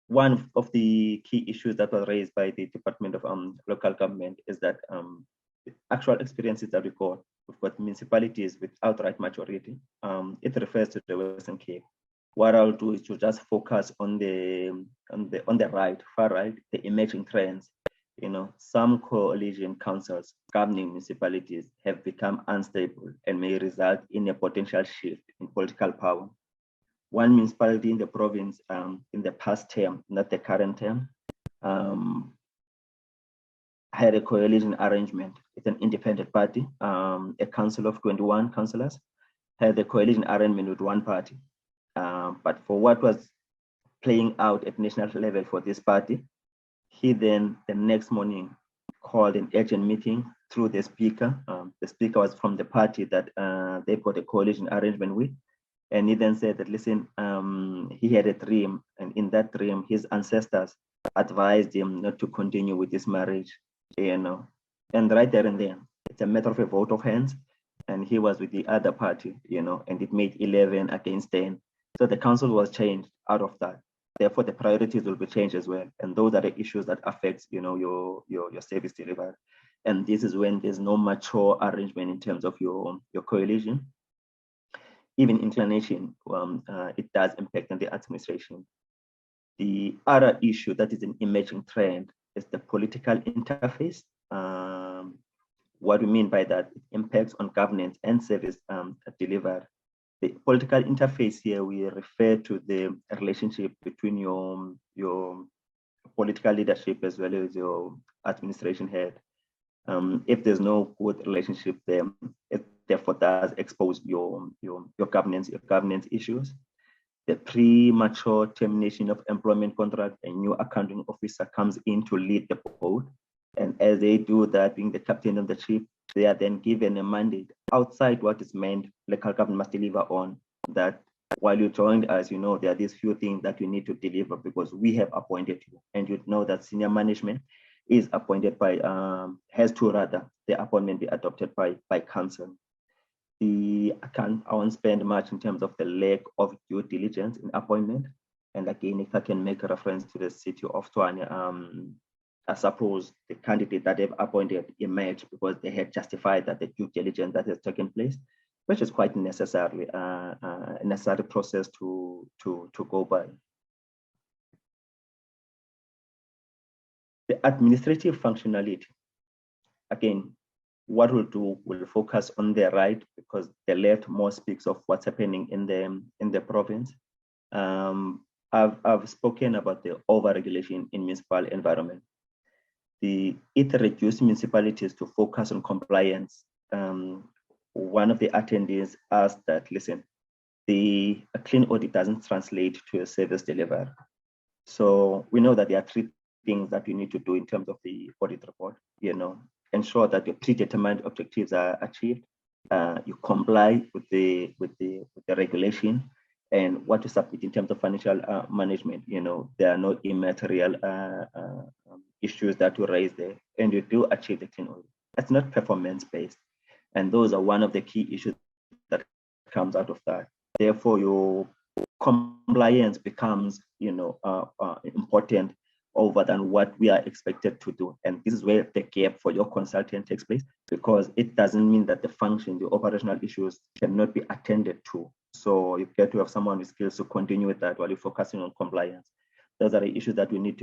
One of the key issues that was raised by the Department of Local Government is that the actual experiences that we've got municipalities with outright majority. It refers to the Western Cape. What I'll do is to just focus on the right, far right, the emerging trends. You know, some coalition councils governing municipalities have become unstable and may result in a potential shift in political power. One municipality in the province in the past term, not the current term, had a coalition arrangement with an independent party. A council of 21 councillors had a coalition arrangement with one party. But for what was playing out at national level for this party, he then the next morning called an urgent meeting through the speaker. The speaker was from the party that they've got a coalition arrangement with. And he then said that, listen, he had a dream, and in that dream, his ancestors advised him not to continue with this marriage, you know. And right there and then, it's a matter of a vote of hands, and he was with the other party, you know, and it made 11 against 10. So the council was changed out of that. Therefore, the priorities will be changed as well, and those are the issues that affects, you know, your service delivery. And this is when there's no mature arrangement in terms of your coalition. Even inclination, it does impact on the administration. The other issue that is an emerging trend is the political interface. What we mean by that, it impacts on governance and service delivery. The political interface here, we refer to the relationship between your political leadership as well as your administration head. If there's no good relationship there, it therefore does expose your governance issues. The premature termination of employment contract, a new accounting officer comes in to lead the board. And as they do that, being the captain of the ship, they are then given a mandate outside what is meant local government must deliver on. That while you joined us, you know, there are these few things that you need to deliver because we have appointed you. And you know that senior management is appointed by, has to rather, the appointment be adopted by council. I won't spend much in terms of the lack of due diligence in appointment. And again, if I can make a reference to the city of Tshwane, I suppose the candidate that they've appointed emerged because they had justified that the due diligence that has taken place, which is quite necessary, a necessary process to go by. The administrative functionality, again, what we'll do, we'll focus on the right because the left more speaks of what's happening in the province. I've spoken about the overregulation in municipal environment. It reduced municipalities to focus on compliance. One of the attendees asked that, listen, a clean audit doesn't translate to a service delivery. So we know that there are three things that you need to do in terms of the audit report. You know, ensure that your predetermined objectives are achieved. You comply with the regulation, and what you submit in terms of financial management. You know, there are no immaterial issues that you raise there, and you do achieve the clean audit. It's not performance-based, and those are one of the key issues that comes out of that. Therefore, your compliance becomes, you know, important over than what we are expected to do. And this is where the gap for your consultant takes place, because it doesn't mean that the function, the operational issues cannot be attended to. So you get to have someone with skills to continue with that while you're focusing on compliance. Those are the issues that we need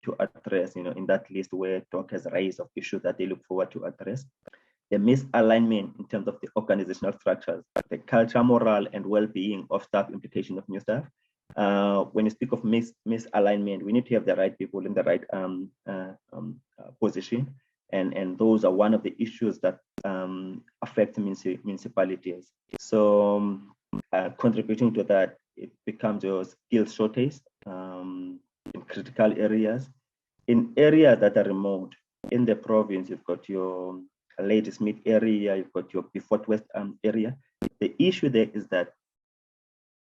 to address, you know, in that list where Doc has raised of issues that they look forward to address. the misalignment in terms of the organizational structures, the culture, morale, and well-being of staff, implication of new staff. When you speak of misalignment, we need to have the right people in the right position. And those are one of the issues that affect municipalities. So contributing to that, it becomes your skill shortage in critical areas. In areas that are remote, in the province, you've got your Ladysmith area, you've got your Beaufort West area. The issue there is that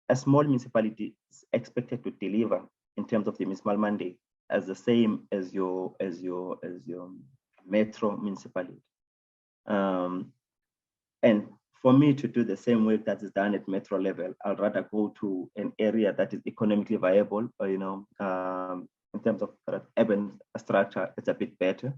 a small municipality is expected to deliver in terms of the municipal mandate as the same as your metro municipality. And for me to do the same work that is done at metro level, I'd rather go to an area that is economically viable, or, in terms of urban structure, it's a bit better.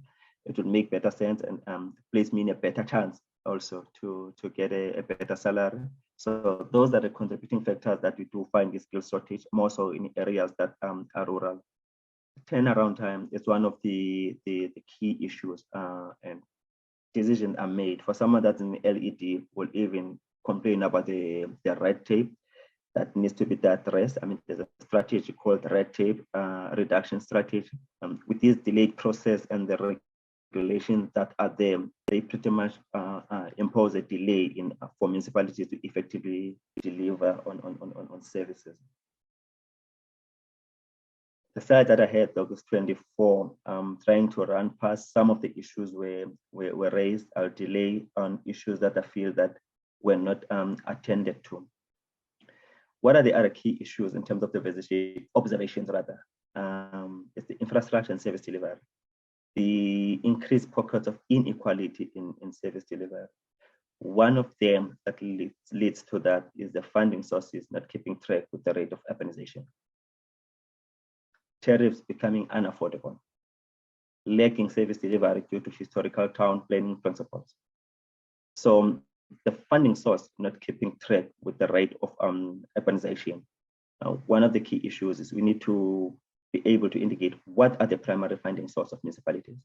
It would make better sense and place me in a better chance also to get a better salary. So those are the contributing factors that we do find the skill shortage, more so in areas that are rural. Turnaround time is one of the key issues, and decisions are made. For someone that's in LED will even complain about the red tape that needs to be addressed. I mean, there's a strategy called red tape reduction strategy. With this delayed process and the regulations that are there, they pretty much impose a delay for municipalities to effectively deliver on services. The slide that I had, August 24, trying to run past some of the issues were raised. I'll delay on issues that I feel that were not attended to. What are the other key issues in terms of the observations rather? It's the infrastructure and service delivery. The increased pockets of inequality in service delivery. One of them that leads to that is the funding sources not keeping track with the rate of urbanization. Tariffs becoming unaffordable. Lacking service delivery due to historical town planning principles. So the funding source not keeping track with the rate of urbanization. One of the key issues is we need to be able to indicate what are the primary funding source of municipalities.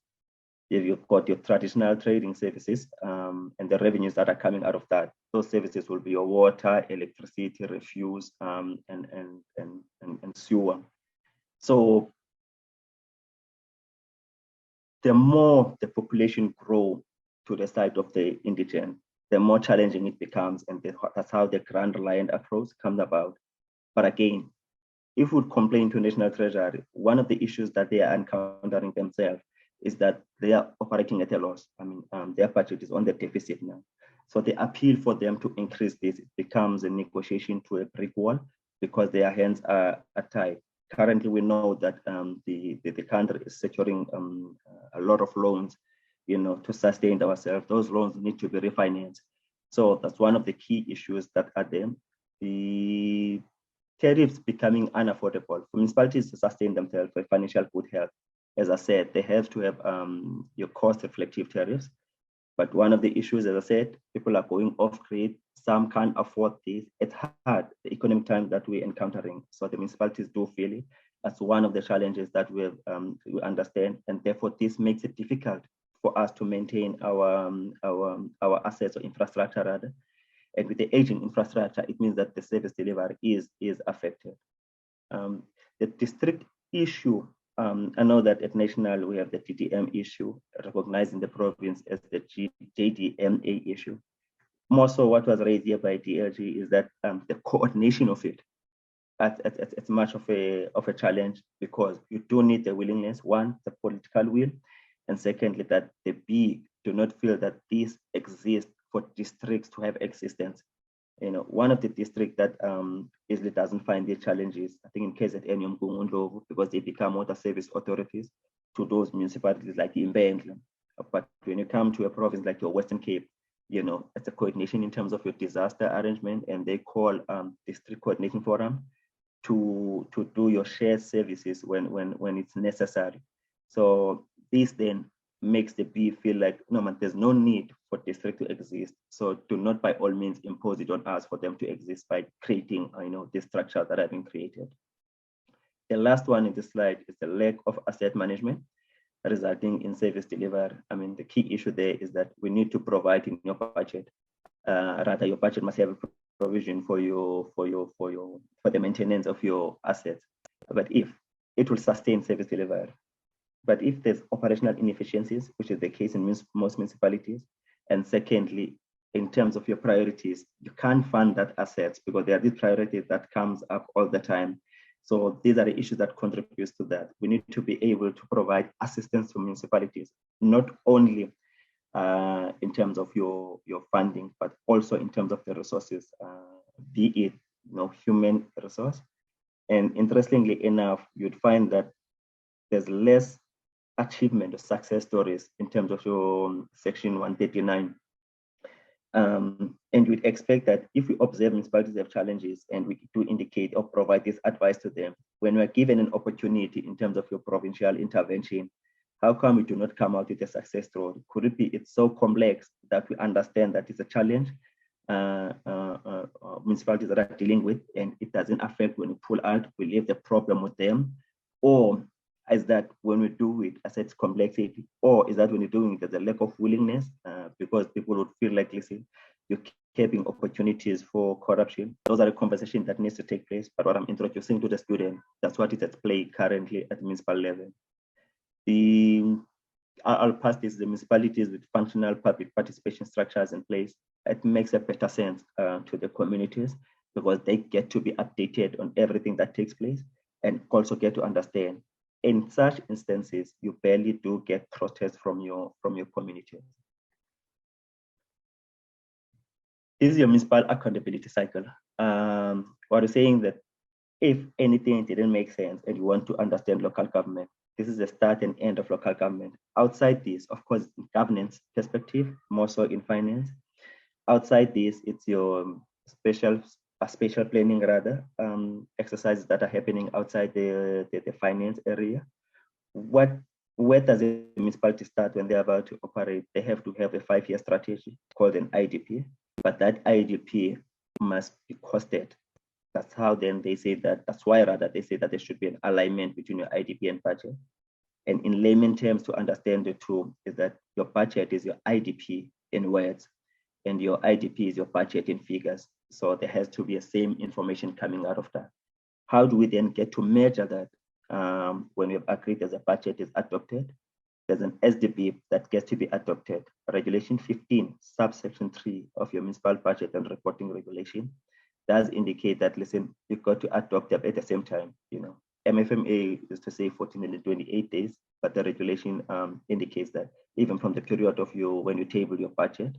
If you've got your traditional trading services and the revenues that are coming out of that, those services will be your water, electricity, refuse, and sewer. So the more the population grow to the side of the indigent, the more challenging it becomes, and that's how the Grand Reliant approach comes about. But again, if we complain to National Treasury, one of the issues that they are encountering themselves is that they are operating at a loss. I mean, their budget is on the deficit now. So the appeal for them to increase this becomes a negotiation to a brick wall because their hands are tied. Currently, we know that the country is securing a lot of loans, to sustain ourselves. Those loans need to be refinanced. So that's one of the key issues that are there. The tariffs becoming unaffordable for municipalities to sustain themselves for financial good health. As I said, they have to have your cost reflective tariffs. But one of the issues, as I said, people are going off grid. Some can't afford this. It's hard, the economic times that we're encountering. So the municipalities do feel it. That's one of the challenges that we understand. And therefore, this makes it difficult for us to maintain our assets or infrastructure rather. And with the aging infrastructure, it means that the service delivery is affected. The district issue, I know that at national, we have the TDM issue, recognizing the province as the JDMA issue. More so what was raised here by DLG is that the coordination of it, it's much of a challenge because you do need the willingness, one, the political will, and secondly, that the B do not feel that this exists for districts to have existence. One of the districts that easily doesn't find the challenges, I think in KZN, because they become water service authorities to those municipalities like Imbengle. But when you come to a province like your Western Cape, it's a coordination in terms of your disaster arrangement, and they call district coordinating forum to do your shared services when it's necessary. So this then makes the B feel like, no man, there's no need for district to exist. So do not by all means impose it on us for them to exist by creating, the structures that have been created. The last one in this slide is the lack of asset management. resulting in service delivery. I mean, the key issue there is that we need to provide in your budget. Rather, your budget must have a provision for the maintenance of your assets. But if it will sustain service delivery, but if there's operational inefficiencies, which is the case in most municipalities, and secondly, in terms of your priorities, you can't fund that assets because there are these priorities that comes up all the time. So these are the issues that contributes to that. We need to be able to provide assistance to municipalities, not only in terms of your funding, but also in terms of the resources, be it human resource. And interestingly enough, you'd find that there's less achievement or success stories in terms of your section 139. And we'd expect that if we observe municipalities have challenges and we do indicate or provide this advice to them, when we're given an opportunity in terms of your provincial intervention, how come we do not come out with a success story? Could it be it's so complex that we understand that it's a challenge municipalities that are dealing with, and it doesn't affect when we pull out, we leave the problem with them? Or is that when we do it, as its complexity, or is that when you're doing it, there's a lack of willingness because people would feel like, listen, you're keeping opportunities for corruption? Those are the conversations that needs to take place. But what I'm introducing to the student, that's what is at play currently at the municipal level. I'll pass this, the municipalities with functional public participation structures in place. It makes a better sense to the communities because they get to be updated on everything that takes place and also get to understand. In such instances, you barely do get protests from your community. This is your municipal accountability cycle. What I'm saying that if anything didn't make sense and you want to understand local government, this is the start and end of local government. Outside this, of course, governance perspective, more so in finance. Outside this, it's your spatial planning rather, exercises that are happening outside the finance area. Where does the municipality start when they're about to operate? They have to have a 5-year strategy called an IDP, but that IDP must be costed. That's how then they say that, that's why rather they say that there should be an alignment between your IDP and budget. And in layman terms, to understand the two is that your budget is your IDP in words, and your IDP is your budget in figures. So there has to be the same information coming out of that. How do we then get to measure that? When we've agreed as a budget is adopted, there's an SDP that gets to be adopted. Regulation 15, subsection 3 of your municipal budget and reporting regulation does indicate that, listen, you've got to adopt them at the same time. MFMA is to say 14 and 28 days, but the regulation indicates that even from the period of when you table your budget,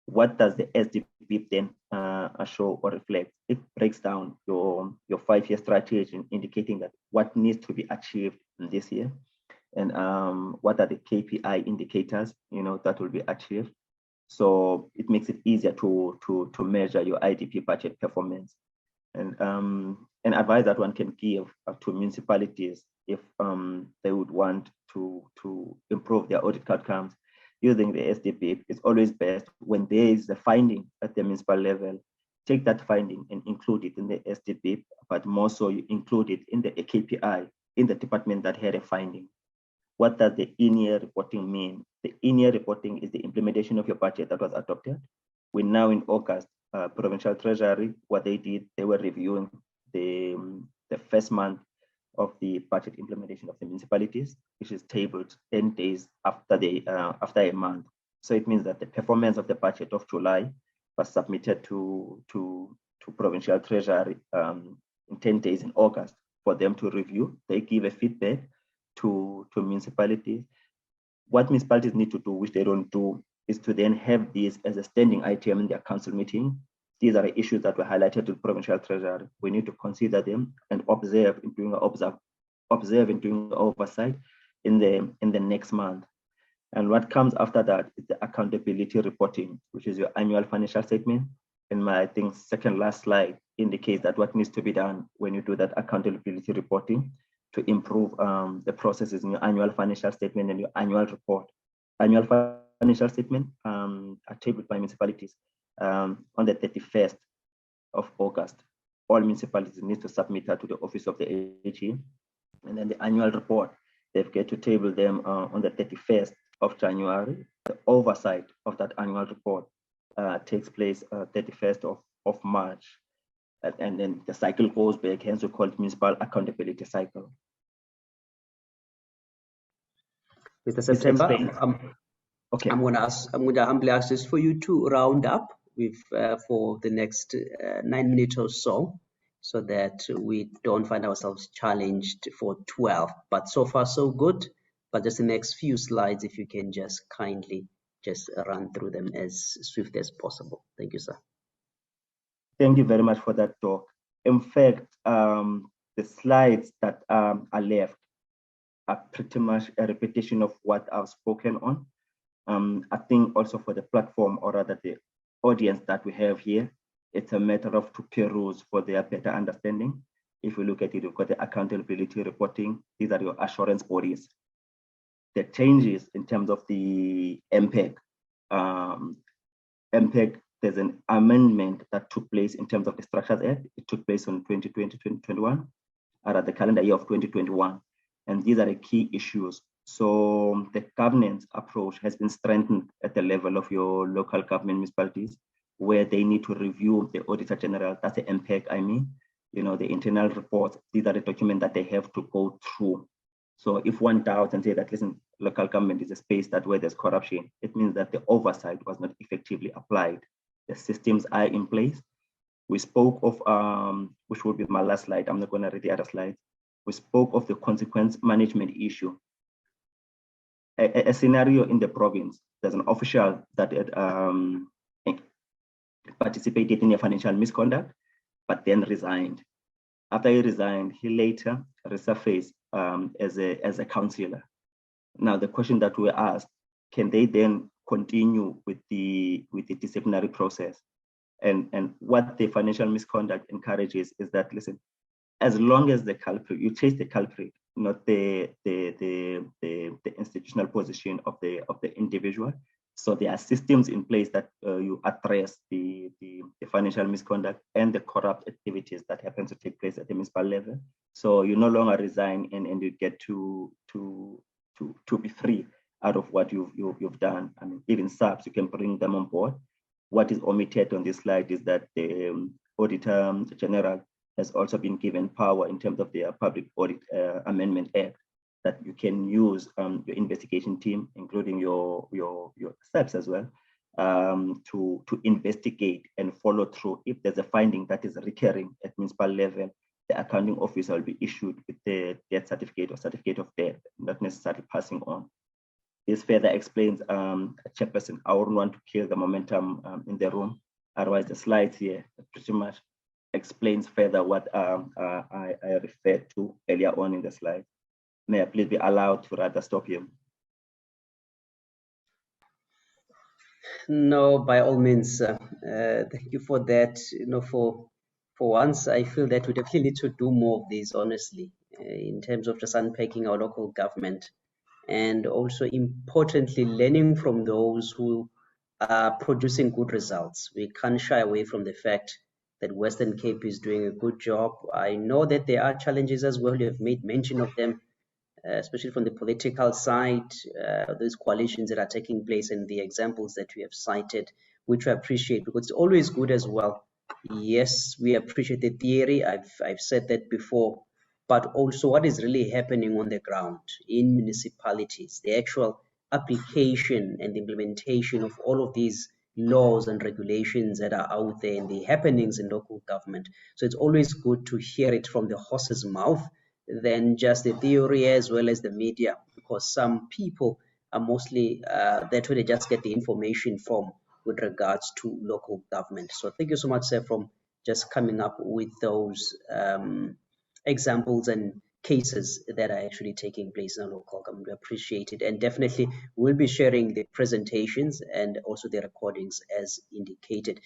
what does the SDP then show or reflect? It breaks down your 5-year strategy, indicating that what needs to be achieved in this year, and what are the KPI indicators that will be achieved. So it makes it easier to measure your IDP budget performance. And an advice that one can give to municipalities if they would want to improve their audit outcomes using the SDP, it's always best when there is a finding at the municipal level, take that finding and include it in the SDP, but more so you include it in the KPI in the department that had a finding. What does the in-year reporting mean? The in-year reporting is the implementation of your budget that was adopted. We're now in August, Provincial Treasury, what they did, they were reviewing the first month of the budget implementation of the municipalities, which is tabled 10 days after a month. So it means that the performance of the budget of July was submitted to Provincial Treasury in 10 days in August for them to review. They give a feedback to municipalities. What municipalities need to do, which they don't do, is to then have this as a standing item in their council meeting. These are the issues that were highlighted to the Provincial Treasury. We need to consider them and observe in doing oversight in the next month. And what comes after that is the accountability reporting, which is your annual financial statement. And my, I think, second last slide indicates that what needs to be done when you do that accountability reporting to improve the processes in your annual financial statement and your annual report. Annual financial statement are tabled by municipalities on the 31st of August. All municipalities need to submit that to the office of the AG. And then the annual report, they've got to table them on the 31st of January. The oversight of that annual report takes place 31st of March. And then the cycle goes back, hence we call it municipal accountability cycle. Mr. September, okay. I'm going to humbly ask this for you to round up with for the next 9 minutes or so that we don't find ourselves challenged for 12. But so far, so good. But just the next few slides, if you can just kindly just run through them as swift as possible. Thank you, sir. Thank you very much for that talk. In fact, the slides that are left are pretty much a repetition of what I've spoken on. I think also for the platform, or rather the audience that we have here, it's a matter of to peruse for their better understanding. If we look at it, we've got the accountability reporting. These are your assurance bodies. The changes in terms of the MPEG, there's an amendment that took place in terms of the Structures Act. It took place on 2020-2021, or the calendar year of 2021. And these are the key issues. So the governance approach has been strengthened at the level of your local government municipalities, where they need to review the Auditor General, that's the MPEG, I mean, you know, the internal reports. These are the documents that they have to go through. So if one doubts and say that, listen, local government is a space that where there's corruption, it means that the oversight was not effectively applied. The systems are in place. We spoke of, which will be my last slide, I'm not going to read the other slides. We spoke of the consequence management issue. A scenario in the province, there's an official that participated in a financial misconduct, but then resigned. After he resigned, he later resurfaced as a councillor. Now, the question that we asked, can they then continue with the disciplinary process? And what the financial misconduct encourages is that, listen, as long as the culprit, you chase the culprit, not the institutional position of the individual. So there are systems in place that you address the financial misconduct and the corrupt activities that happen to take place at the municipal level. So you no longer resign and you get to be free out of what you've done. I mean, even subs, you can bring them on board. What is omitted on this slide is that the Auditor General has also been given power in terms of their Public Audit Amendment Act, that you can use your investigation team, including your SAPs as well, to investigate and follow through. If there's a finding that is recurring at municipal level, the accounting officer will be issued with the death certificate or certificate of death, not necessarily passing on. This further explains, Chairperson, I wouldn't want to kill the momentum in the room. Otherwise, the slides here pretty much explains further what I referred to earlier on in the slide. May I please be allowed to rather stop you? No, by all means. Thank you for that. You know, for once, I feel that we definitely need to do more of these, honestly, in terms of just unpacking our local government, and also importantly, learning from those who are producing good results. We can't shy away from the fact that Western Cape is doing a good job. I know that there are challenges as well. You have made mention of them, especially from the political side, those coalitions that are taking place and the examples that we have cited, which we appreciate, because it's always good as well. Yes, we appreciate the theory. I've said that before, but also what is really happening on the ground in municipalities, the actual application and implementation of all of these laws and regulations that are out there and the happenings in local government. So it's always good to hear it from the horse's mouth than just the theory as well as the media, because some people are mostly that's where they just get the information from with regards to local government. So thank you so much, sir, from just coming up with those examples and cases that are actually taking place in our local government. We appreciate it, and definitely we'll be sharing the presentations and also the recordings as indicated.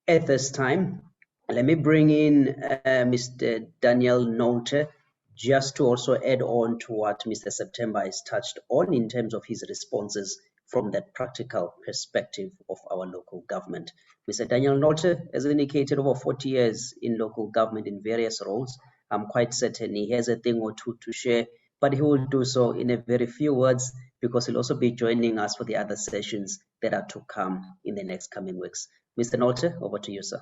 At this time, let me bring in Mr. Daniel Nolte, just to also add on to what Mr. September has touched on in terms of his responses from that practical perspective of our local government. Mr. Daniel Nolte has indicated over 40 years in local government in various roles. I'm quite certain he has a thing or two to share, but he will do so in a very few words because he'll also be joining us for the other sessions that are to come in the next coming weeks. Mr. Nolte, over to you, sir.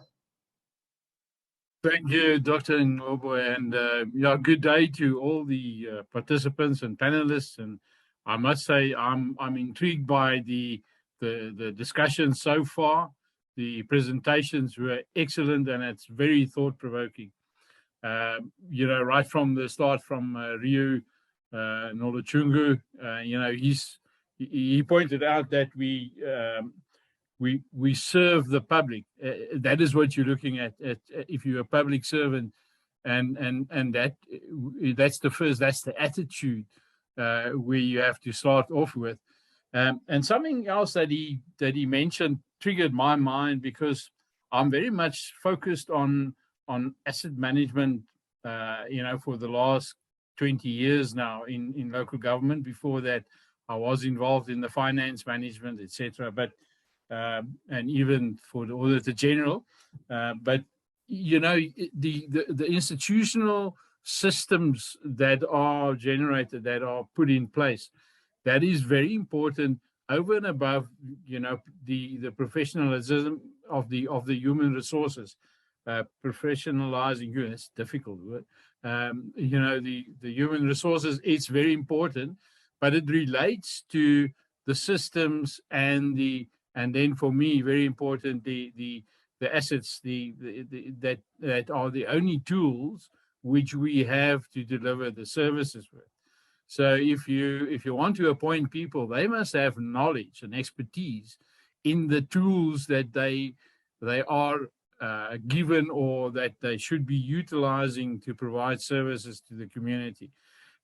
Thank you, Dr. Ngobo, and yeah, good day to all the participants and panelists. And I must say, I'm intrigued by the discussion so far. The presentations were excellent, and it's very thought-provoking. You know, right from the start, from Rio Nolutshungu, you know, he pointed out that we serve the public. That is what you're looking at if you're a public servant, and that's the attitude where you have to start off with. And something else that he mentioned triggered my mind, because I'm very much focused on asset management, you know, for the last 20 years now in local government. Before that, I was involved in the finance management, etc. But and even for the Auditor General, but you know, the institutional systems that are generated, that are put in place, that is very important over and above, you know, the professionalism of the human resources. Professionalizing, it's a difficult word. You know, the human resources, it's very important, but it relates to the systems and then for me, very important, the assets, that are the only tools which we have to deliver the services with. So if you want to appoint people, they must have knowledge and expertise in the tools that they are given, or that they should be utilizing to provide services to the community.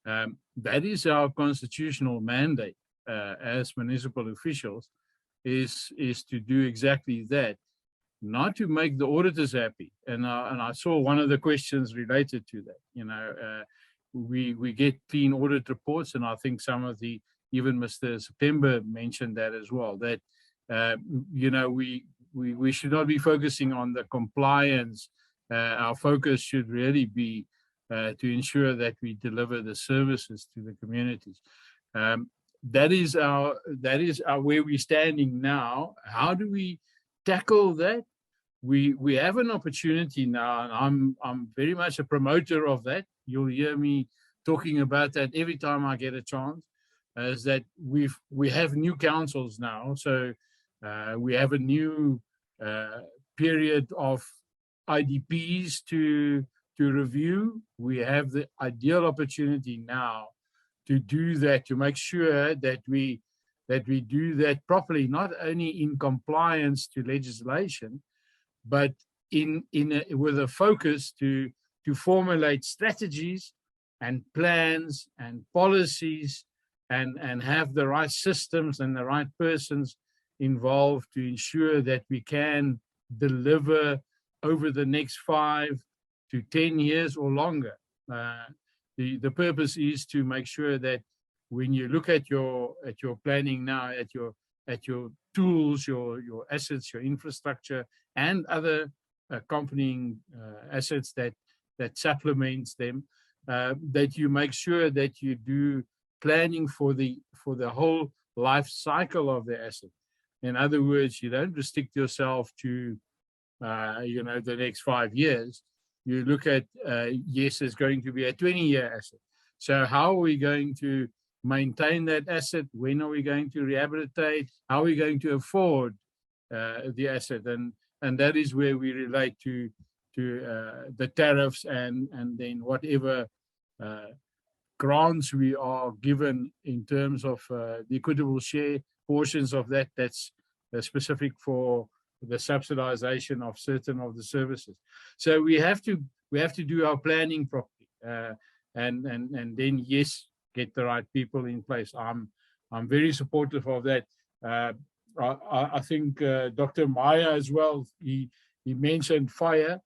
That is our constitutional mandate as municipal officials, is to do exactly that, not to make the auditors happy. And I saw one of the questions related to that. You know, we get clean audit reports, and I think some of even Mr. September mentioned that as well, that you know, we should not be focusing on the compliance. Our focus should really be to ensure that we deliver the services to the communities. That is where we're standing now. How do we tackle that? We have an opportunity now, and I'm very much a promoter of that. You'll hear me talking about that every time I get a chance. Is that we have new councils now, so we have a new period of IDPs to review. We have the ideal opportunity now to do that, to make sure that we do that properly, not only in compliance to legislation, but with a focus to formulate strategies and plans and policies, and have the right systems and the right persons involved to ensure that we can deliver over the next 5 to 10 years or longer. The purpose is to make sure that when you look at your planning now, at your tools, your assets, your infrastructure, and other accompanying assets that supplements them, that you make sure that you do planning for the whole life cycle of the asset. In other words, you don't restrict yourself to you know, the next 5 years. You look at, yes, it's going to be a 20-year asset. So how are we going to maintain that asset? When are we going to rehabilitate? How are we going to afford the asset? And that is where we relate to the tariffs and then whatever grants we are given in terms of the equitable share portions of that, that's specific for the subsidization of certain of the services. So we have to do our planning properly, and then, yes, get the right people in place. I'm very supportive of that. I think Dr. Maja as well, he mentioned fire.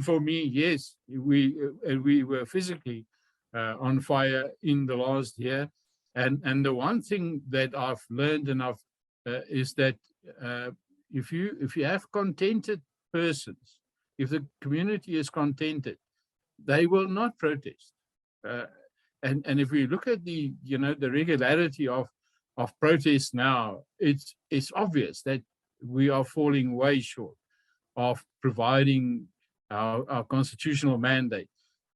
For me, yes, we were physically on fire in the last year, and the one thing that I've learned enough is that if you have contented persons, if the community is contented, they will not protest. And if we look at the the regularity of protests now, it's obvious that we are falling way short of providing our constitutional mandate.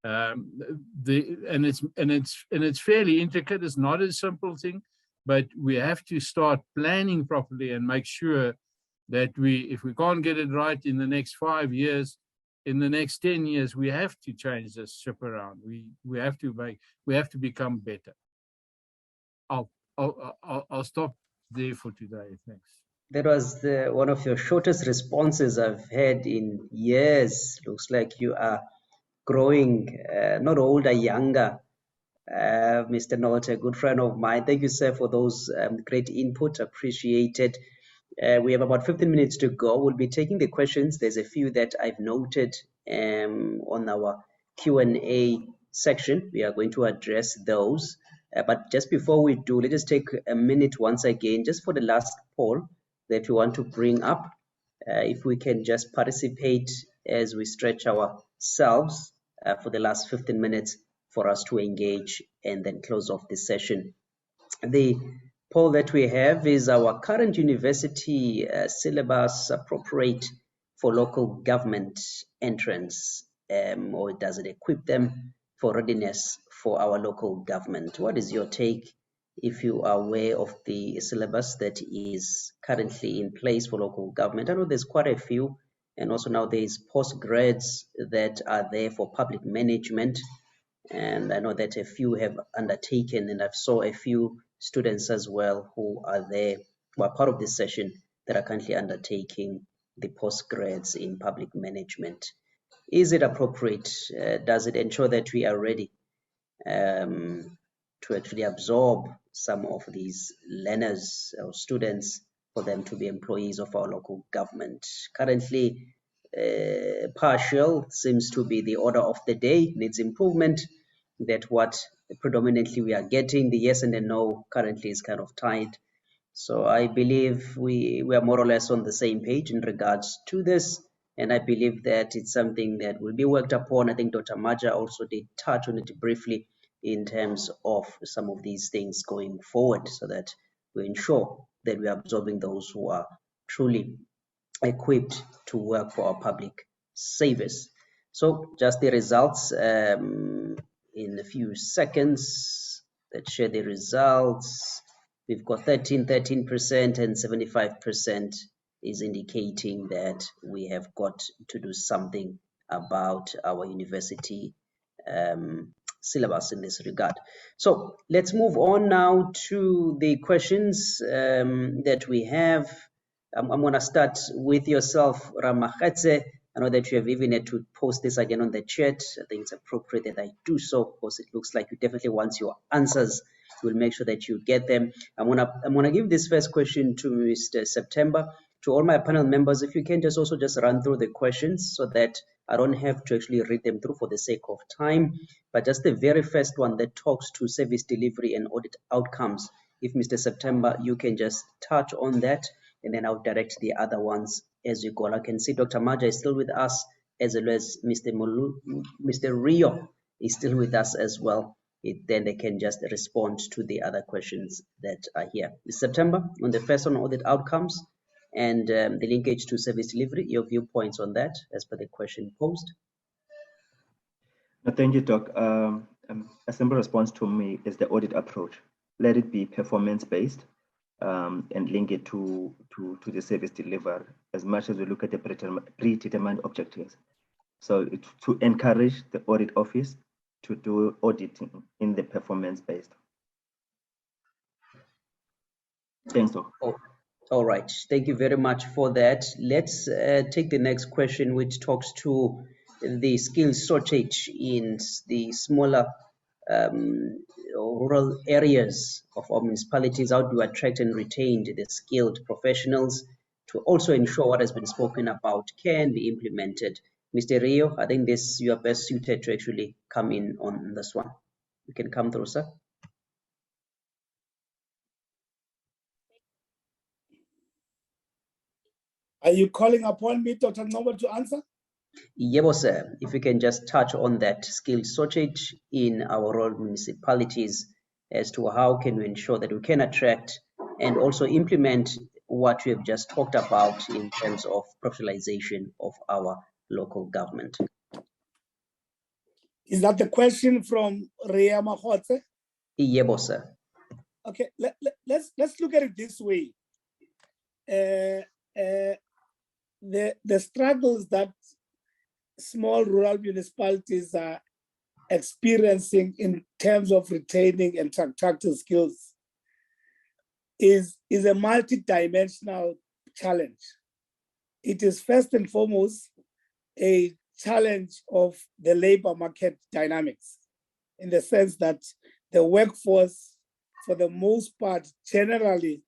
And it's fairly intricate. It's not a simple thing, but we have to start planning properly and make sure that if we can't get it right in the next 5 years, in the next 10 years, we have to change this ship around. We have to become better. I'll stop there for today. Thanks. That was one of your shortest responses I've had in years. Looks like you are growing, not older, younger. Mr. Nolte, a good friend of mine. Thank you, sir, for those great input. Appreciated. We have about 15 minutes to go. We'll be taking the questions. There's a few that I've noted on our Q&A section. We are going to address those. But just before we do, let's just take a minute once again, just for the last poll that we want to bring up. If we can just participate as we stretch ourselves for the last 15 minutes for us to engage and then close off this session. The poll that we have is our current university syllabus appropriate for local government entrance, or does it equip them for readiness for our local government? What is your take if you are aware of the syllabus that is currently in place for local government? I know there's quite a few, and also now there's postgrads that are there for public management. And I know that a few have undertaken, and I've saw a few students as well who are there, who are part of this session, that are currently undertaking the postgrads in public management. Is it appropriate? Does it ensure that we are ready to actually absorb some of these learners or students for them to be employees of our local government? Currently, partial seems to be the order of the day, needs improvement. That what predominantly we are getting, the yes and the no currently is kind of tied. So I believe we are more or less on the same page in regards to this, and I believe that it's something that will be worked upon. I think Dr. Maja also did touch on it briefly in terms of some of these things going forward, so that we ensure that we are absorbing those who are truly equipped to work for our public service. So just the results in a few seconds. Let's share the results. We've got 13% and 75% is indicating that we have got to do something about our university syllabus in this regard. So let's move on now to the questions that we have. I'm going to start with yourself, Ramaketse. I know that you have even had to post this again on the chat. I think it's appropriate that I do so, because it looks like you definitely want your answers. We'll make sure that you get them. I'm gonna give this first question to Mr. September. To all my panel members, if you can just also just run through the questions so that I don't have to actually read them through for the sake of time. But just the very first one that talks to service delivery and audit outcomes. If Mr. September, you can just touch on that, and then I'll direct the other ones as you go. I can see Dr. Maja is still with us, as well as Mr. Rio is still with us as well. Then they can just respond to the other questions that are here. This September, on the first one, audit outcomes and the linkage to service delivery, your viewpoints on that as per the question posed. Thank you, Doc. A simple response to me is the audit approach. Let it be performance-based. And link it to the service delivery as much as we look at the predetermined objectives. So to encourage the audit office to do auditing in the performance-based. Thanks, Doc. Oh, all right. Thank you very much for that. Let's take the next question, which talks to the skills shortage in the smaller rural areas of our municipalities. How do we attract and retain the skilled professionals to also ensure what has been spoken about can be implemented? Mr. Rio, I think you are best suited to actually come in on this one. You can come through, sir. Are you calling upon me, Dr. Noble, to answer? Yebo, sir. If we can just touch on that skill shortage in our rural municipalities as to how can we ensure that we can attract and also implement what we have just talked about in terms of professionalization of our local government. Is that the question from Rea Mahotse? Yebo, sir. Okay, let's look at it this way. The struggles that small rural municipalities are experiencing in terms of retaining and attracting skills is a multi-dimensional challenge. It is first and foremost a challenge of the labor market dynamics, in the sense that the workforce, for the most part, generally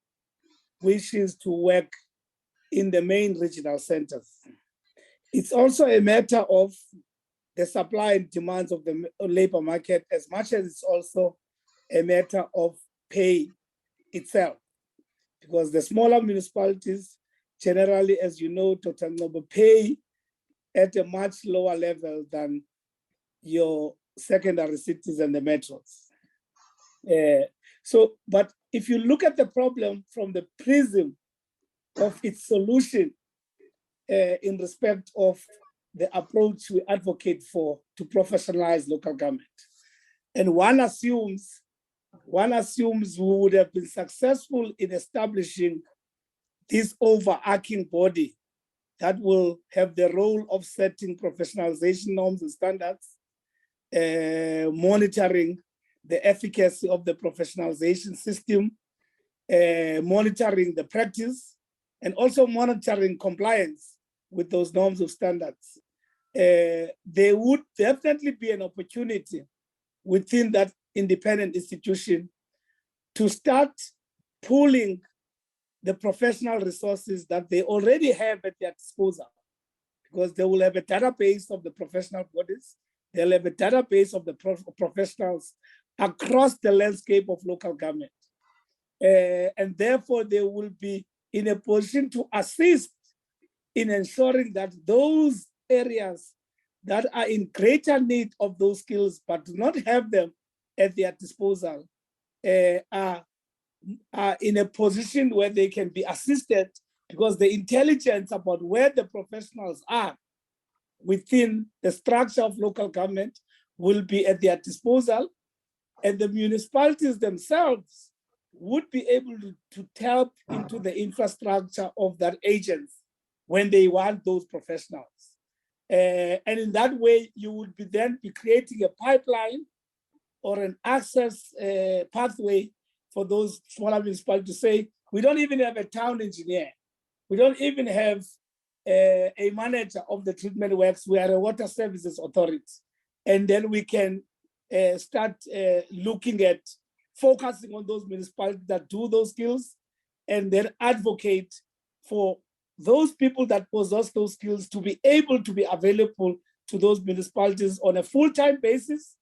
wishes to work in the main regional centers. It's also a matter of the supply and demands of the labor market, as much as it's also a matter of pay itself. Because the smaller municipalities, generally, as you know, Dr. Ngobo, pay at a much lower level than your secondary cities and the metros. But if you look at the problem from the prism of its solution in respect of the approach we advocate for to professionalize local government, and one assumes we would have been successful in establishing this overarching body that will have the role of setting professionalization norms and standards, monitoring the efficacy of the professionalization system, monitoring the practice, and also monitoring compliance with those norms of standards. There would definitely be an opportunity within that independent institution to start pooling the professional resources that they already have at their disposal, because they will have a database of the professional bodies, they'll have a database of the professionals across the landscape of local government. And therefore, they will be in a position to assist in ensuring that those areas that are in greater need of those skills but do not have them at their disposal are in a position where they can be assisted, because the intelligence about where the professionals are within the structure of local government will be at their disposal, and the municipalities themselves would be able to tap into the infrastructure of that agency when they want those professionals. And in that way, you would be then be creating a pipeline or an access pathway for those smaller municipalities to say, we don't even have a town engineer. We don't even have a manager of the treatment works. We are a water services authority. And then we can start looking at focusing on those municipalities that do those skills, and then advocate for those people that possess those skills to be able to be available to those municipalities on a full-time basis,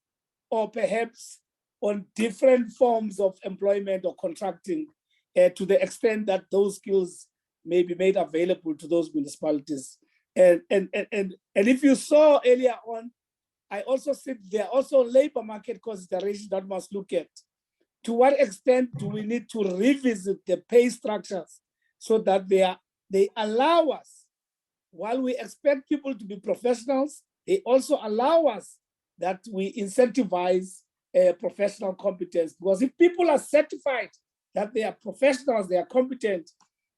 or perhaps on different forms of employment or contracting, to the extent that those skills may be made available to those municipalities. And if you saw earlier on, I also said there are also labor market considerations that must look at. To what extent do we need to revisit the pay structures so that they allow us, while we expect people to be professionals, they also allow us that we incentivize professional competence. Because if people are certified that they are professionals, they are competent,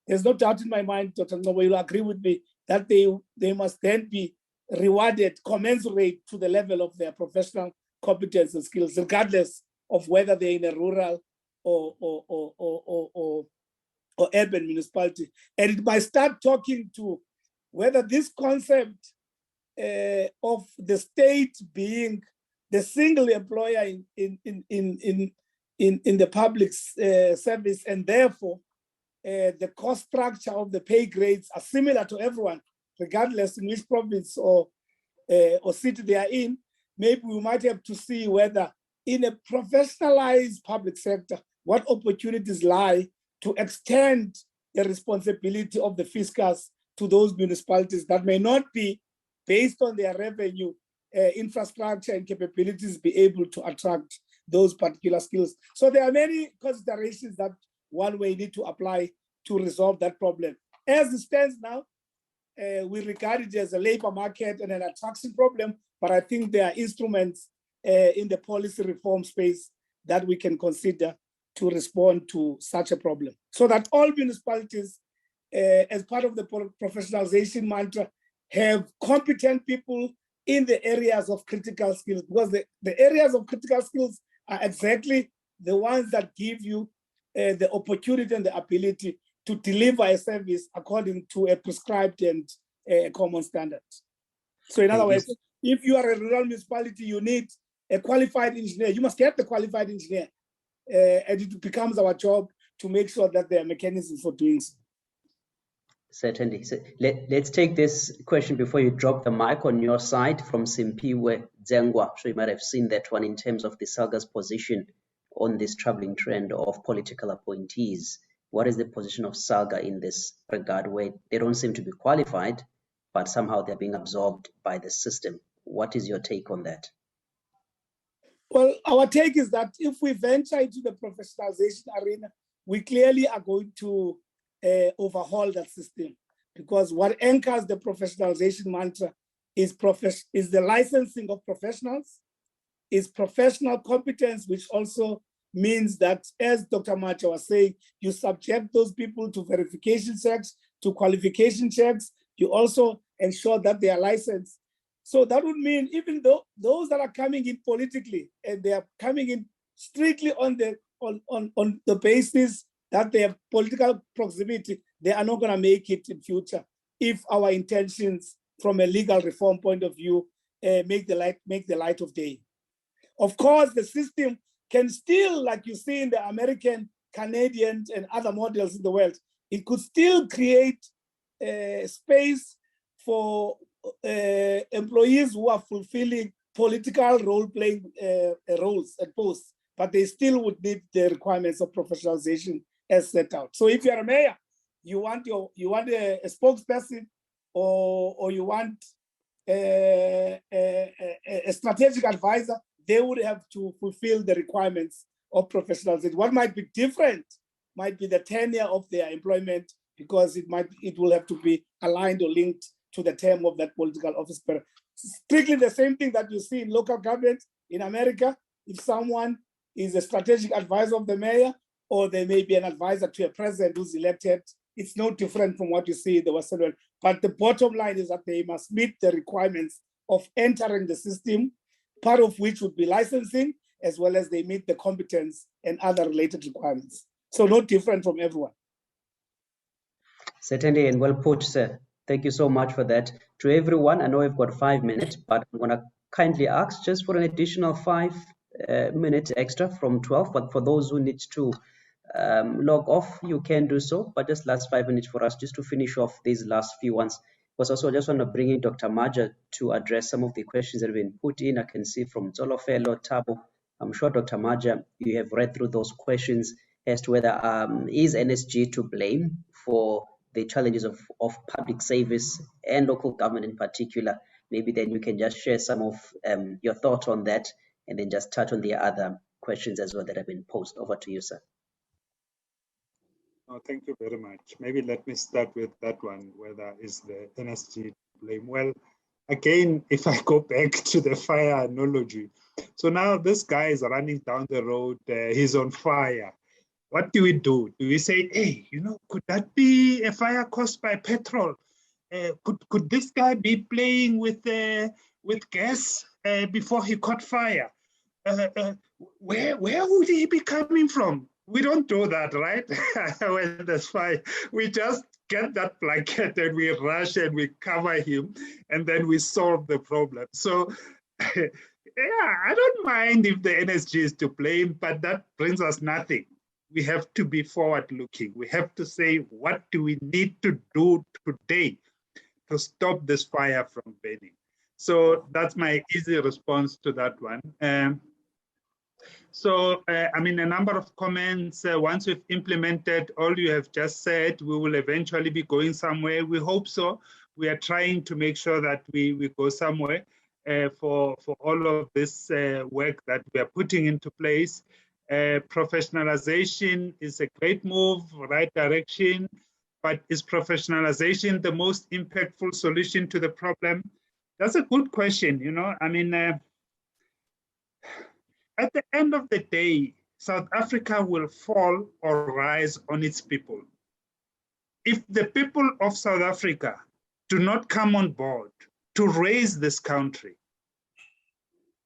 there's no doubt in my mind, Dr. Ngobo, you'll agree with me, that they must then be rewarded commensurate to the level of their professional competence and skills, regardless of whether they're in a rural or urban municipality. And it might start talking to whether this concept of the state being the single employer in the public service, and therefore the cost structure of the pay grades are similar to everyone, regardless in which province or city they are in. Maybe we might have to see whether in a professionalized public sector, what opportunities lie to extend the responsibility of the fiscus to those municipalities that may not be based on their revenue, infrastructure and capabilities, be able to attract those particular skills. So there are many considerations that one way need to apply to resolve that problem. As it stands now, we regard it as a labor market and an attraction problem, but I think there are instruments in the policy reform space that we can consider to respond to such a problem, so that all municipalities, as part of the professionalization mantra, have competent people in the areas of critical skills, because the areas of critical skills are exactly the ones that give you the opportunity and the ability to deliver a service according to a prescribed and common standard. So in other words, if you are a rural municipality, you need a qualified engineer. You must get the qualified engineer. And it becomes our job to make sure that there are mechanisms for doing so. Certainly. So let's take this question before you drop the mic on your side from Simpiwe Zengwa. So you might have seen that one in terms of the SALGA's position on this troubling trend of political appointees. What is the position of SALGA in this regard, where they don't seem to be qualified, but somehow they're being absorbed by the system? What is your take on that? Well, our take is that if we venture into the professionalization arena, we clearly are going to overhaul that system, because what anchors the professionalization mantra is the licensing of professionals, is professional competence, which also means that, as Dr. Maja was saying, you subject those people to verification checks, to qualification checks. You also ensure that they are licensed. So that would mean, even though those that are coming in politically, and they are coming in strictly on the basis that they have political proximity, they are not going to make it in future if our intentions from a legal reform point of view make the light of day. Of course, the system can still, like you see in the American, Canadian, and other models in the world, it could still create space for employees who are fulfilling political role-playing roles and posts, but they still would need the requirements of professionalization as set out. So if you're a mayor, you want a spokesperson, or you want a strategic advisor, they would have to fulfill the requirements of professionalization. What might be different might be the tenure of their employment, because it will have to be aligned or linked to the term of that political office. But strictly the same thing that you see in local government in America. If someone is a strategic advisor of the mayor, or they may be an advisor to a president who's elected, it's no different from what you see in the Western world. But the bottom line is that they must meet the requirements of entering the system, part of which would be licensing, as well as they meet the competence and other related requirements. So no different from everyone. Certainly, and well put, sir. Thank you so much for that. To everyone, I know we've got 5 minutes, but I'm going to kindly ask just for an additional 5 minutes extra from 12. But for those who need to log off, you can do so. But just last 5 minutes for us just to finish off these last few ones. Because also I just want to bring in Dr. Maja to address some of the questions that have been put in. I can see from Zolofelo, Tabo. I'm sure, Dr. Maja, you have read through those questions as to whether is NSG to blame for the challenges of public service and local government in particular. Maybe then you can just share some of your thoughts on that, and then just touch on the other questions as well that have been posed. Over to you, sir. Oh, thank you very much. Maybe let me start with that one, whether is the NSG to blame. Well, again, if I go back to the fire analogy, so now this guy is running down the road, he's on fire. What do we do? Do we say, hey, could that be a fire caused by petrol? Could this guy be playing with gas before he caught fire? Where would he be coming from? We don't do that, right? When there's fire, we just get that blanket and we rush and we cover him, and then we solve the problem. So, yeah, I don't mind if the NSG is to blame, but that brings us nothing. We have to be forward-looking. We have to say, what do we need to do today to stop this fire from burning? So that's my easy response to that one. I mean, a number of comments. Once we've implemented all you have just said, we will eventually be going somewhere. We hope so. we are trying to make sure that we go somewhere for all of this work that we are putting into place. Professionalization is a great move, right direction, but is professionalization the most impactful solution to the problem? That's a good question, you know. I mean, at the end of the day, South Africa will fall or rise on its people. If the people of South Africa do not come on board to raise this country,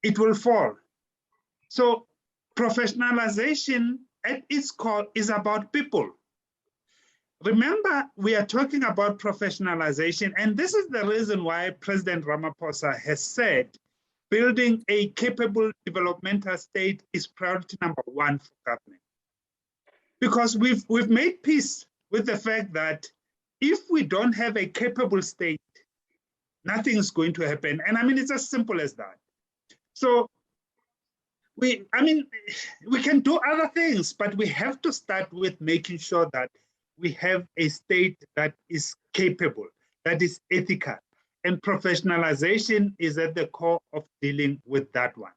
it will fall. So professionalization at its core is about people. Remember, we are talking about professionalization, and this is the reason why President Ramaphosa has said building a capable developmental state is priority number one for government. Because we've made peace with the fact that if we don't have a capable state, nothing is going to happen. And I mean, it's as simple as that. So we can do other things, but we have to start with making sure that we have a state that is capable, that is ethical, and professionalization is at the core of dealing with that one.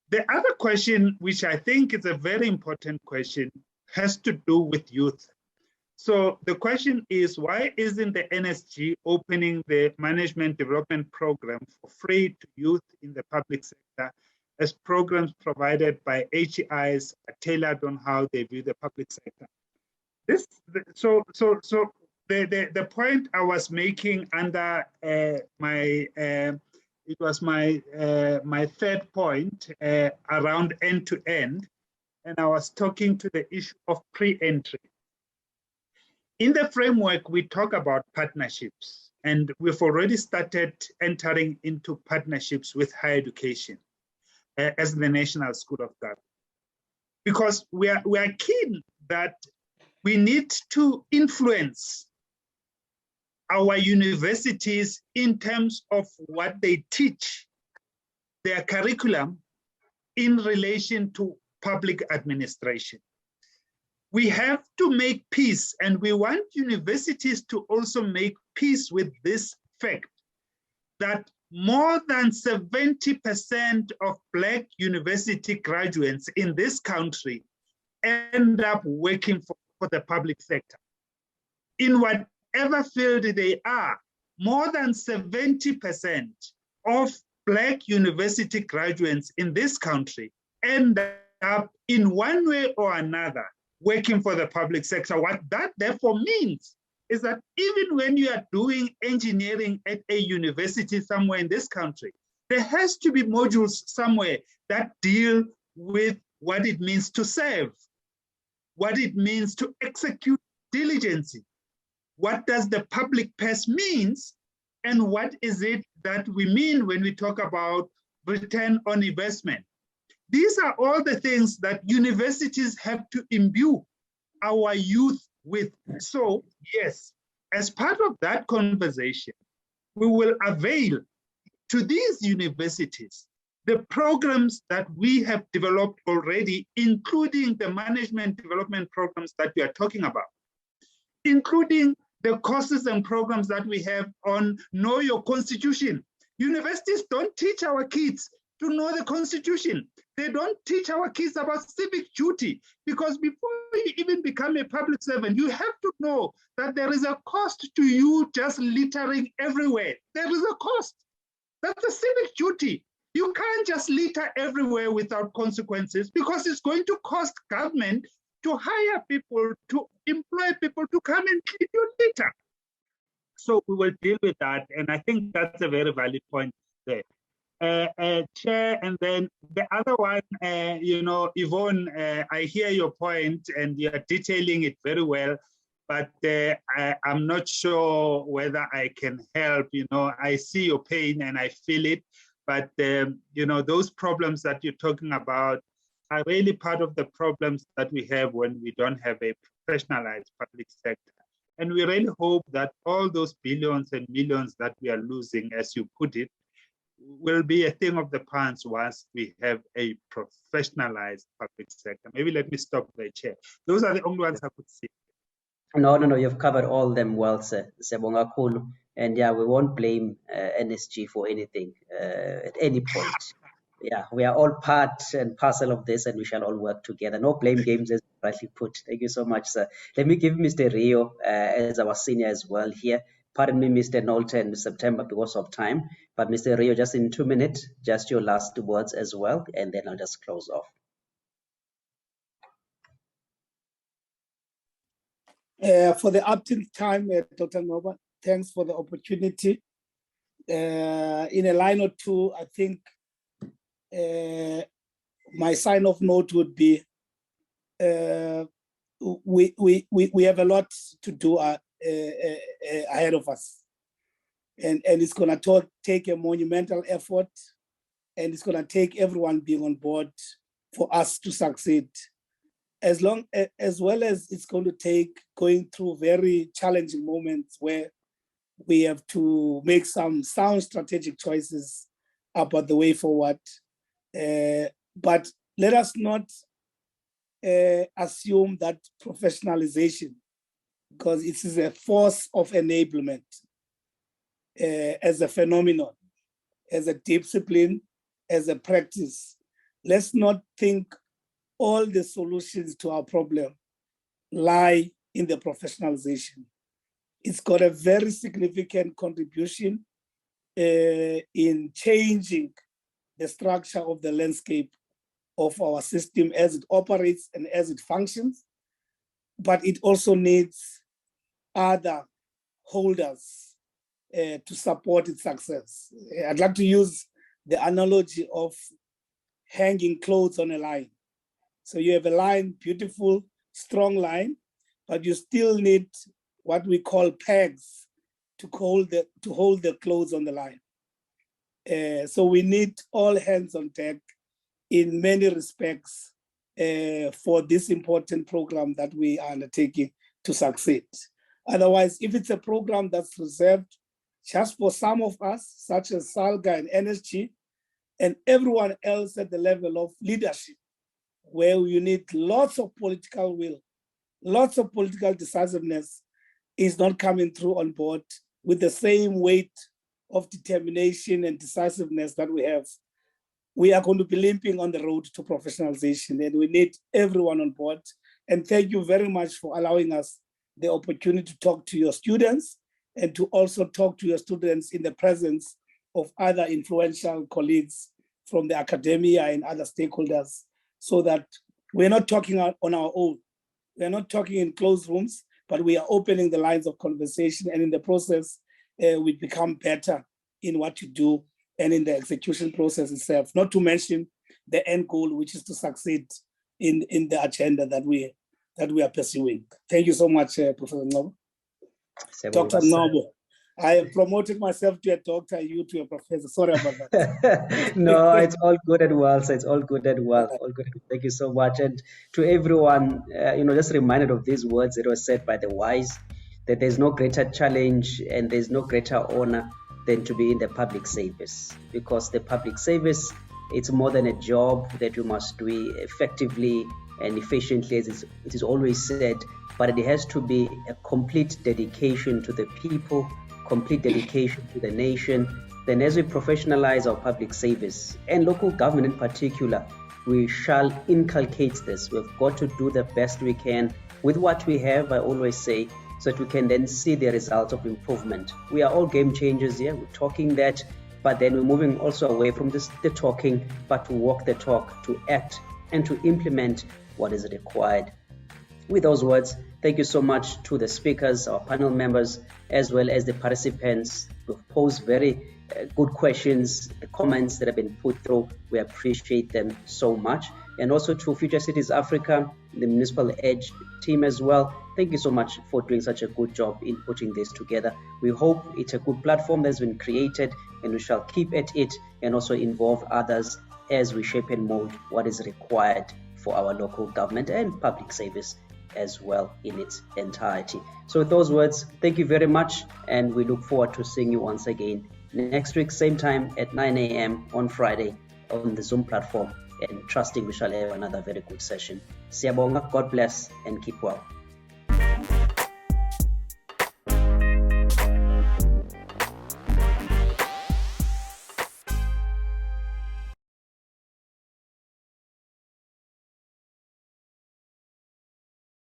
The other question, which I think is a very important question, has to do with youth. So the question is, why isn't the NSG opening the management development program for free to youth in the public sector, as programs provided by HEIs are tailored on how they view the public sector? The point I was making under my third point around end-to-end, and I was talking to the issue of pre-entry. In the framework, we talk about partnerships, and we've already started entering into partnerships with higher education as the National School of Government, because we are keen that we need to influence our universities in terms of what they teach, their curriculum in relation to public administration. We have to make peace, and we want universities to also make peace with this fact that more than 70% of Black university graduates in this country end up working for the public sector. In whatever field they are, more than 70% of Black university graduates in this country end up in one way or another working for the public sector. What that therefore means is that even when you are doing engineering at a university somewhere in this country, there has to be modules somewhere that deal with what it means to serve, what it means to execute diligence, what does the public purse means, and what is it that we mean when we talk about return on investment. These are all the things that universities have to imbue our youth with. So yes, as part of that conversation, we will avail to these universities the programs that we have developed already, including the management development programs that we are talking about, including the courses and programs that we have on Know Your Constitution. Universities don't teach our kids to know the Constitution. They don't teach our kids about civic duty, because before you even become a public servant, you have to know that there is a cost to you just littering everywhere. There is a cost. That's a civic duty. You can't just litter everywhere without consequences, because it's going to cost government to hire people, to employ people to come and clean your litter. So we will deal with that, and I think that's a very valid point there. Chair, and then the other one, Yvonne, I hear your point and you're detailing it very well, but I'm not sure whether I can help. I see your pain and I feel it, but those problems that you're talking about are really part of the problems that we have when we don't have a professionalized public sector. And we really hope that all those billions and millions that we are losing, as you put it, will be a thing of the past once we have a professionalized public sector. Maybe let me stop there, Chair. Those are the only ones I could see. No, you've covered all them well, sir. And yeah, we won't blame NSG for anything at any point. Yeah, we are all part and parcel of this, and we shall all work together. No blame games, as rightly put. Thank you so much, sir. Let me give Mr. Rio as our senior as well here. Pardon me, Mr. Nolte and September because of time. But Mr. Rio, just in 2 minutes, just your last words as well, and then I'll just close off. For the uptake time, Dr. Ngoba, thanks for the opportunity. In a line or two, I think my sign-off note would be we have a lot to do ahead of us. And it's going to take a monumental effort, and it's going to take everyone being on board for us to succeed. As well as it's going to take going through very challenging moments where we have to make some sound strategic choices about the way forward. But let us not assume that professionalization, because it is a force of enablement as a phenomenon, as a discipline, as a practice. Let's not think all the solutions to our problem lie in the professionalization. It's got a very significant contribution in changing the structure of the landscape of our system as it operates and as it functions, but it also needs other holders to support its success. I'd like to use the analogy of hanging clothes on a line. So you have a line, beautiful, strong line, but you still need what we call pegs to hold the clothes on the line. So we need all hands on deck in many respects for this important program that we are undertaking to succeed. Otherwise, if it's a program that's reserved just for some of us, such as SALGA and NSG, and everyone else at the level of leadership, where you need lots of political will, lots of political decisiveness, is not coming through on board with the same weight of determination and decisiveness that we have, we are going to be limping on the road to professionalization, and we need everyone on board. And thank you very much for allowing us the opportunity to talk to your students and to also talk to your students in the presence of other influential colleagues from the academia and other stakeholders, so that we're not talking on our own. We're not talking in closed rooms, but we are opening the lines of conversation, and in the process, we become better in what you do and in the execution process itself, not to mention the end goal, which is to succeed in the agenda that we are pursuing. Thank you so much, Professor Ngobo. Dr. Ngobo. I have promoted myself to a doctor, you to a professor. Sorry about that. No, it's all good and well. So it's all good and well. All good. Thank you so much. And to everyone, just reminded of these words that were said by the wise, that there's no greater challenge and there's no greater honor than to be in the public service, because the public service, it's more than a job that you must do effectively and efficiently, as it is always said, but it has to be a complete dedication to the people, complete dedication to the nation. Then as we professionalize our public service and local government in particular, we shall inculcate this. We've got to do the best we can with what we have, I always say, so that we can then see the results of improvement. We are all game changers here. We're talking that, but then we're moving also away from the talking, but to walk the talk, to act and to implement what is required. With those words, thank you so much to the speakers, our panel members, as well as the participants who've posed very good questions, the comments that have been put through. We appreciate them so much. And also to Future Cities Africa, the Municipal Edge team as well. Thank you so much for doing such a good job in putting this together. We hope it's a good platform that's been created, and we shall keep at it and also involve others as we shape and mold what is required for our local government and public service as well in its entirety. So with those words, thank you very much, and we look forward to seeing you once again next week, same time at 9 a.m. on Friday on the Zoom platform, and trusting we shall have another very good session. Siyabonga, God bless, and keep well.